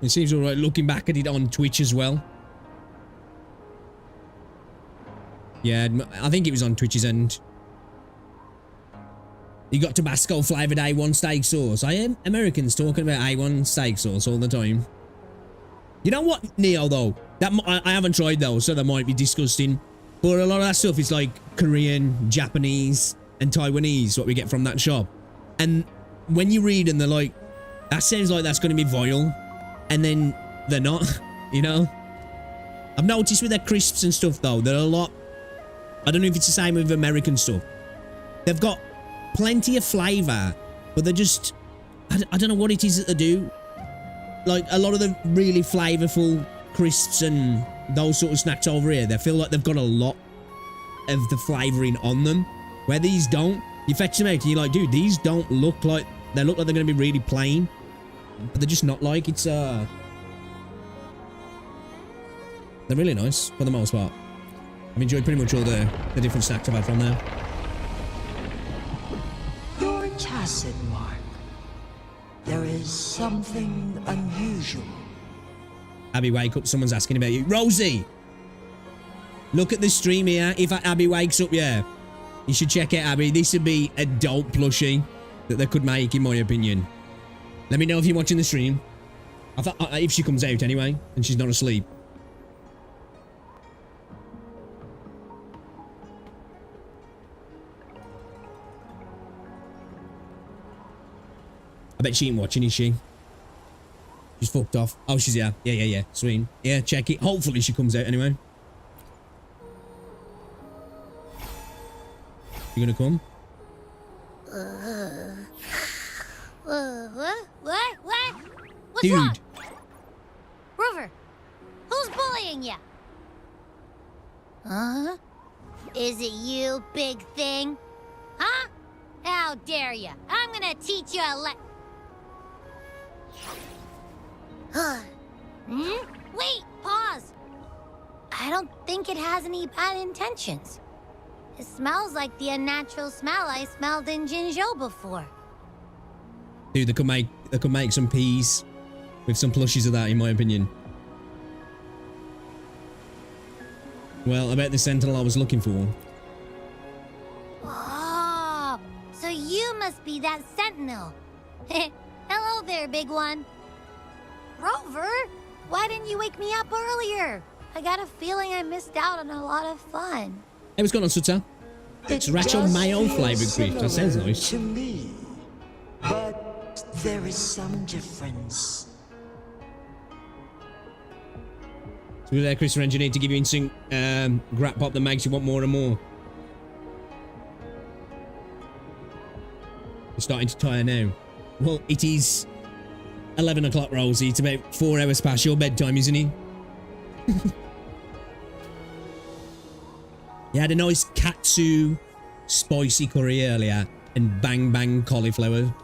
It seems alright looking back at it on Twitch as well. Yeah, I think it was on Twitch's end. You got Tabasco flavored A1 steak sauce. I am Americans talking about A1 steak sauce all the time. You know what, Neo, though? That I haven't tried those, so that might be disgusting. But a lot of that stuff is like Korean, Japanese, and Taiwanese, what we get from that shop. And when you read and they're like, that sounds like that's going to be vile. And then they're not, you know? I've noticed with their crisps and stuff, though, they're a lot... I don't know if it's the same with American stuff. They've got plenty of flavour, but they're just... I don't know what it is that they do. Like, a lot of the really flavourful crisps and those sort of snacks over here, they feel like they've got a lot of the flavouring on them. Where these don't. You fetch them out and you're like, dude, these don't look like... They look like they're going to be really plain. But they're just not like. It's, They're really nice, for the most part. I've enjoyed pretty much all the different snacks I've had from there. You're tacit, Mark. There is something unusual. Abby, wake up. Someone's asking about you. Rosie! Look at the stream here. If Abby wakes up, yeah. You should check out Abby. This would be a dope plushie that they could make, in my opinion. Let me know if you're watching the stream. I thought if she comes out anyway, and she's not asleep. I bet she ain't watching, is she? She's fucked off. Oh, she's here. Yeah. Sweet. Yeah, check it. Hopefully she comes out anyway. You gonna come? What? What's Dude. wrong? Rover, who's bullying you? Huh? Is it you, big thing? Huh? How dare you? I'm gonna teach you a Wait, pause. I don't think it has any bad intentions. It smells like the unnatural smell I smelled in Jinzhou before. Dude, they could make some peas with some plushies of that, in my opinion. Well, I bet the sentinel I was looking for. Oh, so you must be that sentinel. Hello there, big one. Rover, why didn't you wake me up earlier? I got a feeling I missed out on a lot of fun. Hey, what's going on, Sutter? It's Racho Mayo flavored grief. That sounds nice. To me, but there is some difference. So we're there, Chris, engineer, to give you instant grat pop that makes you want more and more. You're starting to tire now. Well, it is 11 o'clock, Rosie. It's about 4 hours past your bedtime, isn't it? You had a nice katsu spicy curry earlier and bang bang cauliflower.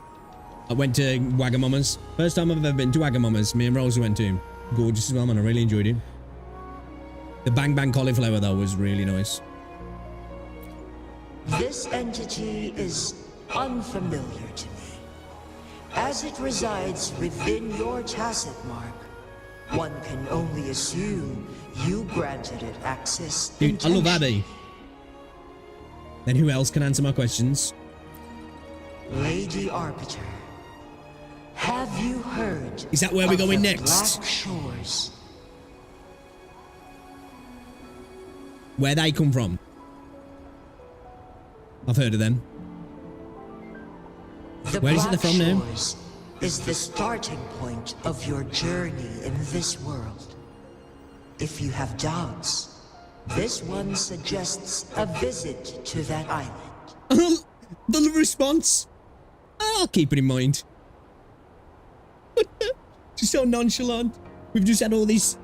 I went to Wagamama's. First time I've ever been to Wagamama's. Me and Rosie went to. Gorgeous as well, man. I really enjoyed it. The bang bang cauliflower, though, was really nice. This entity is unfamiliar to me. As it resides within your tacit mark, one can only assume you granted it access. Dude, I love Abby. Then who else can answer my questions? Lady Arbiter, have you heard? Is that where we're going next? Black Shores. Where they come from? I've heard of them. Where is it they're from now? Is the starting point of your journey in this world. If you have doubts, this one suggests a visit to that island. The response? I'll keep it in mind. Just so nonchalant. We've just had all this,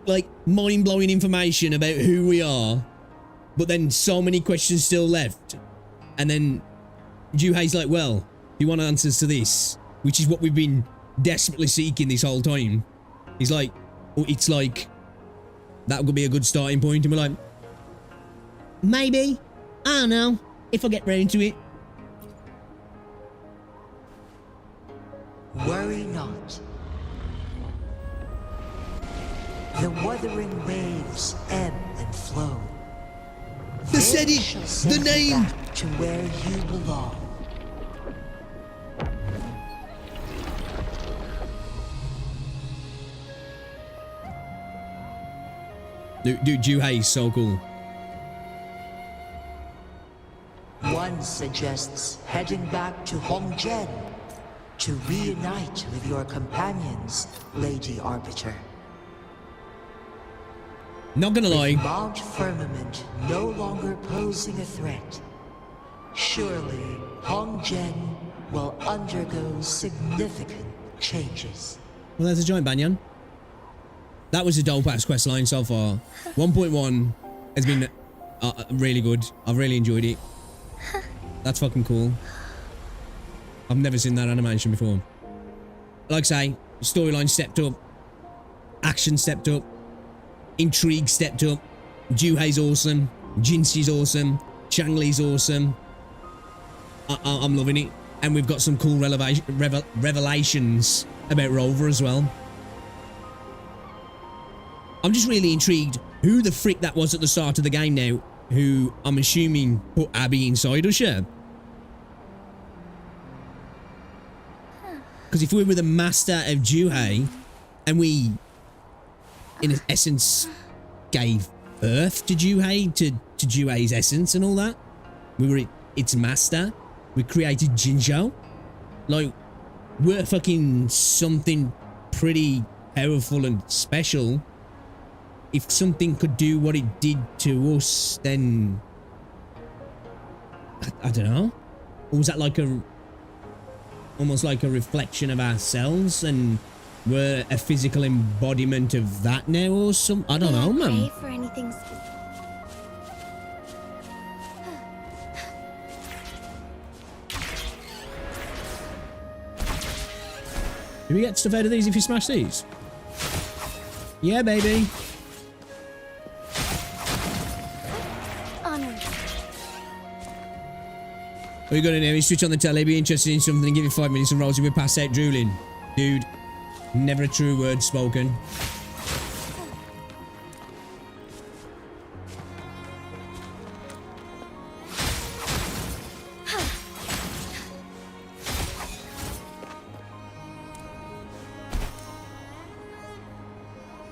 like, mind-blowing information about who we are, but then so many questions still left. And then Juhei's like, well, you want answers to this? Which is what we've been desperately seeking this whole time. He's like, oh, it's like, that would be a good starting point. And we're like, maybe. I don't know. If I get round to it. Worry not. The wuthering waves ebb and flow. They said it! The name! Back to where you belong. Dude, Juhei is so cool. One suggests heading back to Hongjian to reunite with your companions, Lady Arbiter. Not gonna lie. Mount Firmament no longer posing a threat. Surely, Hongjian will undergo significant changes. Well, there's a giant banyan. That was a dope-ass questline so far. 1.1 has been really good. I've really enjoyed it. That's fucking cool. I've never seen that animation before. Like I say, storyline stepped up. Action stepped up. Intrigue stepped up. Juhei's awesome. Jinxi's awesome. Changli's awesome. I'm loving it. And we've got some cool revelations about Rover as well. I'm just really intrigued who the frick that was at the start of the game now, who I'm assuming put Abby inside us, yeah? Because if we were the master of Juhei, and we, in essence, gave birth to Juhei, to Juhei's essence and all that, we were its master, we created Jinzhou, like, we're fucking something pretty powerful and special. If something could do what it did to us, then I don't know. Or was that like almost like a reflection of ourselves, and we're a physical embodiment of that now, or some? I don't know, man. For anything Do we get stuff out of these if you smash these? Yeah, baby. What you got in here? You switch on the telly, be interested in something, give you 5 minutes and Rosie will pass out drooling. Dude, never a true word spoken.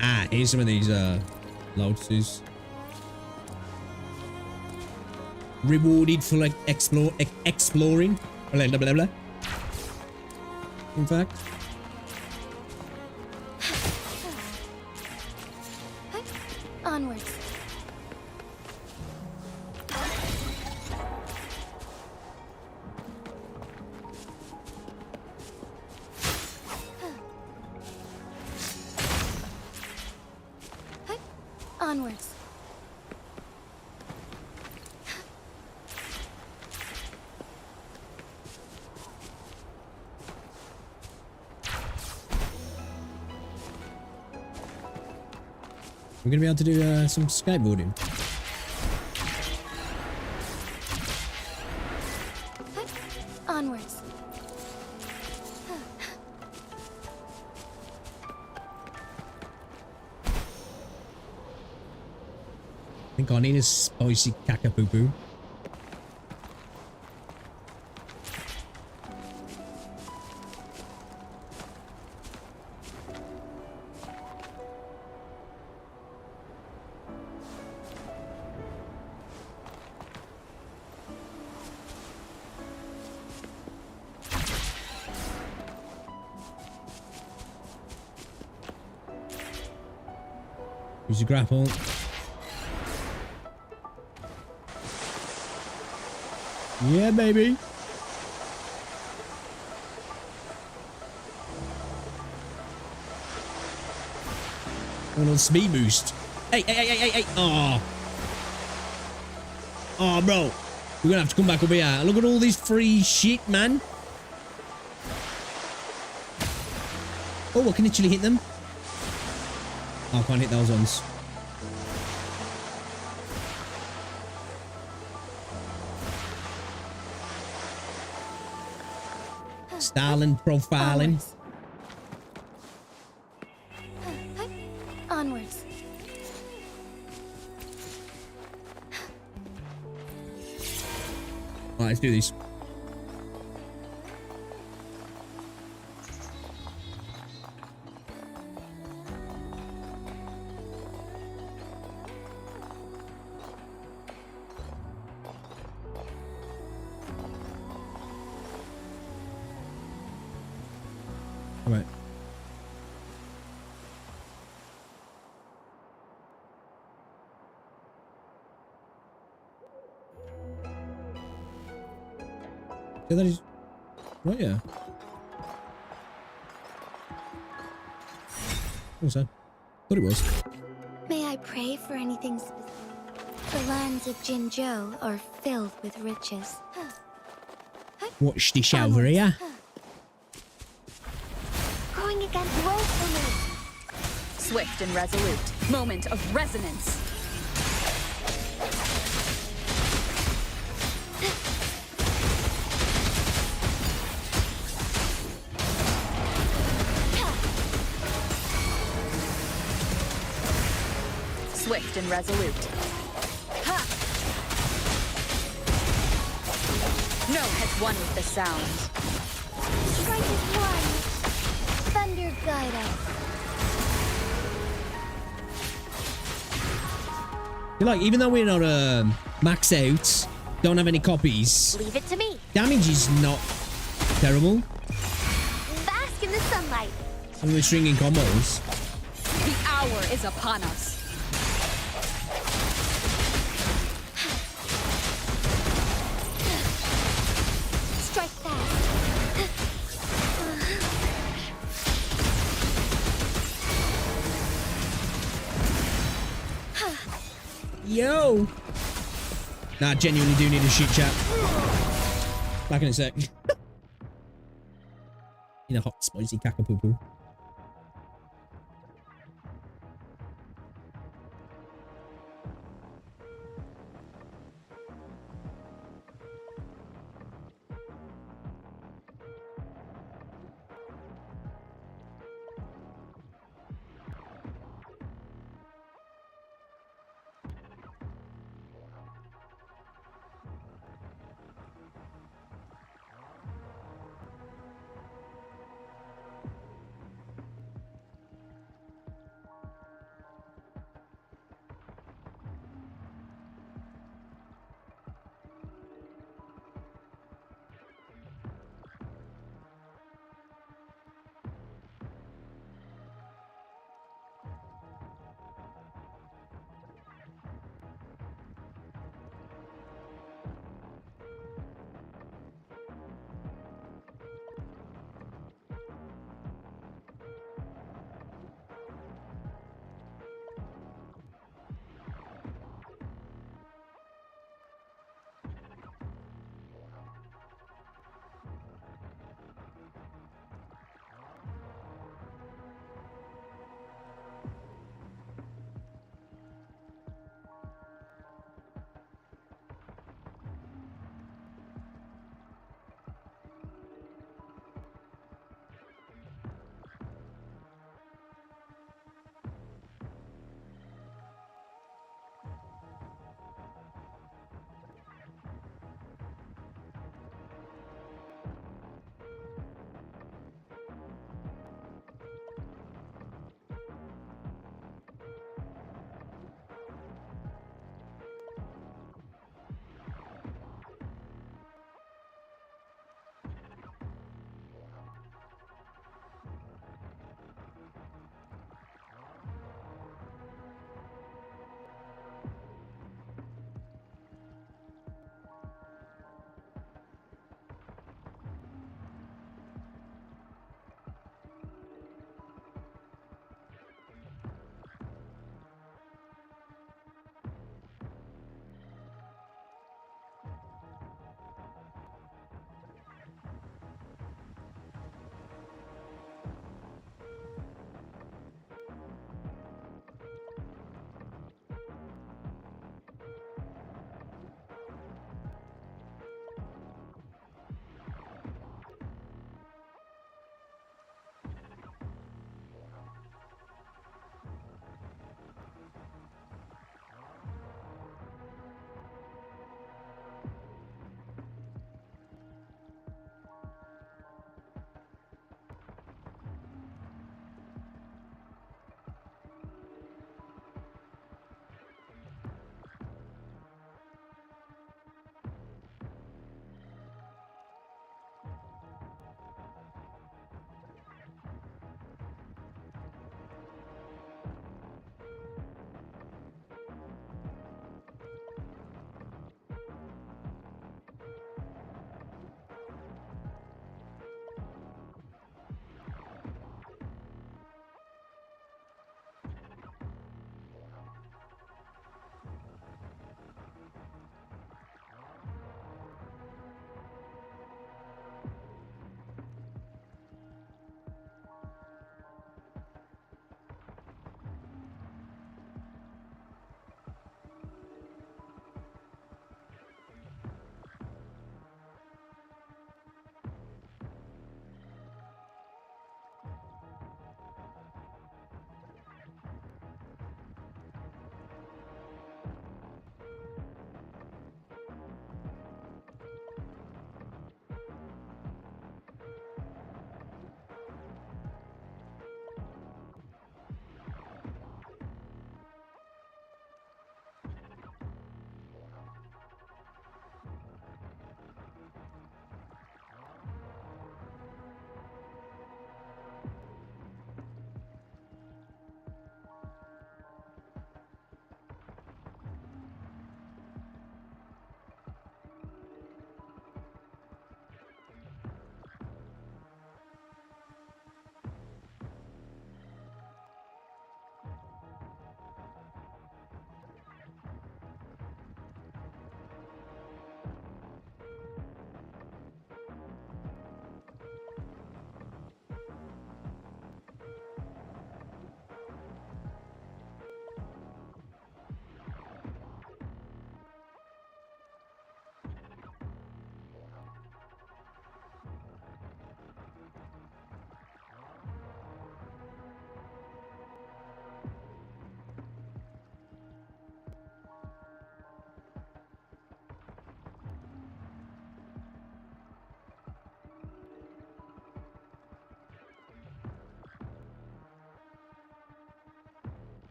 Ah, here's some of these Lotuses. Rewarded for like exploring. Blah, blah, blah, blah. In fact. Onwards. Onwards. We're gonna be able to do some skateboarding. Onwards. I think I need a spicy caca-poo-poo. Use your grapple. Yeah, baby. A little speed boost. Hey, hey, hey, hey, hey, hey. Oh. Oh, bro. We're gonna have to come back up here. Look at all this free shit, man. Oh, I can literally hit them. Oh, I can't hit those ones. Styling, profiling. Onwards. All right, let's do this. All right. Yeah, that is right. Yeah. Also, thought it was. May I pray for anything specific? The lands of Jinzhou are filled with riches. Watch this over here. Going against roll for me. Swift and resolute. Moment of resonance. Swift and resolute. Ha! No has won with the sound. Strike is one. Thunder guide us. You're like, even though we're not max out, don't have any copies, Leave it to me. damage is not terrible. Bask in the sunlight. And we're stringing combos. The hour is upon us. Strike fast. Yo! Nah, I genuinely do need a shit chat. Back in a sec. In a hot, spicy caca-poo-poo.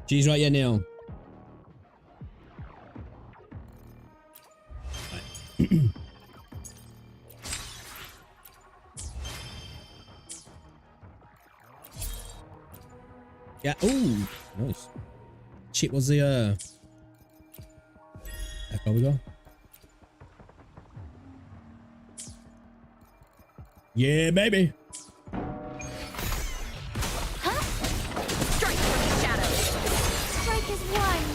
She's right here now. Yeah. Ooh, nice. Shit, was the where we go? Yeah, baby. Huh? Strike from the shadows. Strike is one.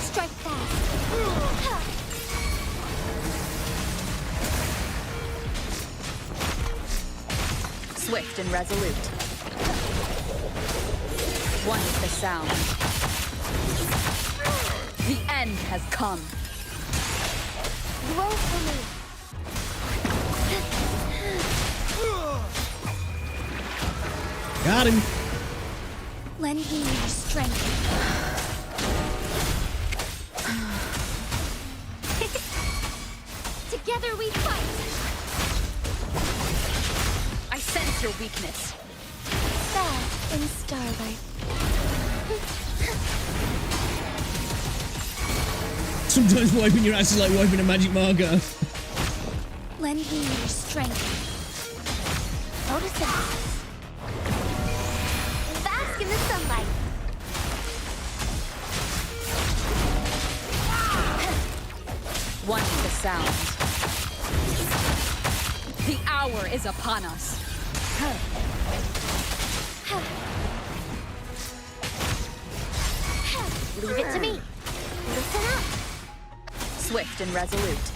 Strike fast. Swift and resolute. One is the sound. The end has come. Grow for me. Got him. Lend me your strength. Together we fight. I sense your weakness. Sad in starlight. Sometimes wiping your ass is like wiping a magic marker. Lend me your strength. Photosynthesis. Bask in the sunlight. One is the sound. The hour is upon us. Leave it to me. Listen up. Swift and resolute.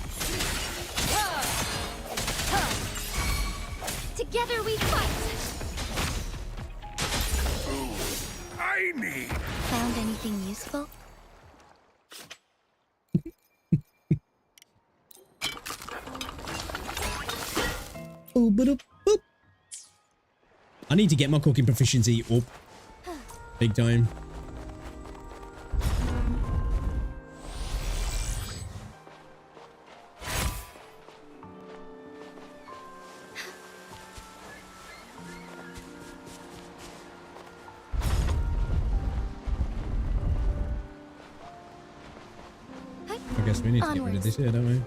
Together we fight. Tiny. Found anything useful? Boop, boop, boop. I need to get my cooking proficiency up. Big time. I guess we need to get rid of this here, don't we?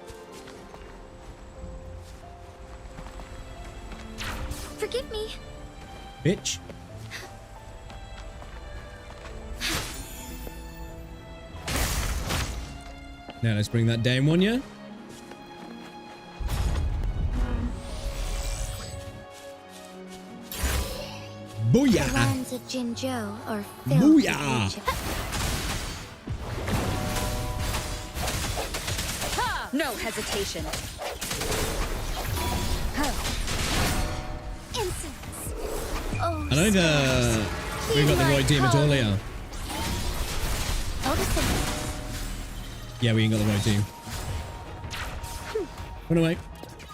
Forgive me. Bitch. Now let's bring that down one, yeah? The Booyah! lands of Jinzhou are filled with Booyah! ancient- No hesitation. Incense. Oh, I don't we got the right team at all here. Photosynthesis. Yeah, we ain't got the right team. Run away.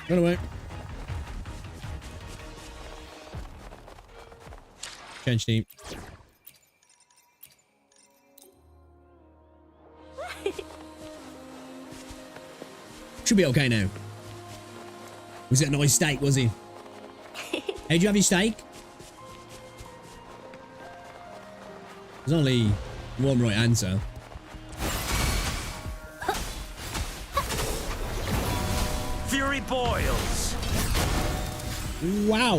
Run away. Change team. Should be okay now. Was it a nice steak, was he? How'd you have your steak? There's only one right answer. Fury boils. Wow.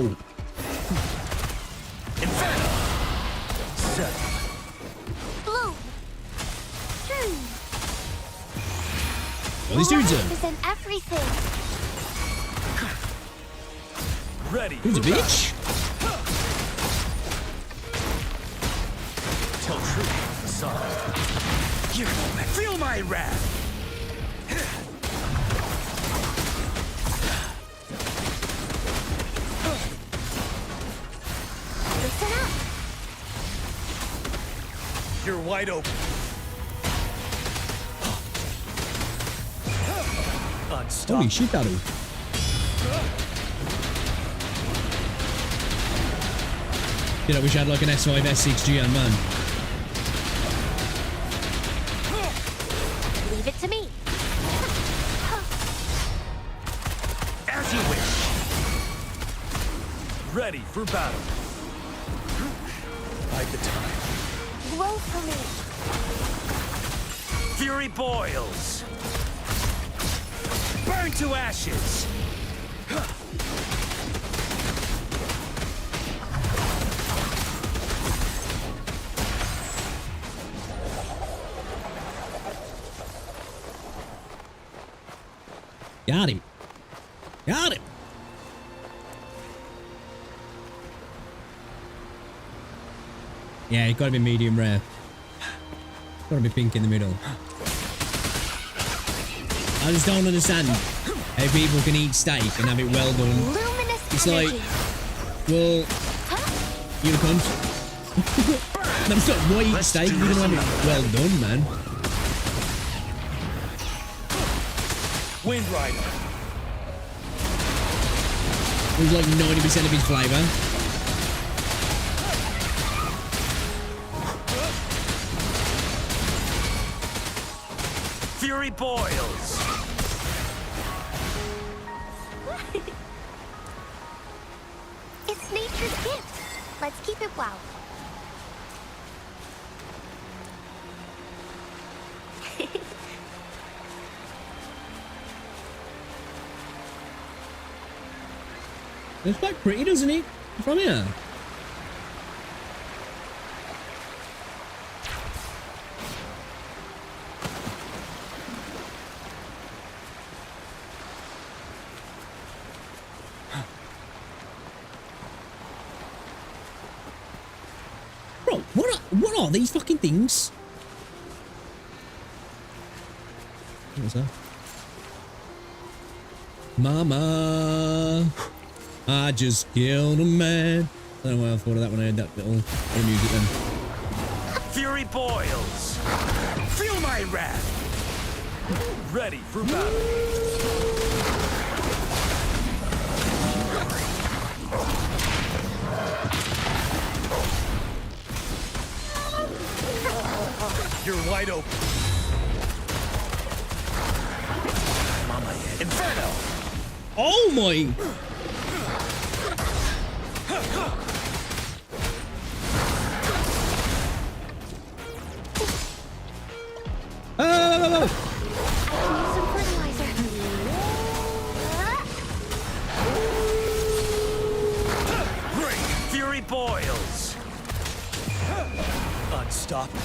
Inferno. Settle. Bloom. Well, these dudes are... Represent everything. Ready. Who's a bitch? Tell truth from facade. Here, feel my wrath. Listen up. You're wide open. Unstoppable. Holy shit, Daru. Dude, I wish I had like an S5, S6G and man. Leave it to me. As you wish. Ready for battle. Bide the time. Blow for me. Fury boils. Burn to ashes. Got him. Got him. Yeah, it gotta be medium rare. Gotta be pink in the middle. I just don't understand how people can eat steak and have it well done. Luminous It's energy. like, well, you cunt. No, it's not why eat steak, you're gonna have it well done, man. Wind Rider. There's like 90% of his flavour. Fury boils. It's nature's gift. Let's keep it wow. It's quite pretty, doesn't it? From here. Bro, what are these fucking things? What was that? Mama, I just killed a man. I don't know why I thought of that when I heard that little music then. Fury boils. Feel my wrath. Ready for battle. You're wide open. I'm on my head. Inferno! Oh my! Oh! I can use some fertilizer. Great! Fury boils. Unstoppable.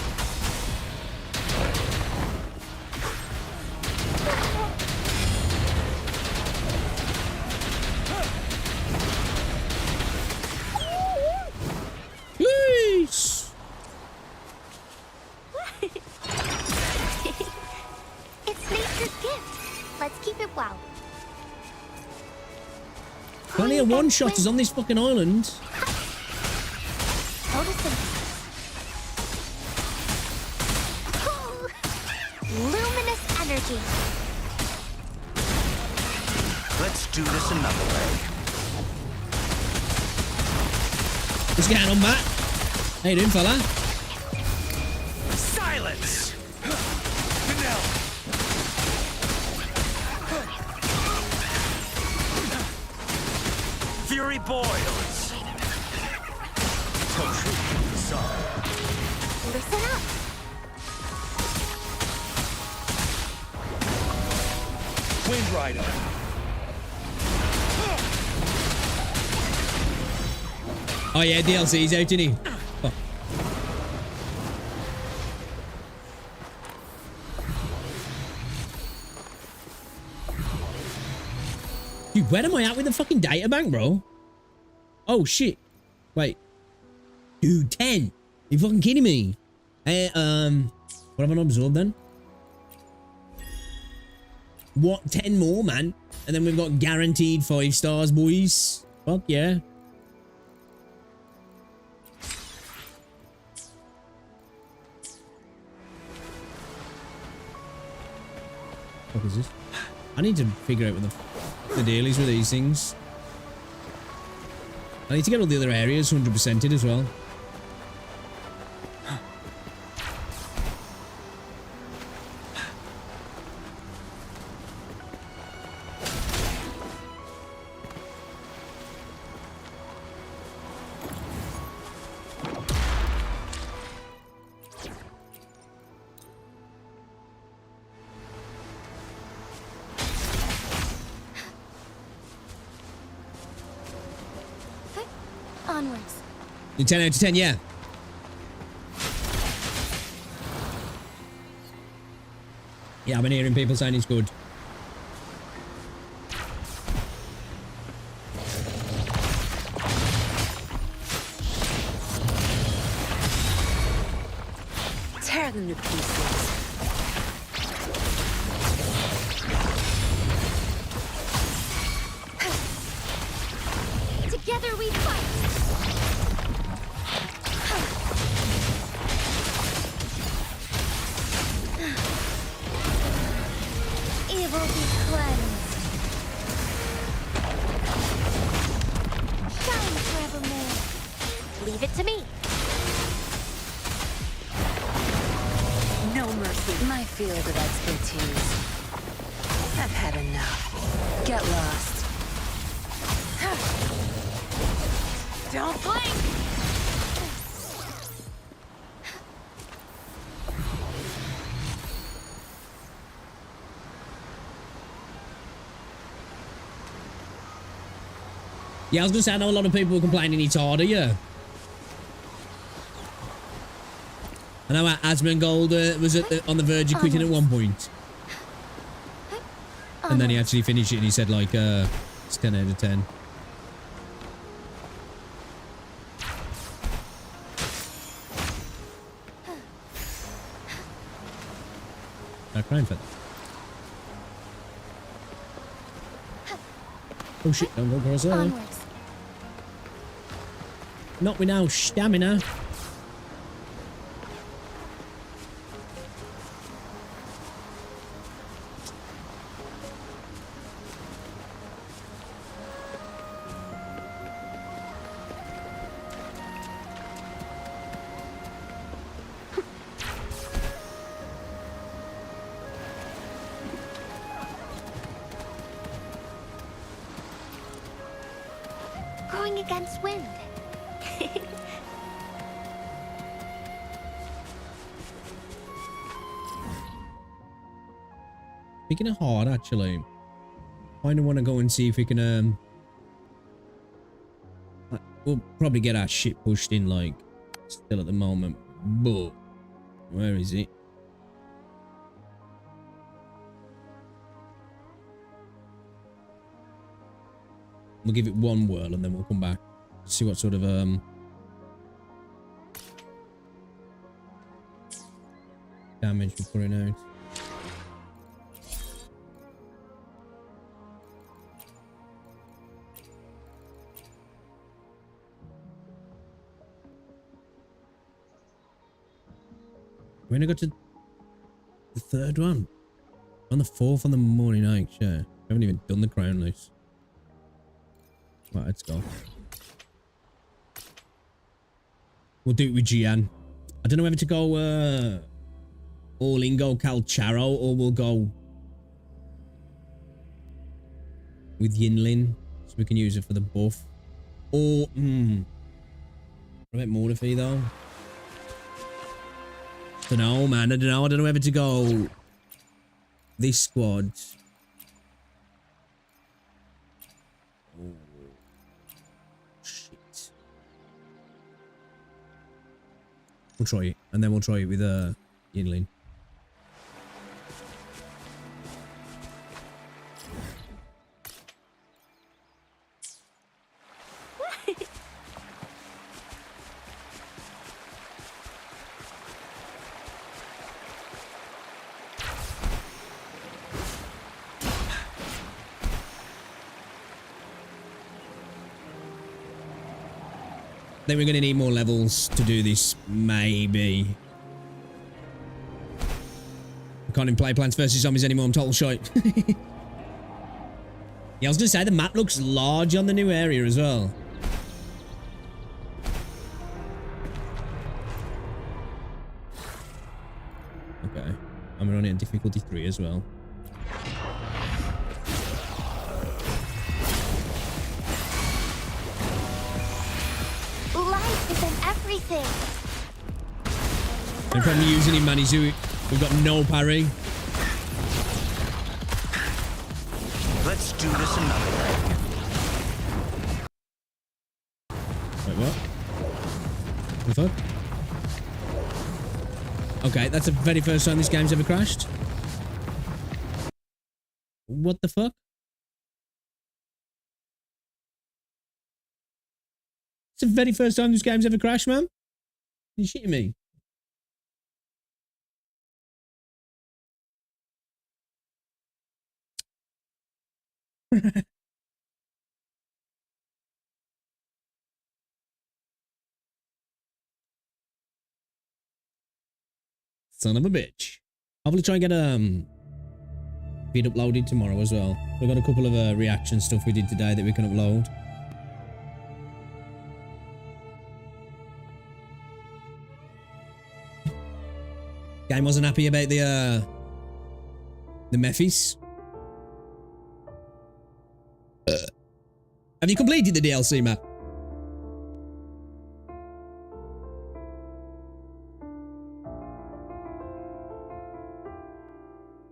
Peace! It's nature's gift. Let's keep it wow. Only a one-shot is on this fucking island. Photosynthesis. Luminous energy. Let's do this another way. What's going on, Matt? How you doing, fella? Silence! Vanilla! Fury boils. Tell truth from the sun. Listen up. Wind Rider. Oh yeah, DLC's out, isn't he? Oh. Dude, where am I at with the fucking data bank, bro? Oh shit. Wait. Dude, 10. You fucking kidding me? What have I not absorbed then? What? 10 more, man? And then we've got guaranteed 5 stars, boys. Fuck yeah. What is this? I need to figure out what the deal is with these things. I need to get all the other areas 100%ed as well. Onwards. 10 out of 10, yeah. Yeah, I've been hearing people saying it's good. Tear them to pieces. Together we fight. Evil be cleansed. Shine forevermore. Leave it to me. No mercy. My field of expertise. I've had enough. Get lost. Don't blink! Yeah, I was gonna say, I know a lot of people were complaining it's harder, yeah. I know Asmongold was on the verge of quitting at one point. And then he actually finished it and he said like, it's 10 out of 10. I'm crying for that. Oh shit, don't go across there. Onwards. Not with now stamina. Going against wind. Speaking of hard, actually, kind of want to go and see if we can, we'll probably get our shit pushed in, like, still at the moment, but where is it? We'll give it one whirl and then we'll come back, see what sort of, damage we're putting out. We're gonna go to the third one. On the fourth on the morning night, sure. We haven't even done the crown loose. Right, let's go. We'll do it with Gian. I don't know whether to go all in go Calcharo or we'll go with Yinlin so we can use it for the buff. Or what about Mortifi though? Don't know, man. I don't know. I don't know whether to go this squad. Oh, shit. We'll try it, and then we'll try it with Yinlin. I think we're going to need more levels to do this, maybe. I can't even play Plants vs Zombies anymore, I'm total shite. Yeah, I was going to say, the map looks large on the new area as well. Okay, I'm running at difficulty 3 as well. Everything. They're probably using him, man. We've got no parry. Let's do this another way. Wait, what? What the fuck? Okay, that's the very first time this game's ever crashed. What the fuck? It's the very first time this game's ever crashed, man. You shitting me? Son of a bitch. Hopefully try and get feed uploaded tomorrow as well. We've got a couple of reaction stuff we did today that we can upload. Game wasn't happy about the Mephies. Have you completed the DLC, Matt?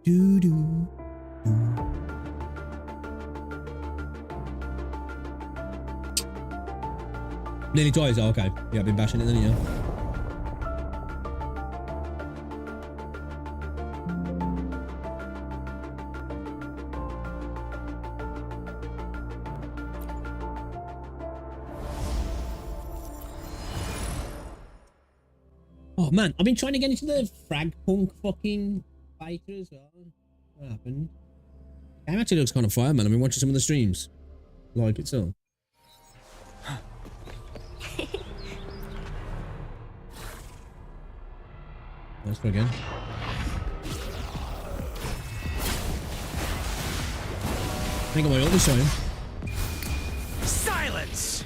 Do do. Nearly twice. Oh, okay. Yeah, I've been bashing it then, yeah. Oh man, I've been trying to get into the frag punk fucking fighter as well. What happened? Game actually looks kind of fire, man. I've been watching some of the streams. Like it so. Let's try again. I think I might ult this time. Silence!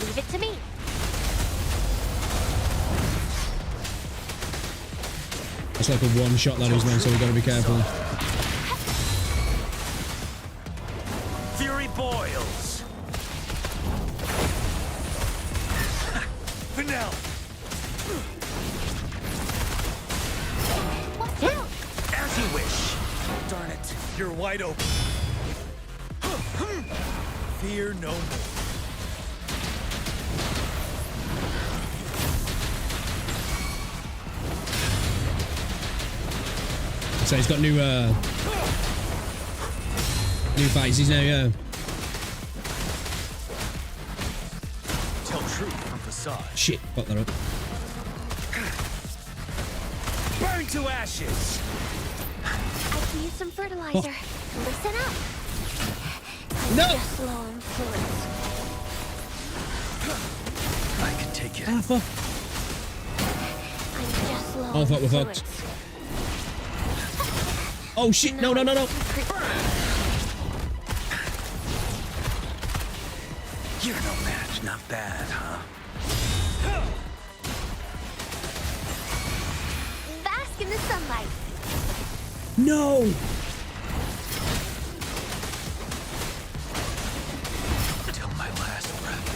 Leave it to me. That's like a one-shot that is, man, so we gotta be careful. Fury boils. Vanilla. As you wish. Darn it, you're wide open. Fear no more. So he's got new faces now, yeah. Tell truth from facade. Shit, fuck that up. Burn to ashes. I can use some fertilizer. Listen up. No! Just low on fluids. I can take it. Ah, fuck. I'm just low Oh, fuck, on we're fluids. fucked. Oh shit, no, no, no, no. You're no match, not bad, huh? Bask in the sunlight. No! Till my last breath.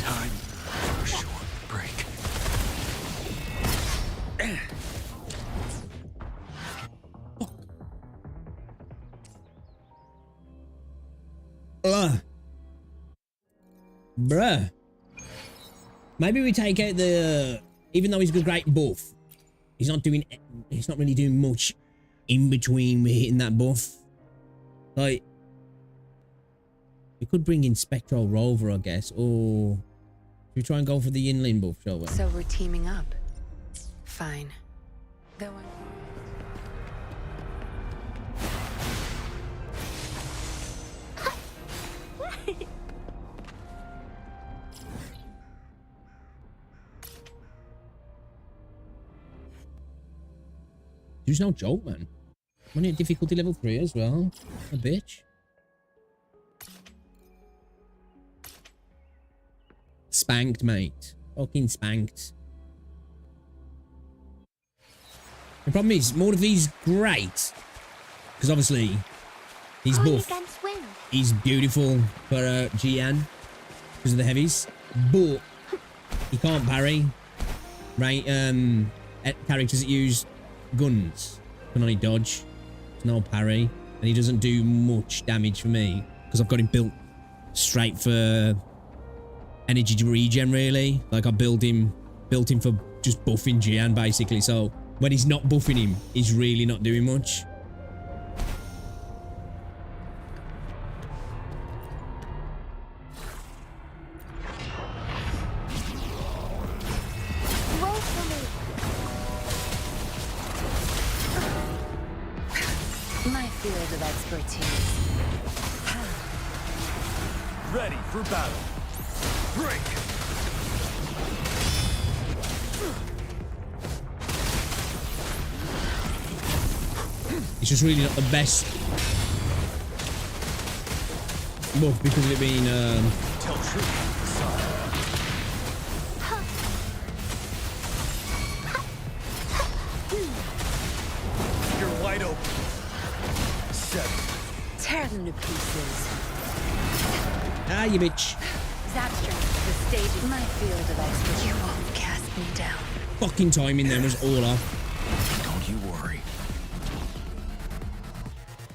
Time for a short break. Bruh. Maybe we take out the... Even though he's got great buff, he's not really doing much in between we're hitting that buff. Like, we could bring in Spectral Rover, I guess, or... Should we try and go for the Yin Lin buff, shall we? So we're teaming up. Fine. Though I'm... There's no joke, man. I'm only at difficulty level 3 as well. A bitch. Spanked, mate. Fucking spanked. The problem is, more of these great. Because obviously, he's Going buff. against wind. He's beautiful for Gian. because of the heavies, but he can't parry. Right? Characters that use guns can only dodge. There's no parry, and he doesn't do much damage for me because I've got him built straight for energy to regen. Really, like I built him for just buffing Jian basically. So when he's not buffing him, he's really not doing much. My field of expertise. Ready for battle. Break! It's just really not the best buff because of it being Tell truth. Sorry. You're wide open. 7. Tear them to pieces. ah, you bitch. Zapstring, the stage is my field of expertise. You won't cast me down. Fucking timing then was all off. Don't you worry.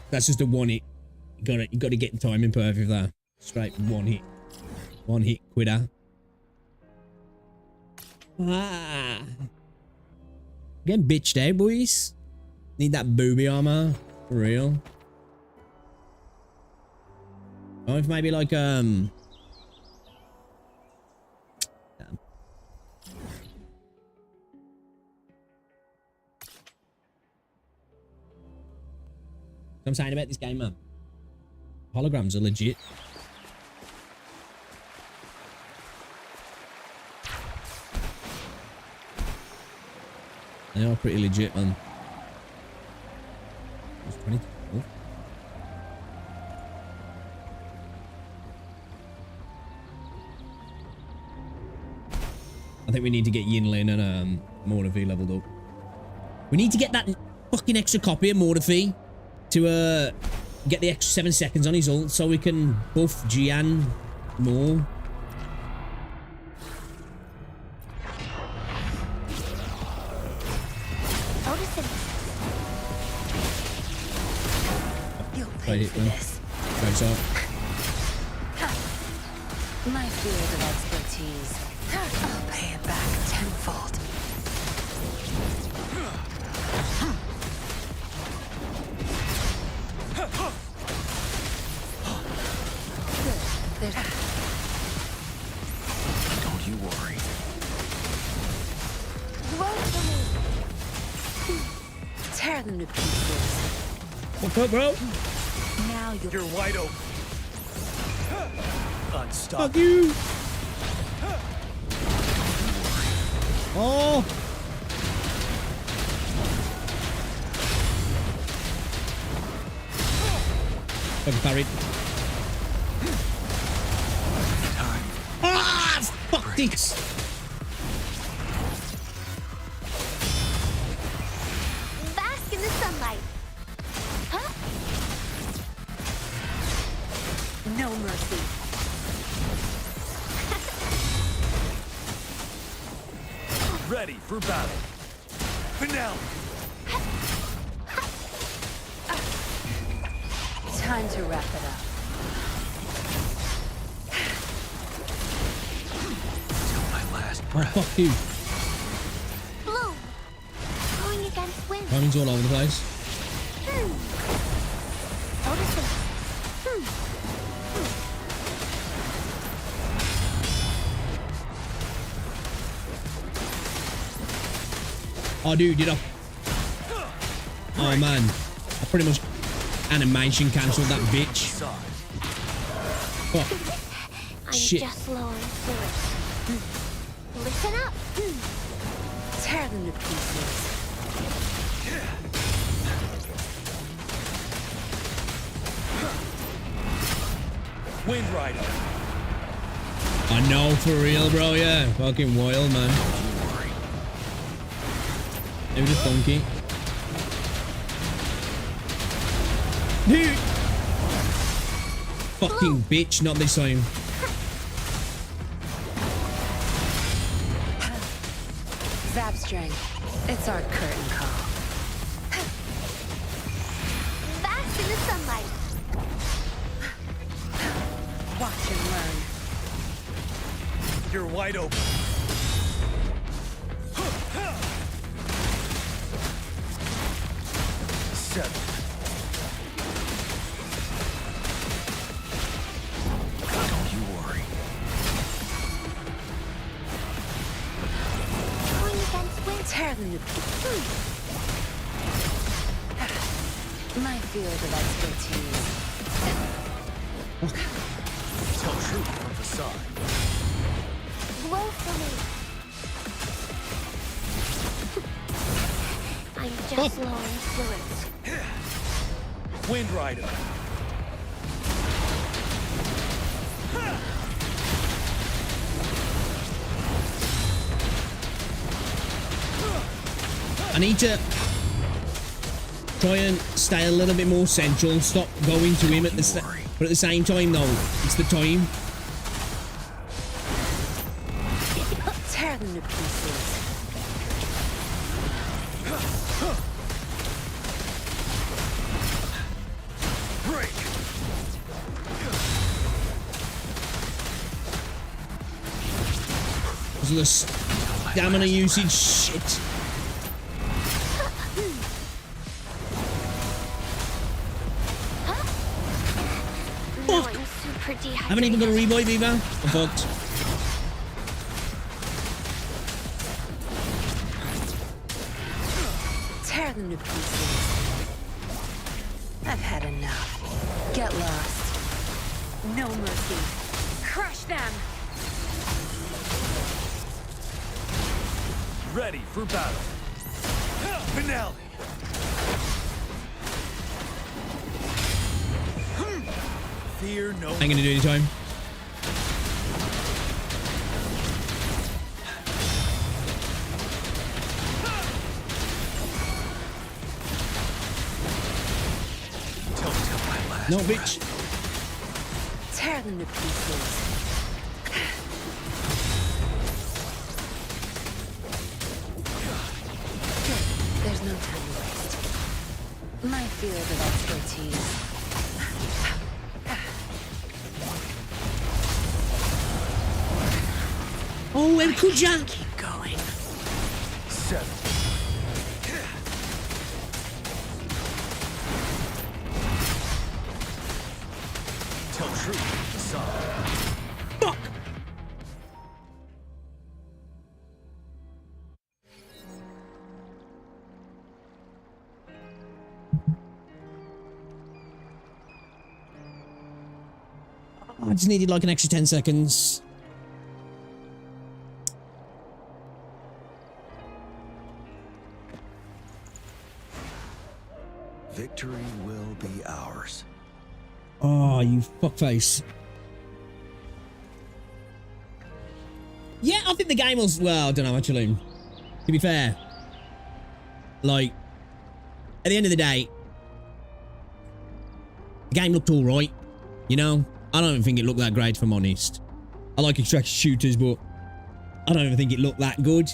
That's just a one hit. You got to get the timing perfect there. Straight one hit quitter. Ah, getting bitched out, boys. Need that booby armor for real. Oh, if maybe like damn. I'm saying about this game, man. Holograms are legit. They are pretty legit, man. It's 20. Oh. I think we need to get Yinlin and Morphe leveled up. We need to get that fucking extra copy of Morphe to get the extra 7 seconds on his ult so we can buff Jian more. You'll pay for this. Thanks, out. My field of expertise. I'll pay it back tenfold. Don't you worry. Tear them to pieces. What's up, bro? Now You're wide open. Unstoppable. Fuck you. Oh. Fucking parried. Ah, fuck this. Bask in the sunlight. Huh? no mercy. Ready for battle. Finale. Time to wrap it up. Till my last Oh, breath. fuck you. Bloom. Going against wind. Timing's all over the place. Notice it. Oh, dude, did I? Oh, man. I pretty much animation cancelled that bitch. Fuck. I'm Shit. just low on fluid. Listen up. Tear them to pieces. Wind Rider. I know, for real, bro, yeah. Fucking wild, man. It was just funky. Dude! Fucking bitch, not this time. Zap string. It's our curtain call. Bask in the sunlight. Watch and learn. You're wide open. 7. Don't you worry. Going against wind. Tear them to pieces. My field of expertise. Tell truth from facade. Blow for me. I'm just low on fluids. Wind Rider. I need to try and stay a little bit more central. Stop going to him at the but at the same time, though, it's the time. Tear them to pieces. Break. Because of the stamina usage shit. Now I'm super dehydrated. Haven't even got a revive either. I'm fucked. Tear them to pieces. I've had enough. Get lost. No mercy. Crush them! Ready for battle. Finale. Fear no. Ain't gonna do any time. No, bitch. Tear them to pieces. Good. There's no time to waste. My field of expertise. Oh, and Kuja. Keep going. 7. Tell truth from facade. Fuck. I just needed like an extra 10 seconds. Victory will be ours. Oh, you fuckface. Yeah, I think the game was, well, I don't know, actually. To be fair. Like, at the end of the day, the game looked alright. You know? I don't even think it looked that great, if I'm honest. I like extraction shooters, but I don't even think it looked that good.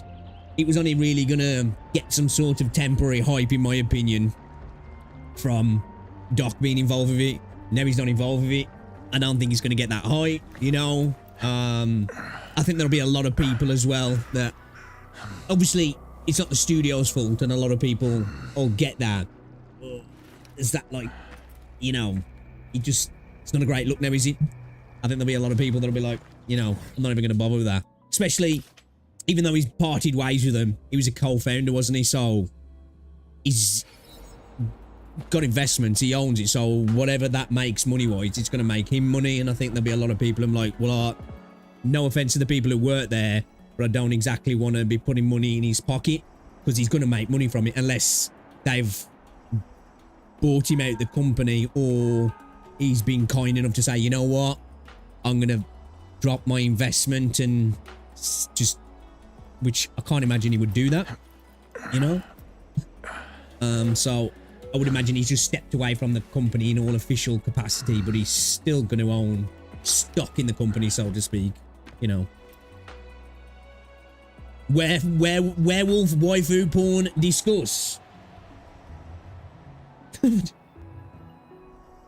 It was only really gonna get some sort of temporary hype, in my opinion, from Doc being involved with it. Now he's not involved with it. I don't think he's going to get that hype, you know. I think there'll be a lot of people as well that, obviously, it's not the studio's fault, and a lot of people all get that. Is that like, you know, it's not a great look now, is it? I think there'll be a lot of people that'll be like, you know, I'm not even going to bother with that. Especially, even though he's parted ways with them, he was a co-founder, wasn't he? So, he's got investments, he owns it, so whatever that makes money-wise, it's going to make him money. And I think there'll be a lot of people, I'm like, well, no offense to the people who work there, but I don't exactly want to be putting money in his pocket, because he's going to make money from it, unless they've bought him out the company, or he's been kind enough to say, you know what, I'm going to drop my investment, and just, which I can't imagine he would do that, you know. So I would imagine he's just stepped away from the company in all official capacity, but he's still going to own stock in the company, so to speak, you know. Werewolf waifu porn discuss.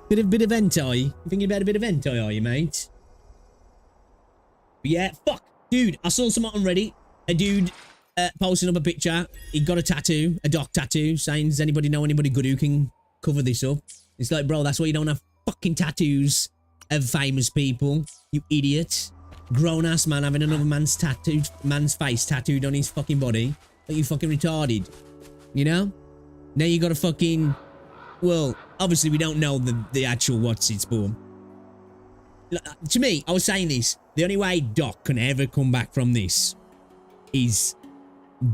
bit of hentai. You thinking about a bit of hentai, are you, mate? But yeah, fuck. Dude, I saw something on Reddit. A dude posting up a picture. He got a tattoo, a doc tattoo, saying, does anybody know anybody good who can cover this up? It's like, bro, that's why you don't have fucking tattoos of famous people, you idiot. Grown-ass man having another man's face tattooed on his fucking body. Like, you fucking retarded. You know? Now you got a fucking... Well, obviously we don't know the actual what's it's for. To me, I was saying this. The only way Doc can ever come back from this is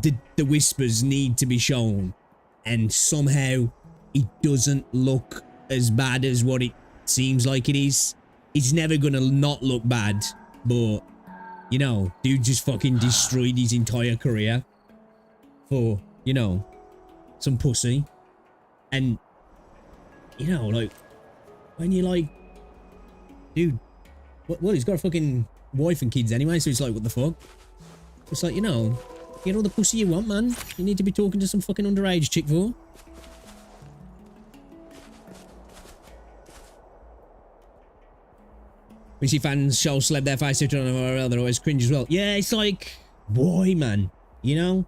the whispers need to be shown. And somehow it doesn't look as bad as what it seems like it is. It's never gonna not look bad. But, you know, dude just fucking destroyed his entire career for, you know, some pussy. And, you know, like, when you're like, dude, well, he's got a fucking wife and kids anyway, so it's like, what the fuck? It's like, you know, get all the pussy you want, man. You need to be talking to some fucking underage chick for. When see fans show celeb their face on ORL, they're always cringe as well. Yeah, it's like, boy, man, you know?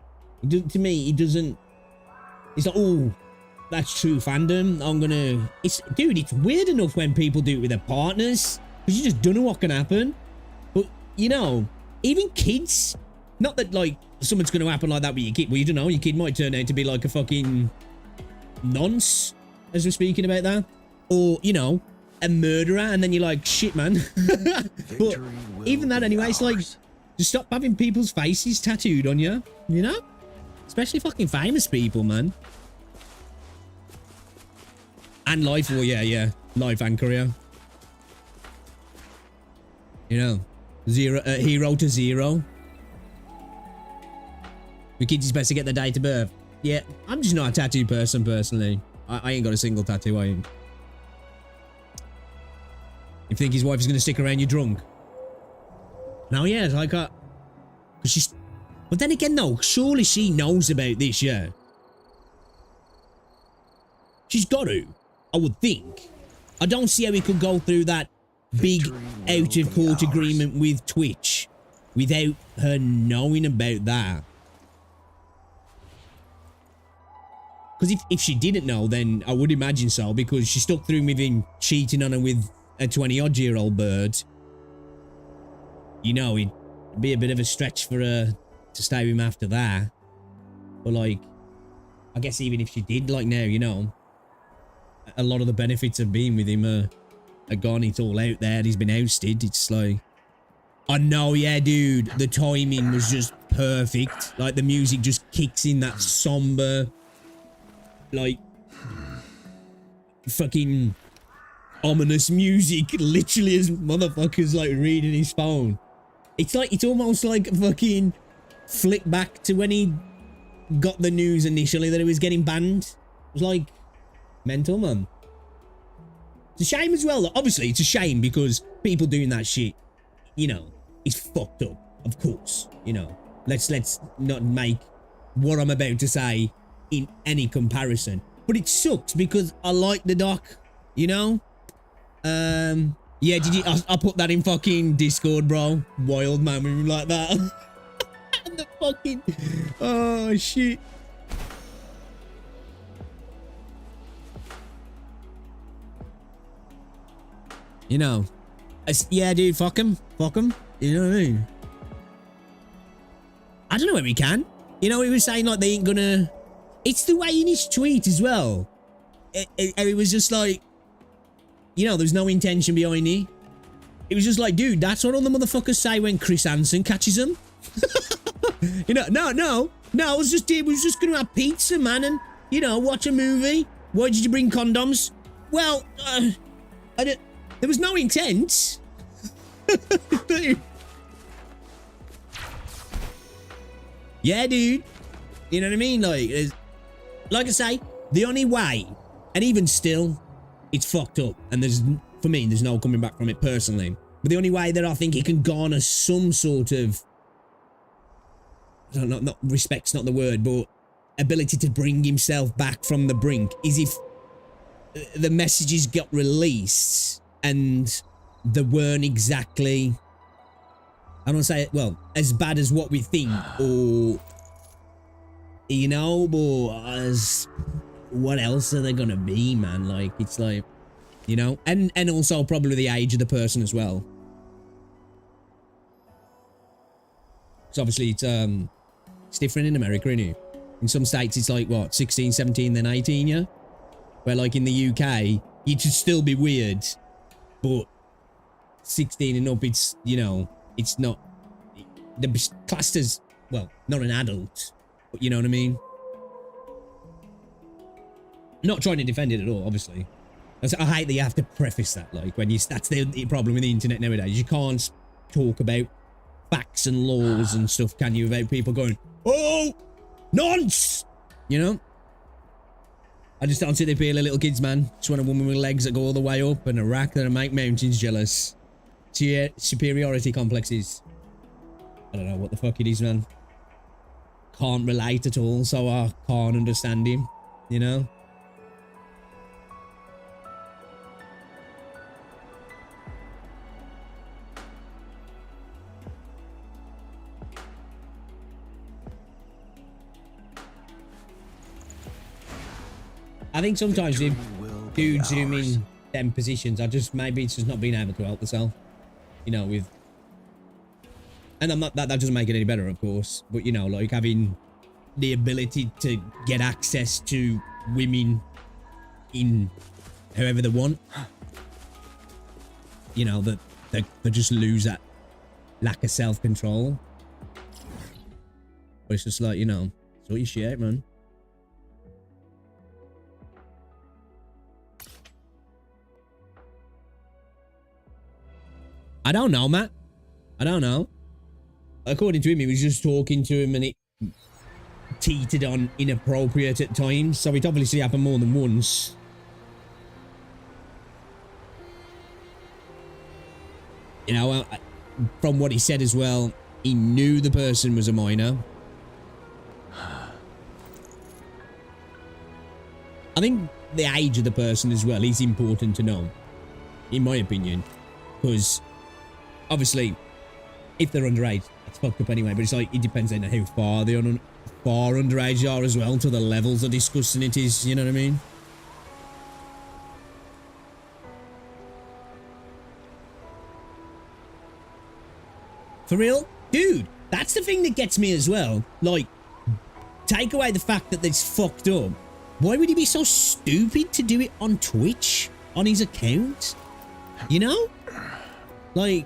To me, it doesn't... It's like, oh, that's true fandom. I'm gonna... Dude, it's weird enough when people do it with their partners. Because you just don't know what can happen. But, you know, even kids... Not that, like, something's gonna happen like that with your kid. Well, you don't know. Your kid might turn out to be like a fucking... nonce, as we're speaking about that. Or, you know... a murderer, and then you're like, shit, man. But even that anyway, it's like, just stop having people's faces tattooed on you, you know? Especially fucking famous people, man. And life, well, yeah, life and career. You know, hero to zero. The kids is best to get the date of birth. Yeah, I'm just not a tattoo person, personally. I ain't got a single tattoo, I ain't. You think his wife is going to stick around you drunk? No, yeah, it's like cause she's... But then again, no, surely she knows about this, yeah. She's got to, I would think. I don't see how he could go through that big out-of-court agreement with Twitch without her knowing about that. Because if she didn't know, then I would imagine so, because she stuck through with him cheating on her with a 20-odd-year-old bird. You know, it'd be a bit of a stretch for her to stay with him after that. But, like, I guess even if she did, like, now, you know, a lot of the benefits of being with him are gone. It's all out there. He's been ousted. It's like... I know, yeah, dude. The timing was just perfect. Like, the music just kicks in that somber... Like... Fucking... ominous music, literally as motherfucker's like reading his phone. It's like, it's almost like a fucking flick back to when he got the news initially that he was getting banned. It was like mental, man. It's a shame as well. Obviously, it's a shame because people doing that shit, you know, is fucked up. Of course, you know. Let's not make what I'm about to say in any comparison. But it sucks because I like the doc, you know. Yeah, did you? I put that in fucking Discord, bro. Wild man like that. And the fucking... Oh, shit. You know. Yeah, dude, fuck him. Fuck him. You know what I mean? I don't know if we can. You know, he was saying, like, they ain't gonna... It's the way in his tweet as well. It was just like... You know, there's no intention behind it. It was just like, dude, that's what all the motherfuckers say when Chris Hansen catches them. You know, no. I was just gonna have pizza, man, and, you know, watch a movie. Why did you bring condoms? Well, there was no intent. Yeah, dude. You know what I mean? Like I say, the only way, and even still, it's fucked up, and for me, there's no coming back from it personally. But the only way that I think it can garner some sort of not respect's not the word, but ability to bring himself back from the brink is if the messages got released and they weren't exactly, I don't say it, well, as bad as what we think, or, you know, but as, what else are they gonna be, man? Like, it's like, you know, and also probably the age of the person as well. So obviously it's different in America, isn't it? In some states it's like, what, 16, 17, then 18, yeah? Where like in the UK, you should still be weird, but 16 and up, it's, you know, it's not, the classed as, well, not an adult, but you know what I mean? Not trying to defend it at all, obviously. I hate that you have to preface that, like, when you, that's the problem with the internet nowadays. You can't talk about facts and laws and stuff, can you, without people going, oh, nonce, you know? I just don't see the appeal of little kids, man. Just want a woman with legs that go all the way up and a rack that'll make mountains jealous. Superiority complexes. I don't know what the fuck it is, man. Can't relate at all, so I can't understand him, you know? I think sometimes if dudes zoom in them positions, maybe it's just not being able to help themselves, you know, with, and I'm not, that doesn't make it any better, of course, but you know, like having the ability to get access to women in however they want, you know, that they just lose that lack of self-control. But it's just like, you know, sort your shit out, man. I don't know, Matt. I don't know. According to him, he was just talking to him and it teetered on inappropriate at times. So it obviously happened more than once. You know, from what he said as well, he knew the person was a minor. I think the age of the person as well is important to know, in my opinion, because obviously, if they're underage, that's fucked up anyway, but it's like, it depends on how far they far underage are as well, to the levels of discussing it is, you know what I mean? For real? Dude, that's the thing that gets me as well. Like, take away the fact that it's fucked up. Why would he be so stupid to do it on Twitch? On his account? You know? Like,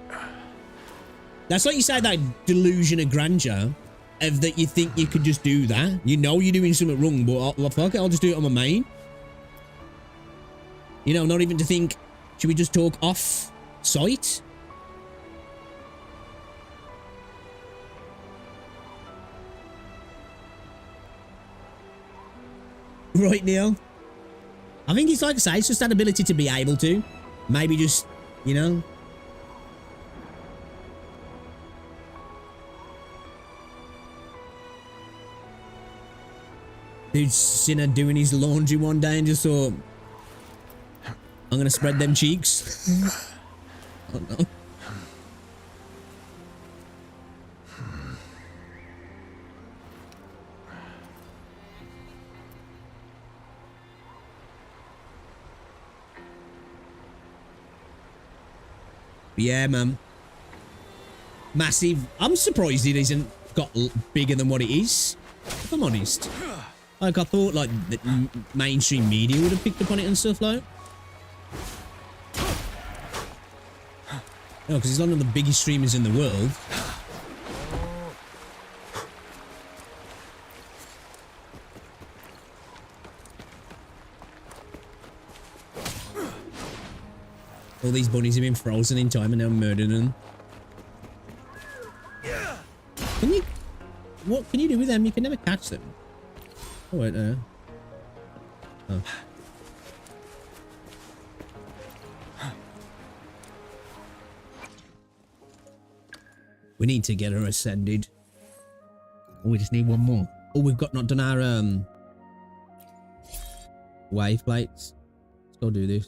that's like you say, that delusion of grandeur of that you think you could just do that. You know you're doing something wrong, but fuck it, I'll just do it on my main. You know, not even to think, should we just talk off site? Right, Neil? I think it's like I say, it's just that ability to be able to. Maybe just, you know. Dude, Sinner doing his laundry one day and just thought, I'm gonna spread them cheeks. Oh no. Yeah, man. Massive. I'm surprised it isn't got bigger than what it is, if I'm honest. Like, I thought, like, the mainstream media would have picked up on it and stuff, like. No, because he's one of the biggest streamers in the world. All these bunnies have been frozen in time and now murdered them. Can you... What can you do with them? You can never catch them. Oh, wait, oh. We need to get her ascended. Oh, we just need one more. Oh, we've got not done our wave plates. Let's go do this.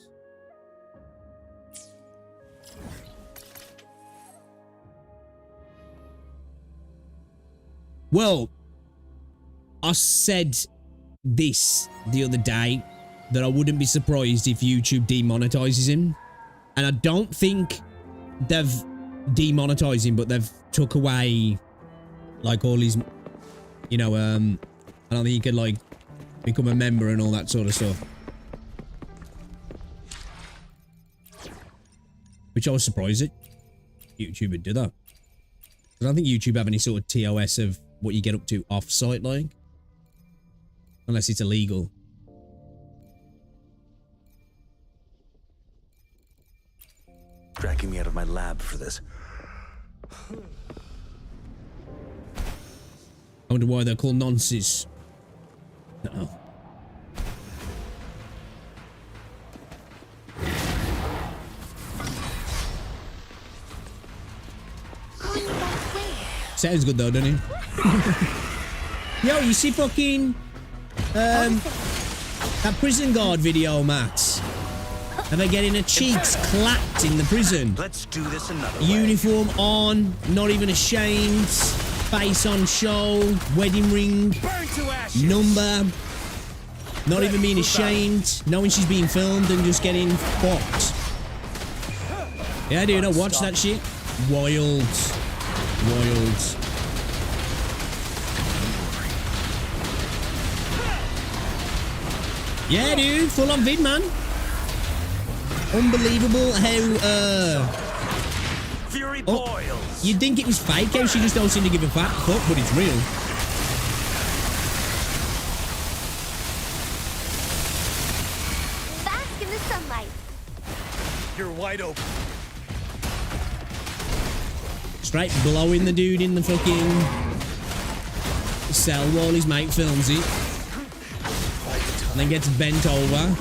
Well, I said this the other day that I wouldn't be surprised if YouTube demonetizes him. And I don't think they've demonetized him, but they've took away like all his, you know, I don't think he could like become a member and all that sort of stuff. Which I was surprised that YouTube would do that. I don't think YouTube have any sort of TOS of what you get up to off-site, like. Unless it's illegal. Dragging me out of my lab for this. I wonder why they're called nonces. Uh-oh. Sounds good though, doesn't it? Yo, you see fucking that prison guard video, Max? Are they getting their cheeks clapped in the prison? Let's do this another way. Uniform on, not even ashamed, face on show, wedding ring, Burn to ashes. number, not even being ashamed, knowing she's being filmed and just getting fucked. Yeah, dude, I watched that shit. Wild. Wild. Yeah, dude, full on vid, man. Unbelievable how, Fury boils. you'd think it was fake, how she just don't seem to give a fuck, but it's real. Bask in the sunlight. You're wide open. Straight blowing the dude in the fucking cell while his mate films it. And then gets bent over.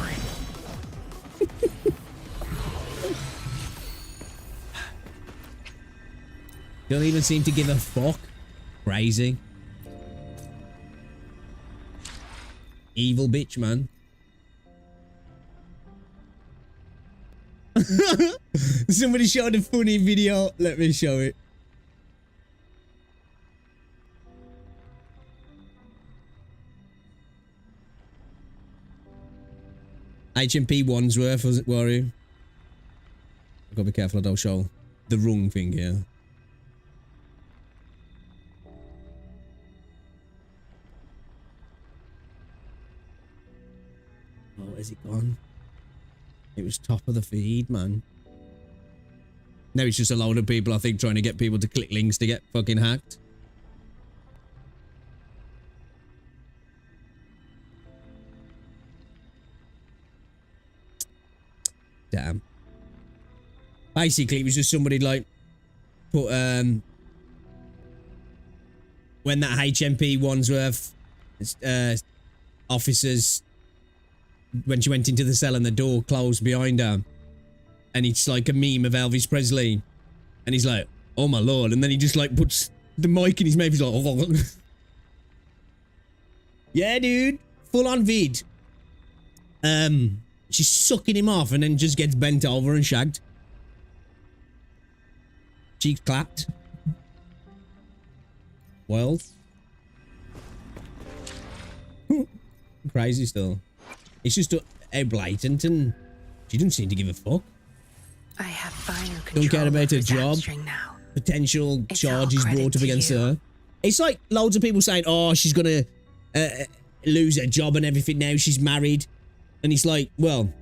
Don't even seem to give a fuck. Crazy. Evil bitch, man. Somebody showed a funny video. Let me show it. HMP Wandsworth, was it, worry? I've got to be careful I don't show the wrong thing here. Oh, where's it gone? It was top of the feed, man. Now it's just a load of people, I think, trying to get people to click links to get fucking hacked. Damn. Basically, it was just somebody like put when that HMP Wandsworth officers, when she went into the cell and the door closed behind her, and it's like a meme of Elvis Presley, and he's like, "Oh my lord," and then he just like puts the mic in his mouth. He's like, "Oh." Yeah, dude, full on vid. She's sucking him off and then just gets bent over and shagged. Cheeks clapped. Wild. Crazy still. It's just a blatant and she doesn't seem to give a fuck. I have final control. Don't care about her over job. Zapstring now. Potential It's charges all brought up credit to against you. her. It's like loads of people saying, "Oh, she's gonna lose her job and everything now. She's married." And it's like, well,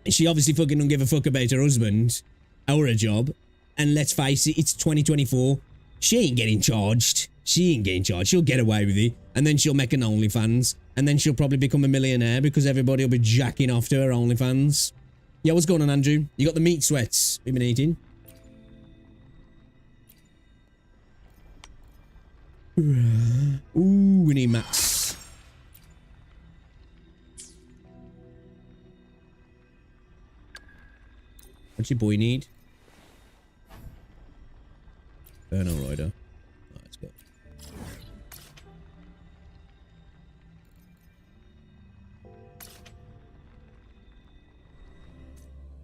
she obviously fucking don't give a fuck about her husband or her job. And let's face it, it's 2024. She ain't getting charged. She ain't getting charged. She'll get away with it. And then she'll make an OnlyFans. And then she'll probably become a millionaire because everybody will be jacking off to her OnlyFans. Yeah, what's going on, Andrew? You got the meat sweats we've been eating? Ooh, we need Max. What's your boy need? Burno Rider. Oh, let's go.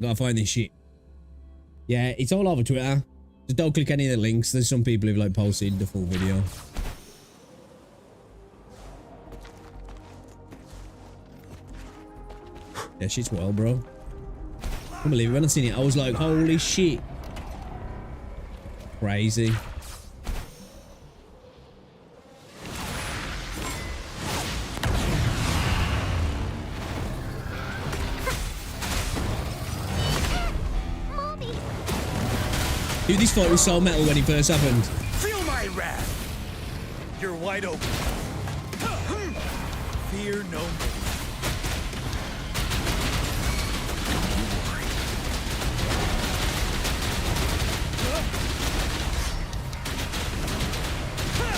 Gotta find this shit. Yeah, it's all over Twitter. Just don't click any of the links. There's some people who've like posted the full video. Yeah, shit's wild, bro. I can't believe it. When I seen it, I was like, holy shit. Crazy. Dude, this fight was so metal when it first happened. Feel my wrath. You're wide open. Fear no more.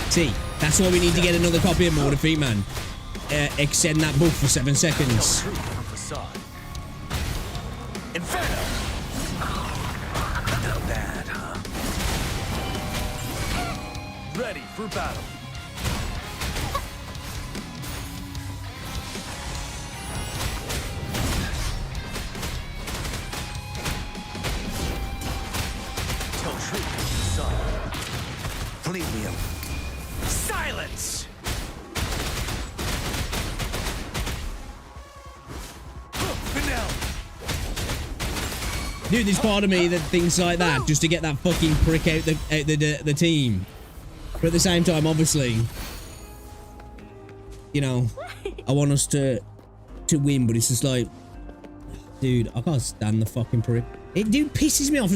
See, that's why we need to get another copy of More Defeat, man. Extend that buff for 7 seconds. Inferno. Not bad, huh? Ready for battle. Tell truth, son. Leave me alone. Silence! Dude, there's part of me that thinks like that just to get that fucking prick out the team. But at the same time, obviously, you know, I want us to win, but it's just like, dude, I can't stand the fucking prick. It dude pisses me off.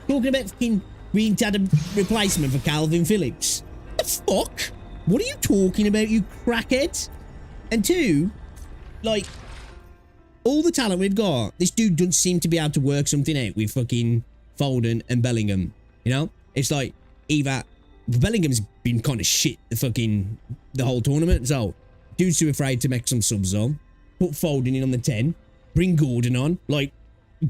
Talking about fucking we had a replacement for Calvin Phillips. The fuck? What are you talking about, you crackhead? And two, like, all the talent we've got, this dude doesn't seem to be able to work something out with fucking Foden and Bellingham. You know? It's like, either Bellingham's been kind of shit the whole tournament, so dude's too afraid to make some subs on. Put Foden in on the 10. Bring Gordon on. Like,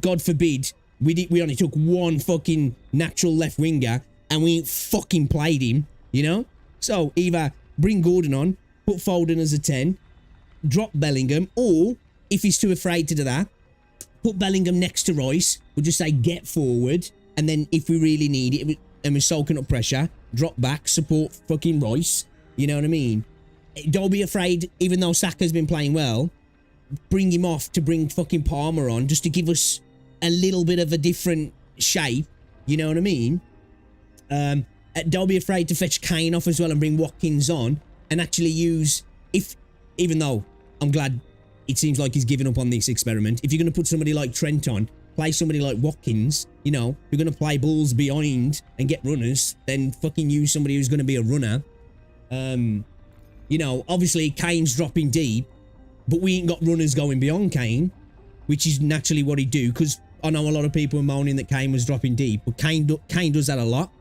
God forbid, we only took one fucking natural left winger and we ain't fucking played him, you know? So, either bring Gordon on, put Foden as a 10, drop Bellingham, or, if he's too afraid to do that, put Bellingham next to Rice, we'll just say get forward, and then if we really need it, and we're soaking up pressure, drop back, support fucking Rice, you know what I mean? Don't be afraid, even though Saka's been playing well, bring him off to bring fucking Palmer on, just to give us a little bit of a different shape, you know what I mean? Don't be afraid to fetch Kane off as well and bring Watkins on and actually use, even though I'm glad it seems like he's given up on this experiment, if you're going to put somebody like Trent on, play somebody like Watkins, you know, you're going to play balls behind and get runners, then fucking use somebody who's going to be a runner. You know, obviously Kane's dropping deep, but we ain't got runners going beyond Kane, which is naturally what he'd do, because I know a lot of people are moaning that Kane was dropping deep, but Kane does that a lot.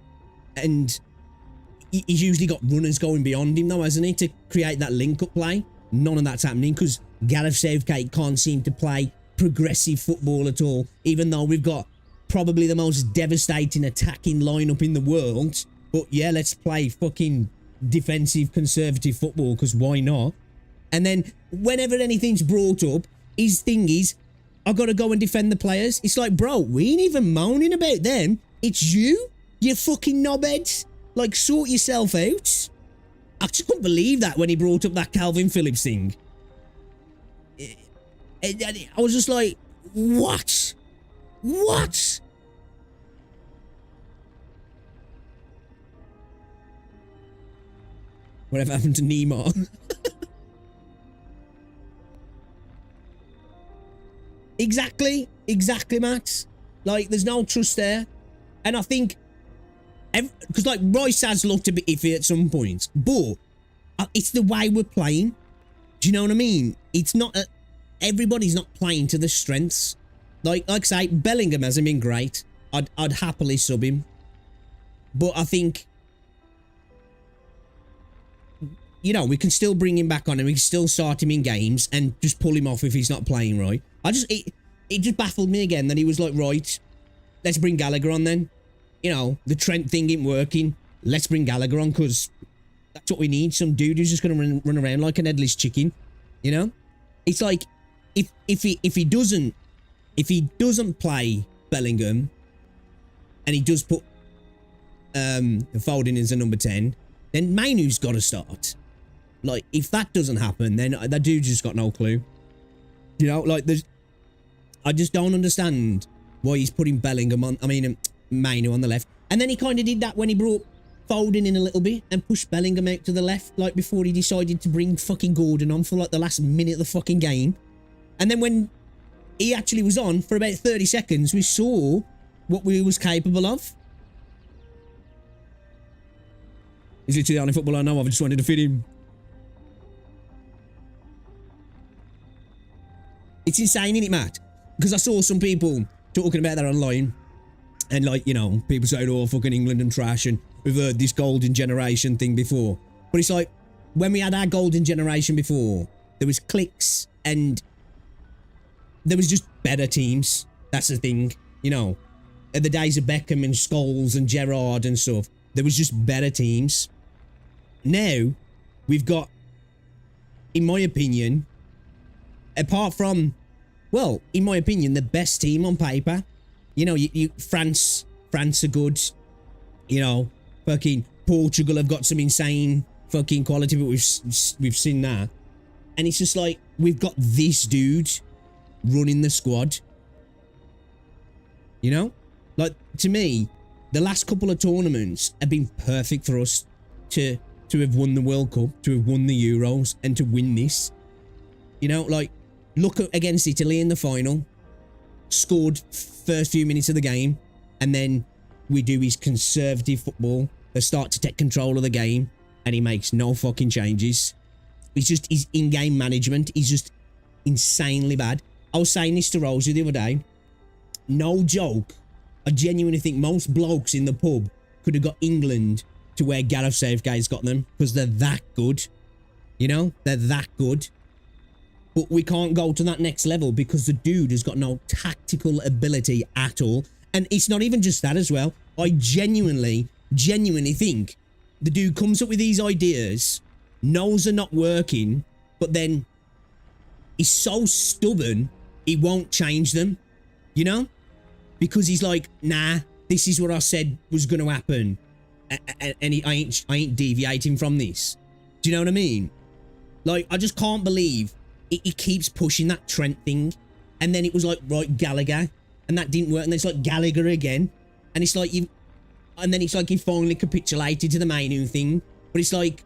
And he's usually got runners going beyond him though, hasn't he, to create that link-up play. None of that's happening because Gareth Southgate can't seem to play progressive football at all, even though we've got probably the most devastating attacking lineup in the world. But yeah, let's play fucking defensive, conservative football, because why not? And then whenever anything's brought up, his thing is, I gotta go and defend the players. It's like, bro, we ain't even moaning about them. It's you fucking knobheads. Like, sort yourself out. I just couldn't believe that when he brought up that Calvin Phillips thing. I was just like, what? What? Whatever happened to Neymar? Exactly, Matt. Like, there's no trust there. And I think, because like Rice has looked a bit iffy at some points, but it's the way we're playing. Do you know what I mean? It's not, everybody's not playing to the strengths. Like I say, Bellingham hasn't been great. I'd happily sub him. But I think, you know, we can still bring him back on and we can still start him in games and just pull him off if he's not playing right. It just baffled me again that he was like, right, let's bring Gallagher on then. You know, the Trent thing ain't working. Let's bring Gallagher on because that's what we need. Some dude who's just going to run around like an headless chicken. You know? It's like, if he doesn't if he doesn't play Bellingham and he does put Foden as a number 10, then Mainu's got to start. Like, if that doesn't happen, then that dude just got no clue. You know, like, I just don't understand why he's putting Bellingham on, Mainu on the left. And then he kind of did that when he brought Foden in a little bit and pushed Bellingham out to the left, like, before he decided to bring fucking Gordon on for, like, the last minute of the fucking game. And then when he actually was on for about 30 seconds, we saw what we was capable of. He's literally the only footballer I know of. I just wanted to fit him. It's insane, isn't it, Matt? Because I saw some people talking about that online. And, like, you know, people saying, oh, fucking England and trash. And we've heard this golden generation thing before. But it's like, when we had our golden generation before, there was clicks and there was just better teams. That's the thing, you know. At the days of Beckham and Scholes and Gerrard and stuff, there was just better teams. Now, we've got, in my opinion, apart from, well, in my opinion, the best team on paper. You know, France are good. You know, fucking Portugal have got some insane fucking quality, but we've seen that. And it's just like, we've got this dude running the squad. You know? Like, to me, the last couple of tournaments have been perfect for us to have won the World Cup, to have won the Euros, and to win this. You know, like, look against Italy in the final, scored first few minutes of the game, and then we do his conservative football, they start to take control of the game, and he makes no fucking changes. It's just his in-game management is just insanely bad. I was saying this to Rosie the other day. No joke. I genuinely think most blokes in the pub could have got England to where Gareth Southgate's got them, because they're that good. You know? They're that good. But we can't go to that next level because the dude has got no tactical ability at all. And it's not even just that as well. I genuinely think the dude comes up with these ideas, knows they're not working, but then he's so stubborn, he won't change them, you know? Because he's like, nah, this is what I said was going to happen. And I ain't deviating from this. Do you know what I mean? Like, I just can't believe he keeps pushing that Trent thing. And then it was like, right, Gallagher. And that didn't work. And then it's like Gallagher again. And it's like, and then it's like he finally capitulated to the Mainu thing. But it's like,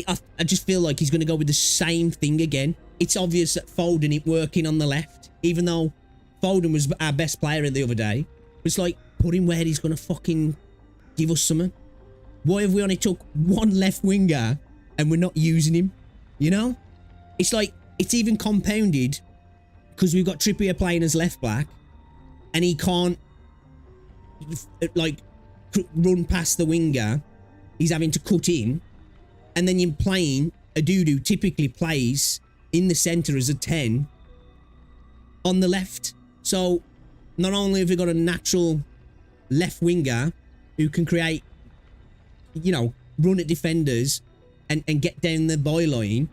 I just feel like he's going to go with the same thing again. It's obvious that Foden ain't working on the left. Even though Foden was our best player the other day. It's like, put him where he's going to fucking give us something. Why have we only took one left winger and we're not using him? You know? It's like, it's even compounded because we've got Trippier playing as left back and he can't, like, run past the winger. He's having to cut in. And then you're playing a dude who typically plays in the centre as a 10 on the left. So, not only have we got a natural left winger who can create, you know, run at defenders and get down the byline,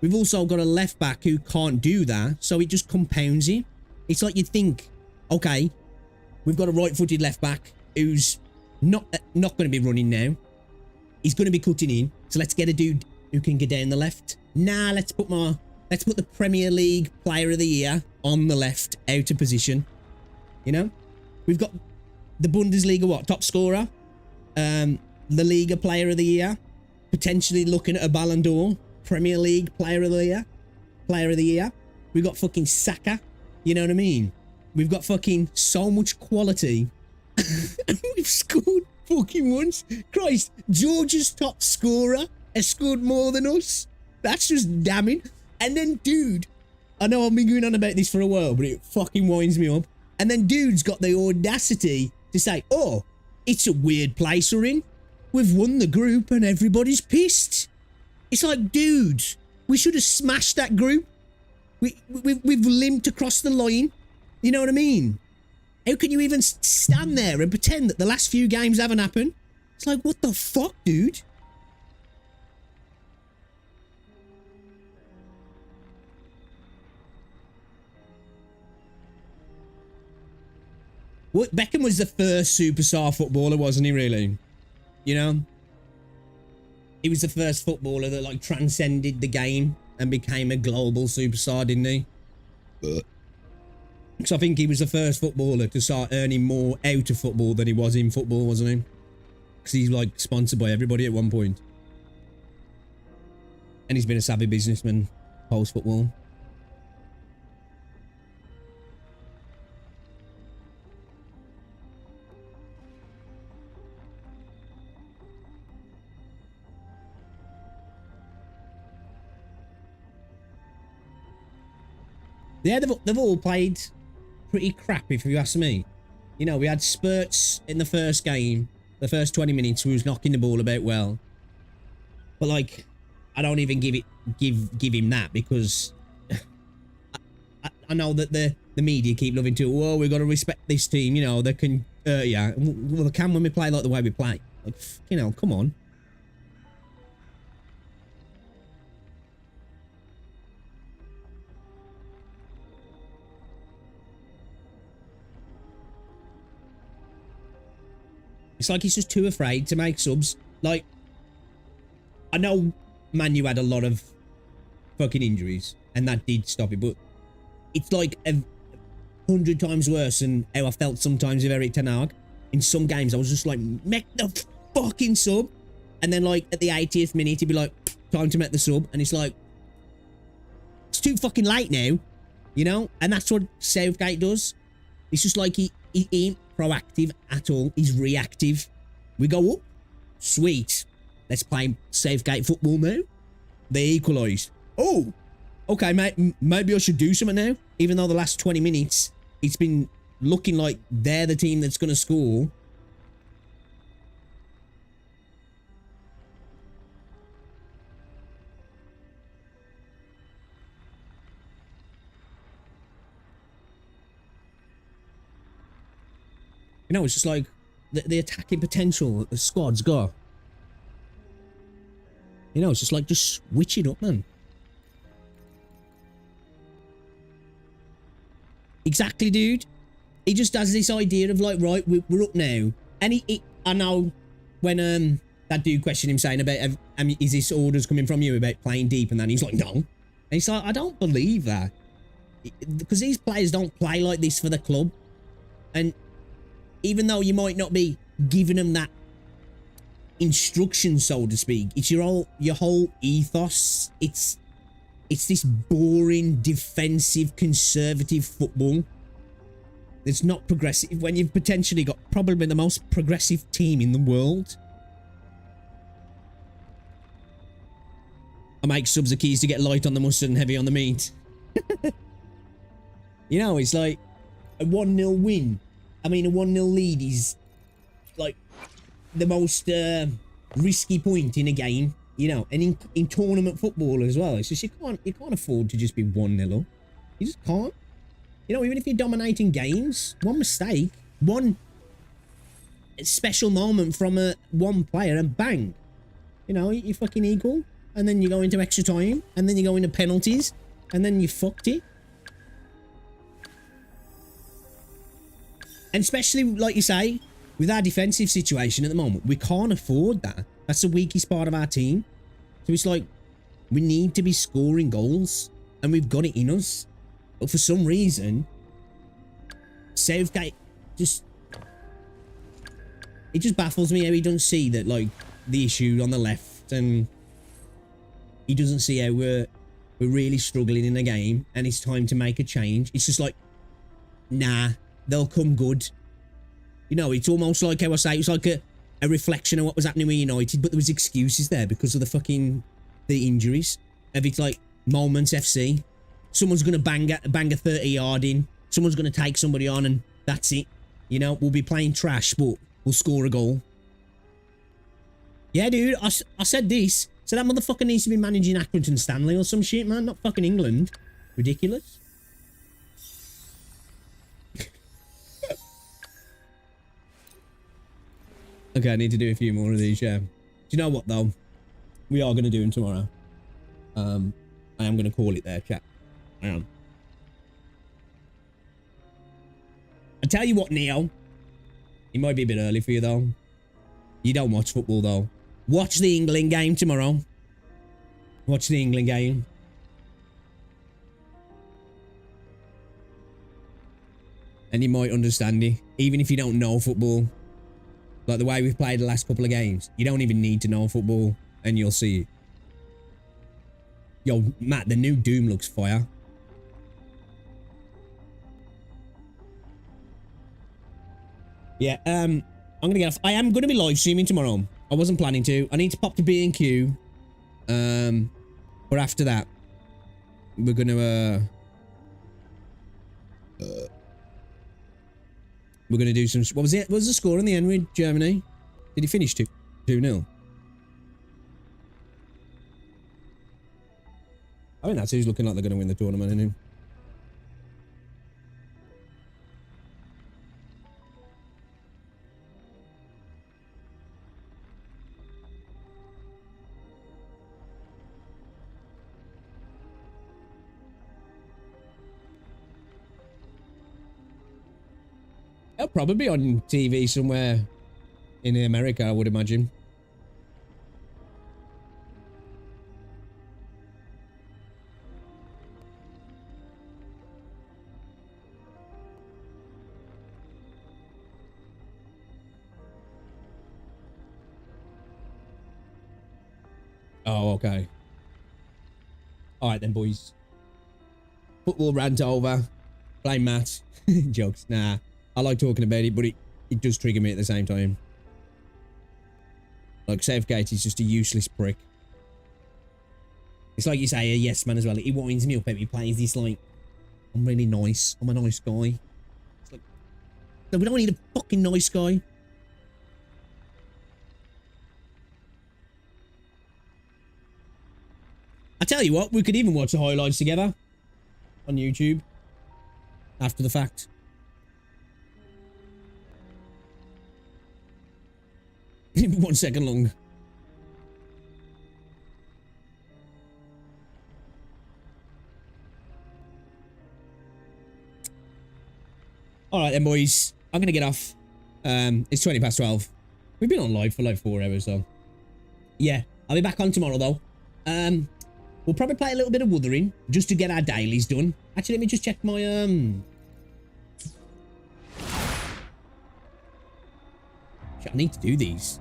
we've also got a left back who can't do that, so it just compounds it. It's like you'd think, okay, we've got a right-footed left back who's not going to be running now. He's going to be cutting in, so let's get a dude who can get down the left. Nah, let's put the Premier League Player of the Year on the left, out of position. You know, we've got the Bundesliga top scorer, the Liga Player of the Year, potentially looking at a Ballon d'Or, Premier League Player of the Year. We've got fucking Saka. You know what I mean? We've got fucking so much quality. And we've scored fucking once. Christ, Georgia's top scorer has scored more than us. That's just damning. And then, dude, I know I've been going on about this for a while, but it fucking winds me up. And then dude's got the audacity to say, oh, it's a weird place we're in. We've won the group and everybody's pissed. It's like, dude, we should have smashed that group. We've limped across the line. You know what I mean? How can you even stand there and pretend that the last few games haven't happened? It's like, what the fuck, dude? Well, Beckham was the first superstar footballer, wasn't he, really? You know? He was the first footballer that, like, transcended the game and became a global superstar, didn't he? Because I think he was the first footballer to start earning more out of football than he was in football, wasn't he? Because he's, like, sponsored by everybody at one point. And he's been a savvy businessman post-football. Yeah, they've all played pretty crap, if you ask me. You know, we had spurts in the first game, the first 20 minutes, we was knocking the ball about well. But, like, I don't even give him that, because I know that the media keep loving to, oh, we've got to respect this team, you know, they can, yeah. Well, they can when we play like the way we play. Like, you know, come on. It's like he's just too afraid to make subs. Like, I know Man U had a lot of fucking injuries, and that did stop it, but it's like 100 times worse than how I felt sometimes with Eric Ten Hag. In some games, I was just like, make the fucking sub. And then, like, at the 80th minute, he'd be like, time to make the sub. And it's like, it's too fucking late now, you know? And that's what Southgate does. It's just like he ain't proactive at all. He's reactive. We go up. Sweet. Let's play Southgate football now. They equalised. Oh, okay, mate. Maybe I should do something now. Even though the last 20 minutes, it's been looking like they're the team that's going to score. You know, it's just like the attacking potential that the squad's got. You know, it's just like, just switch it up, man. Exactly, dude. He just has this idea of like, right, we're up now. And I know when that dude questioned him saying about, is this orders coming from you about playing deep? And then he's like, no. And he's like, I don't believe that. Because these players don't play like this for the club. And even though you might not be giving them that instruction, so to speak, it's your whole ethos. It's this boring, defensive, conservative football. It's not progressive when you've potentially got probably the most progressive team in the world. I make subs the keys to get light on the mustard and heavy on the meat. You know, it's like a 1-0 win. I mean, a 1-0 lead is like the most risky point in a game, you know, and in tournament football as well. It's just you can't afford to just be 1-0 up. You just can't. You know, even if you're dominating games, one mistake, one special moment from one player, and bang, you know, you fucking equal, and then you go into extra time, and then you go into penalties, and then you fucked it. And especially, like you say, with our defensive situation at the moment, we can't afford that. That's the weakest part of our team. So it's like, we need to be scoring goals, and we've got it in us. But for some reason, Southgate just... It just baffles me how he doesn't see that, like, the issue on the left, and he doesn't see how we're really struggling in the game, and it's time to make a change. It's just like, nah, they'll come good. You know, it's almost like how I say, it's like a reflection of what was happening with United, but there was excuses there because of the injuries. If it's like Moments FC, someone's going to bang a 30-yard in, someone's going to take somebody on, and that's it. You know, we'll be playing trash, but we'll score a goal. Yeah, dude, I said this. So that motherfucker needs to be managing Accrington Stanley or some shit, man. Not fucking England. Ridiculous. Okay, I need to do a few more of these, yeah. Do you know what, though? We are going to do them tomorrow. I am going to call it there, chat. I am. I tell you what, Neo. It might be a bit early for you, though. You don't watch football, though. Watch the England game tomorrow. Watch the England game. And you might understand it. Even if you don't know football. Like the way we've played the last couple of games. You don't even need to know football. And you'll see it. Yo, Matt, the new Doom looks fire. Yeah, I'm gonna get off. I am gonna be live streaming tomorrow. I wasn't planning to. I need to pop to B&Q. But after that, we're gonna do some. What was it? What was the score in the end with Germany? Did he finish 2-0? I think that's who's looking like they're gonna win the tournament, isn't he? They'll probably be on TV somewhere in America, I would imagine. Oh, okay. All right then, boys. Football rant over. Blame Matt. Jokes. Nah. I like talking about it, but it does trigger me at the same time. Like, Southgate is just a useless prick. It's like you say, a yes man as well. He winds me up every plays this like, I'm really nice. I'm a nice guy. It's like, no, we don't need a fucking nice guy. I tell you what, we could even watch the highlights together on YouTube after the fact. 1 second long. All right then, boys. I'm gonna get off. It's 20 past 12. We've been on live for like 4 hours, though. Yeah, I'll be back on tomorrow, though. We'll probably play a little bit of Wuthering just to get our dailies done. Actually, let me just check my I need to do these.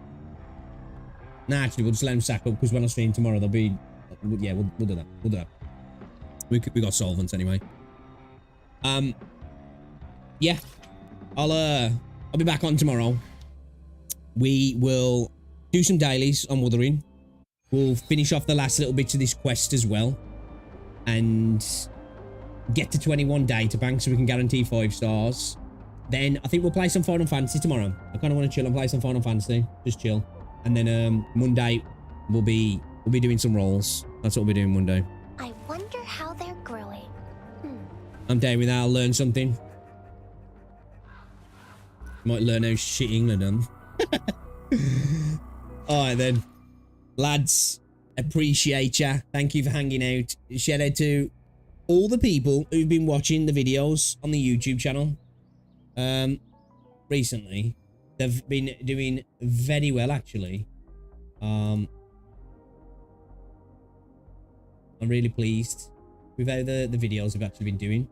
Nah, actually, we'll just let them sack up because when I stream tomorrow, they'll be. Yeah, we'll do that. We'll do that. We got solvents anyway. Yeah, I'll be back on tomorrow. We will do some dailies on Wuthering. We'll finish off the last little bits of this quest as well, and get to 21 data banks so we can guarantee 5 stars. Then I think we'll play some Final Fantasy tomorrow. I kind of want to chill and play some Final Fantasy. Just chill. And then Monday we'll be doing some rolls. That's what we'll be doing Monday. I wonder how they're growing. I'm down with that. I'll learn something. Might learn how shit England done. Alright then. Lads, appreciate ya. Thank you for hanging out. Shout out to all the people who've been watching the videos on the YouTube channel. Recently. They've been doing very well, actually. I'm really pleased with how the videos have actually been doing.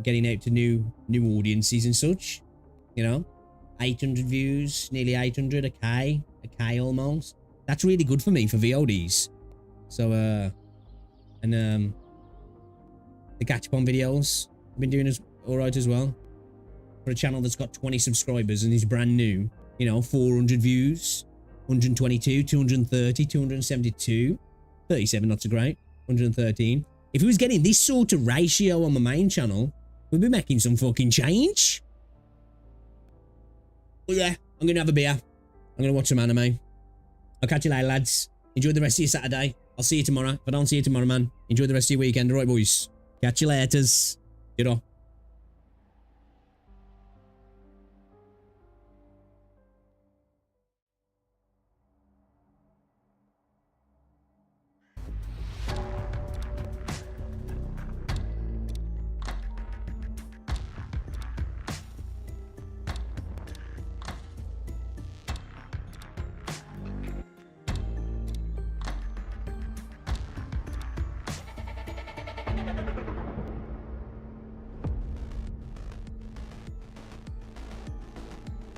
Getting out to new audiences and such. You know? 800 views, nearly 800, a K almost. That's really good for me for VODs. So, and the Gachapon videos I've been doing alright as well. For a channel that's got 20 subscribers and is brand new, you know, 400 views, 122, 230, 272, 37, not so great, 113. If he was getting this sort of ratio on the main channel, we'd be making some fucking change. But yeah, I'm going to have a beer. I'm going to watch some anime. I'll catch you later, lads. Enjoy the rest of your Saturday. I'll see you tomorrow. If I don't see you tomorrow, man, enjoy the rest of your weekend. All right, boys. Catch you later. Get off.